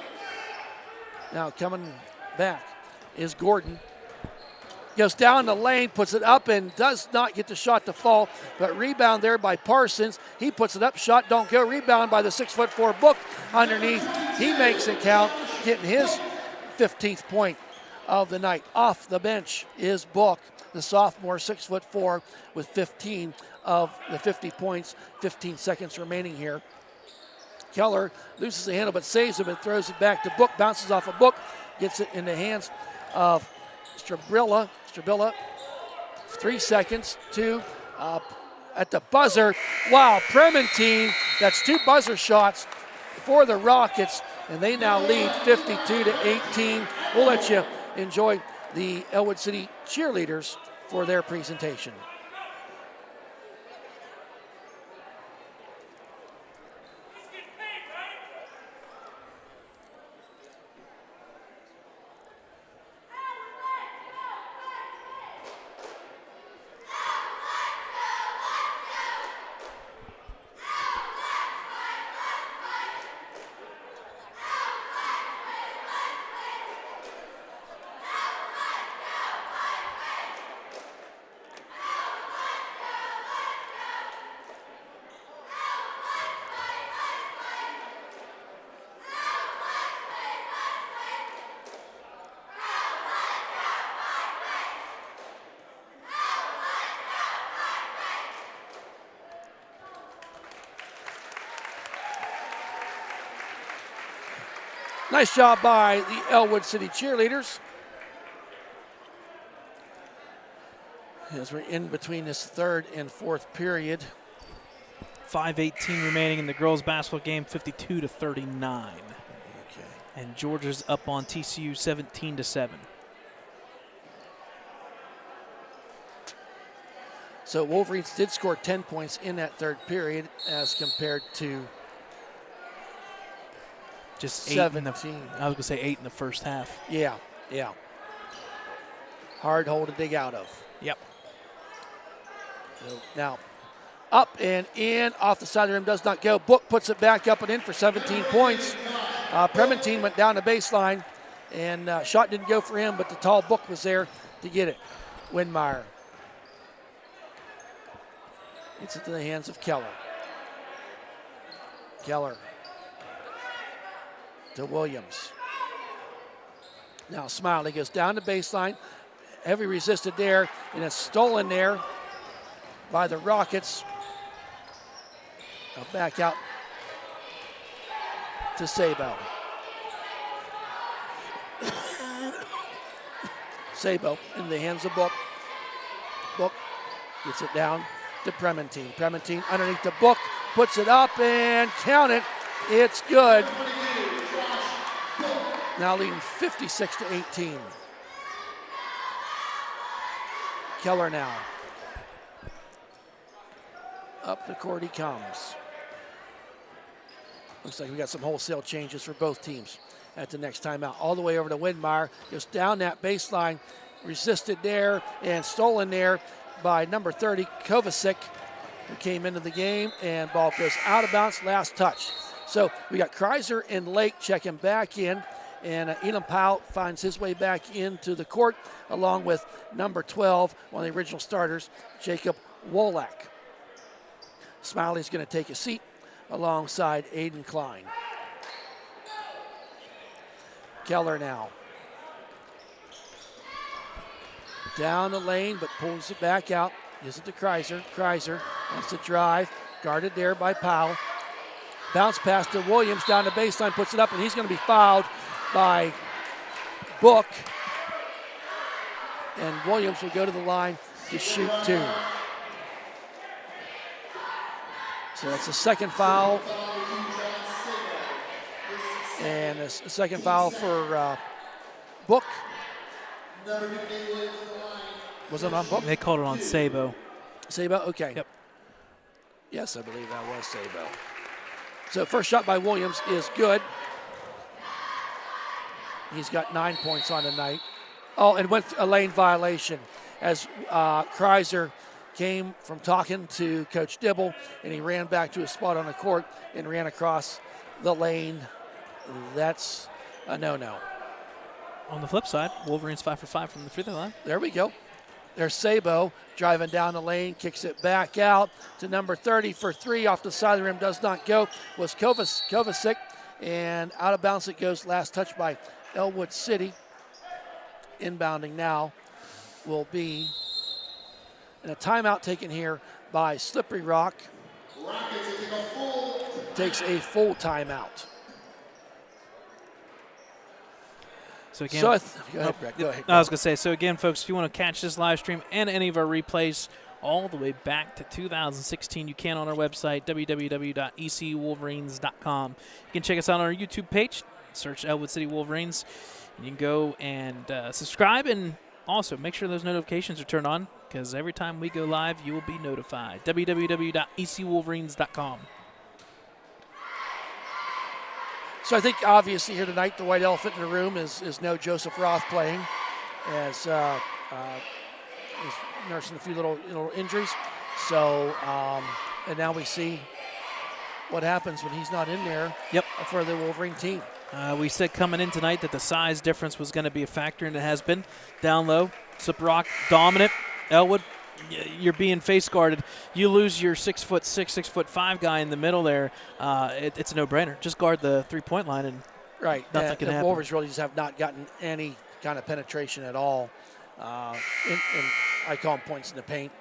Now coming back is Gordon. Goes down the lane, puts it up, and does not get the shot to fall. But rebound there by Parsons. He puts it up, shot don't go. Rebound by the 6'4" Book underneath. He makes it count, getting his 15th point of the night. Off the bench is Book, the sophomore, 6'4", with 15 of the 50 points. 15 seconds remaining here. Keller loses the handle but saves it and throws it back to Book. Bounces off a Book, gets it in the hands of Strabilla. 3 seconds, 2 at the buzzer. Wow, Prementine, that's 2 buzzer shots for the Rockets, and they now lead 52-18. We'll let you enjoy the Ellwood City cheerleaders for their presentation. Nice job by the Ellwood City cheerleaders. As we're in between this 3rd and 4th period. 5:18 remaining in the girls' basketball game, 52-39. Okay. And Georgia's up on TCU 17-7. So Wolverines did score 10 points in that 3rd period as compared to just 17. I was going to say 8 in the first half. Yeah. Hard hole to dig out of. Yep. So now, up and in, off the side of the rim, does not go. Book puts it back up and in for 17 points. Prementine went down the baseline, and shot didn't go for him, but the tall Book was there to get it. Windmeyer. Gets it to the hands of Keller. Keller to Williams. Now Smiley goes down the baseline. Heavy resisted there, and it's stolen there by the Rockets. Now back out to Sabo. Sabo in the hands of Book. Book gets it down to Prementine. Prementine underneath the Book, puts it up and count it. It's good. Now leading 56-18. Keller now. Up the court he comes. Looks like we got some wholesale changes for both teams at the next timeout. All the way over to Windmeyer. Goes down that baseline. Resisted there and stolen there by number 30, Kovacic, who came into the game, and ball goes out of bounds, last touch. So we got Kreiser and Lake checking back in, and Elam Powell finds his way back into the court, along with number 12, one of the original starters, Jacob Wolak. Smiley's going to take a seat alongside Aiden Klein. Keller now. Down the lane, but pulls it back out. Gives it to Kreiser. Kreiser wants to drive. Guarded there by Powell. Bounce pass to Williams down the baseline, puts it up, and he's going to be fouled by Book. And Williams will go to the line to shoot two. So that's the second foul. And a second foul for Book. Was it on Book? They called it on Sabo. Sabo, okay. Yep. Yes, I believe that was Sabo. So first shot by Williams is good. He's got 9 points on the night. Oh, and went a lane violation as Kreiser came from talking to Coach Dibble, and he ran back to his spot on the court and ran across the lane. That's a no-no. On the flip side, Wolverines 5 for 5 from the free throw line. There we go. There's Sabo driving down the lane, kicks it back out to number 30 for three. Off the side of the rim, does not go. Was Kovacic, and out of bounds it goes. Last touch by Ellwood City. Inbounding now will be, and a timeout taken here by Slippery Rock. Takes a full timeout. So again, go ahead, Brett. Go ahead. I was going to say, so again, folks, if you want to catch this live stream and any of our replays all the way back to 2016, you can on our website, www.ecwolverines.com. You can check us out on our YouTube page, search Ellwood City Wolverines, and you can go and subscribe, and also make sure those notifications are turned on, because every time we go live, you will be notified. www.ecwolverines.com. So I think obviously here tonight, the white elephant in the room is no Joseph Roth playing, as he's nursing a few little injuries. So and now we see what happens when he's not in there. Yep. For the Wolverine team. We said coming in tonight that the size difference was going to be a factor, and it has been. Down low, Slippery Rock dominant. Ellwood, you're being face guarded. You lose your 6'6", 6'5" guy in the middle there. It's a no-brainer. Just guard the three-point line, and right. Nothing can happen. The Wolverines really just have not gotten any kind of penetration at all. In I call them points in the paint,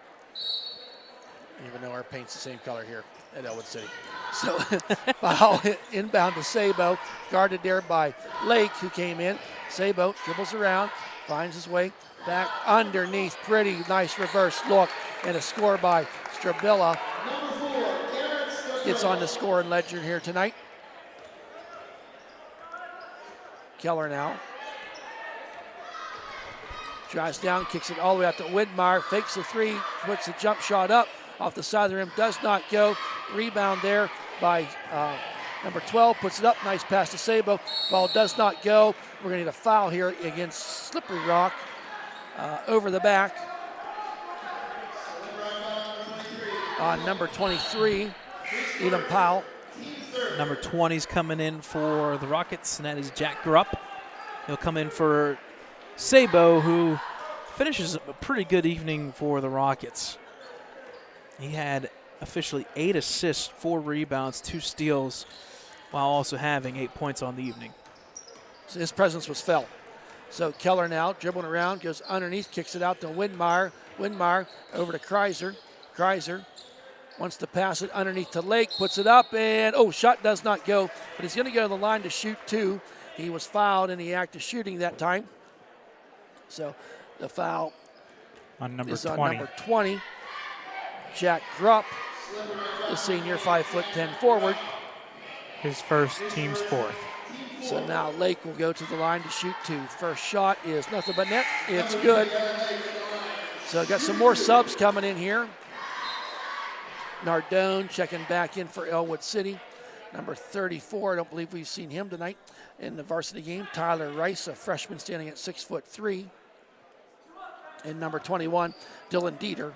even though our paint's the same color here at Ellwood City. So foul inbound to Sabo, guarded there by Lake, who came in. Sabo dribbles around, finds his way back underneath. Pretty nice reverse look, and a score by Strabilla. Gets on the scoring ledger here tonight. Keller now. Drives down, kicks it all the way out to Widmeyer, fakes the three, puts the jump shot up, off the side of the rim, does not go. Rebound there by number 12, puts it up, nice pass to Sabo. Ball does not go. We're going to need a foul here against Slippery Rock. Over the back on number 23, Elam Powell. Number 20 is coming in for the Rockets, and that is Jack Grupp. He'll come in for Sabo, who finishes a pretty good evening for the Rockets. He had officially 8 assists, 4 rebounds, 2 steals, while also having 8 points on the evening. So his presence was felt. So Keller now dribbling around, goes underneath, kicks it out to Windmeyer. Windmeyer over to Kreiser. Kreiser wants to pass it underneath to Lake, puts it up, and shot does not go, but he's going to go to the line to shoot 2. He was fouled in the act of shooting that time. So the foul on number is 20. on number 20. Jack Grupp, the senior 5'10" forward. His first, team's 4th. So now Lake will go to the line to shoot 2. First shot is nothing but net. It's good. So got some more subs coming in here. Nardone checking back in for Ellwood City. Number 34, I don't believe we've seen him tonight in the varsity game. Tyler Rice, a freshman standing at 6'3". And number 21, Dylan Dieter,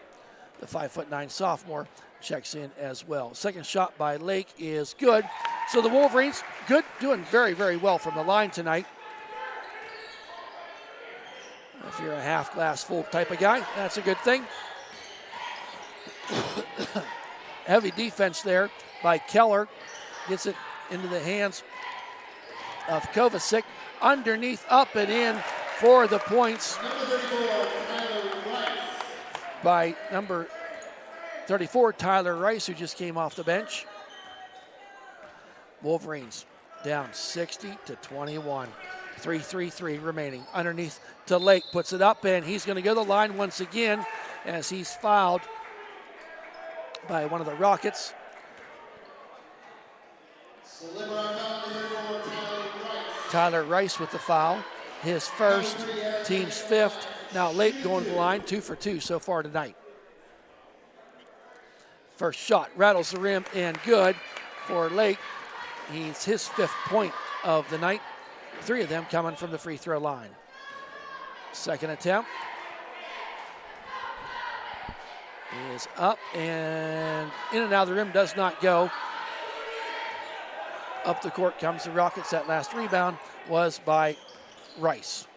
the 5'9" sophomore, checks in as well. Second shot by Lake is good. So the Wolverines, good, doing very, very well from the line tonight. If you're a half glass full type of guy, that's a good thing. Heavy defense there by Keller. Gets it into the hands of Kovacic. Underneath, up and in for the points by number 34, Tyler Rice, who just came off the bench. Wolverines down 60-21. 3:33 remaining. Underneath to Lake, puts it up, and he's going to go to the line once again as he's fouled by one of the Rockets. Tyler Rice with the foul. His first, team's 5th. Now Lake going to the line, 2 for 2 so far tonight. First shot rattles the rim and good for Lake. He's his 5th point of the night. 3 of them coming from the free throw line. Second attempt is up and in and out of the rim, does not go. Up the court comes the Rockets. That last rebound was by Rice.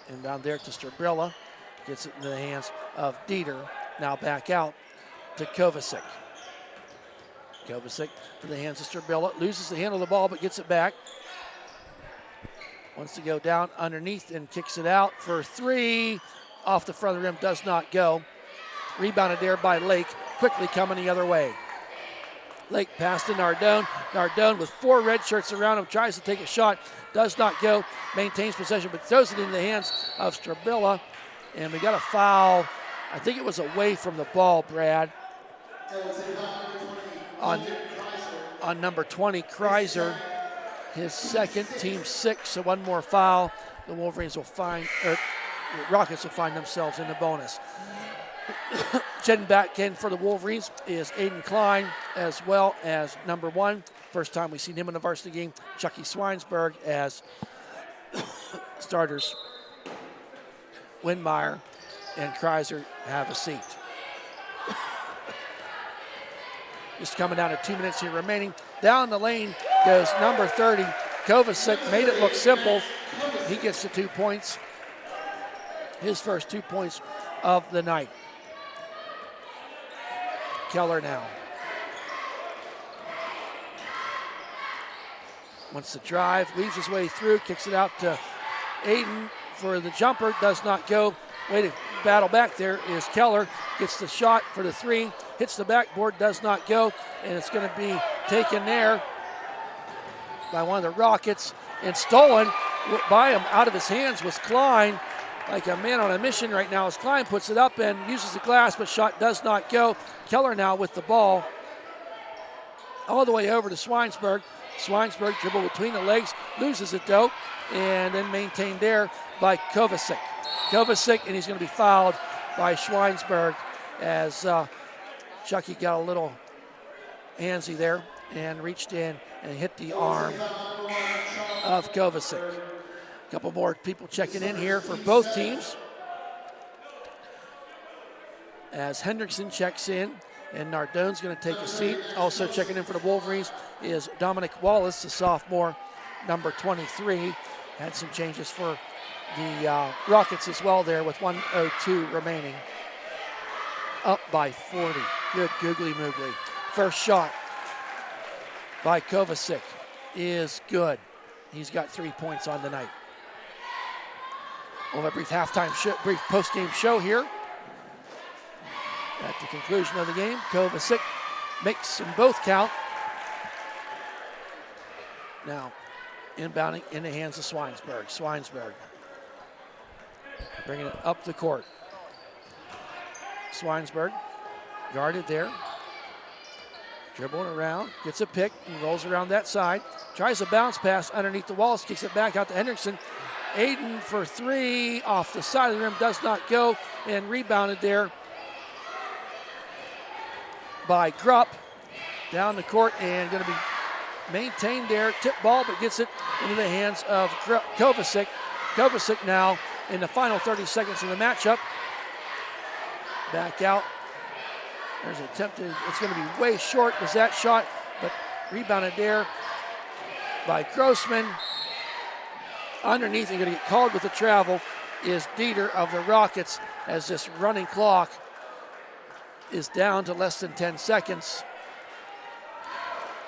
And down there to Strabilla. Gets it into the hands of Dieter. Now back out to Kovacic. Kovacic to the hands of Strabilla. Loses the handle of the ball but gets it back. Wants to go down underneath and kicks it out for 3. Off the front of the rim, does not go. Rebounded there by Lake. Quickly coming the other way. Lake passed to Nardone. Nardone with 4 red shirts around him, tries to take a shot, does not go, maintains possession, but throws it into the hands of Strabilla. And we got a foul. I think it was away from the ball, Brad. On number 20, Kreiser. His second, team 6, so 1 more foul. The Wolverines will find, or the Rockets will find themselves in the bonus. Jetting back in for the Wolverines is Aiden Klein, as well as number 1. First time we've seen him in a varsity game, Chucky Swinesburg, as starters. Windmeyer and Kreiser have a seat. Just coming down to 2 minutes here remaining. Down the lane goes number 30, Kovacic. Made it look simple. He gets the 2 points. His first 2 points of the night. Keller now. Wants to drive, weaves his way through, kicks it out to Aiden for the jumper, does not go. Way to battle back there is Keller. Gets the shot for the 3, hits the backboard, does not go, and it's going to be taken there by one of the Rockets and stolen by him. Out of his hands was Klein, like a man on a mission right now as Klein puts it up and uses the glass, but shot does not go. Keller now with the ball all the way over to Swinesburg. Swinesburg dribble between the legs, loses it though, and then maintained there by Kovacic. Kovacic, and he's going to be fouled by Swinesburg as Chucky got a little handsy there and reached in and hit the arm of Kovacic. A couple more people checking in here for both teams. As Hendrickson checks in, And Nardone's going to take a seat. Also checking in for the Wolverines is Dominic Wallace, the sophomore, number 23. Had some changes for the Rockets as well there with 1:02 remaining. Up by 40. Good googly moogly. First shot by Kovacic is good. He's got 3 points on the night. We'll have a brief halftime show, brief post-game show here. At the conclusion of the game, Kovacic makes them both count. Now, inbounding in the hands of Swinesburg. Swinesburg bringing it up the court. Swinesburg guarded there. Dribbling around, gets a pick, and rolls around that side. Tries a bounce pass underneath the walls, kicks it back out to Hendrickson. Aiden for three, off the side of the rim, does not go, and rebounded there by Grupp. Down the court, and going to be maintained there. Tip ball, but gets it into the hands of Kovacic. Kovacic now in the final 30 seconds of the matchup. Back out. There's an attempt to, it's going to be way short was that shot, but rebounded there by Grossman. Underneath, and going to get called with the travel is Dieter of the Rockets as this running clock is down to less than 10 seconds.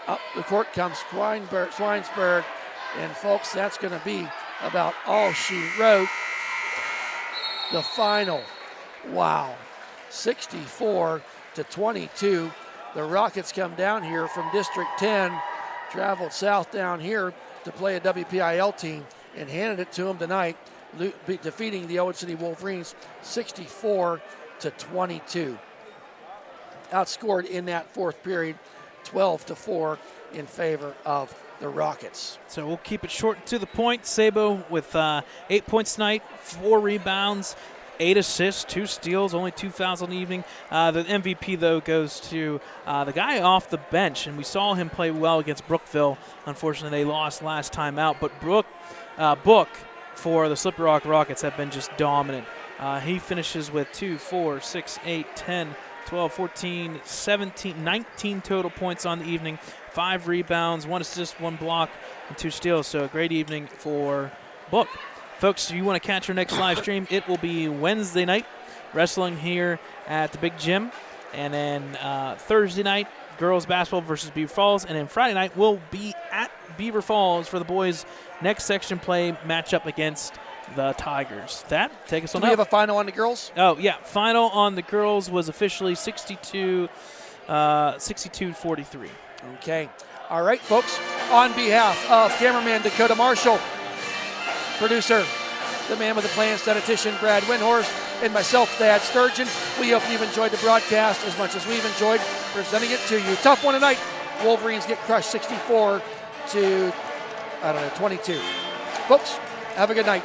Up the court comes Swinesburg, and folks, that's going to be about all she wrote. The final, wow, 64-22. The Rockets come down here from District 10, traveled south down here to play a WPIL team, and handed it to them tonight, defeating the Ellwood City Wolverines 64-22. Outscored in that fourth period, 12-4 in favor of the Rockets. So we'll keep it short to the point. Sabo with 8 points tonight, 4 rebounds, 8 assists, 2 steals, only 2 fouls on the evening. The MVP, though, goes to the guy off the bench, and we saw him play well against Brookville. Unfortunately, they lost last time out, but Book for the Slippery Rock Rockets have been just dominant. He finishes with 2, 4, 6, 8, 10, 12, 14, 17, 19 total points on the evening, 5 rebounds, 1 assist, 1 block, and 2 steals. So a great evening for Book. Folks, if you want to catch our next live stream, it will be Wednesday night, wrestling here at the Big Gym. And then Thursday night, girls basketball versus Beaver Falls. And then Friday night, we'll be at Beaver Falls for the boys' next section play matchup against the Tigers. That, take us on Do we have a final on the girls? Oh, yeah. Final on the girls was officially 62-43. Okay. All right, folks. On behalf of cameraman Dakota Marshall, producer, the man with the plan, statistician Brad Windhorst, and myself, Thad Sturgeon, we hope you've enjoyed the broadcast as much as we've enjoyed presenting it to you. Tough one tonight. Wolverines get crushed 64-22. Folks, have a good night.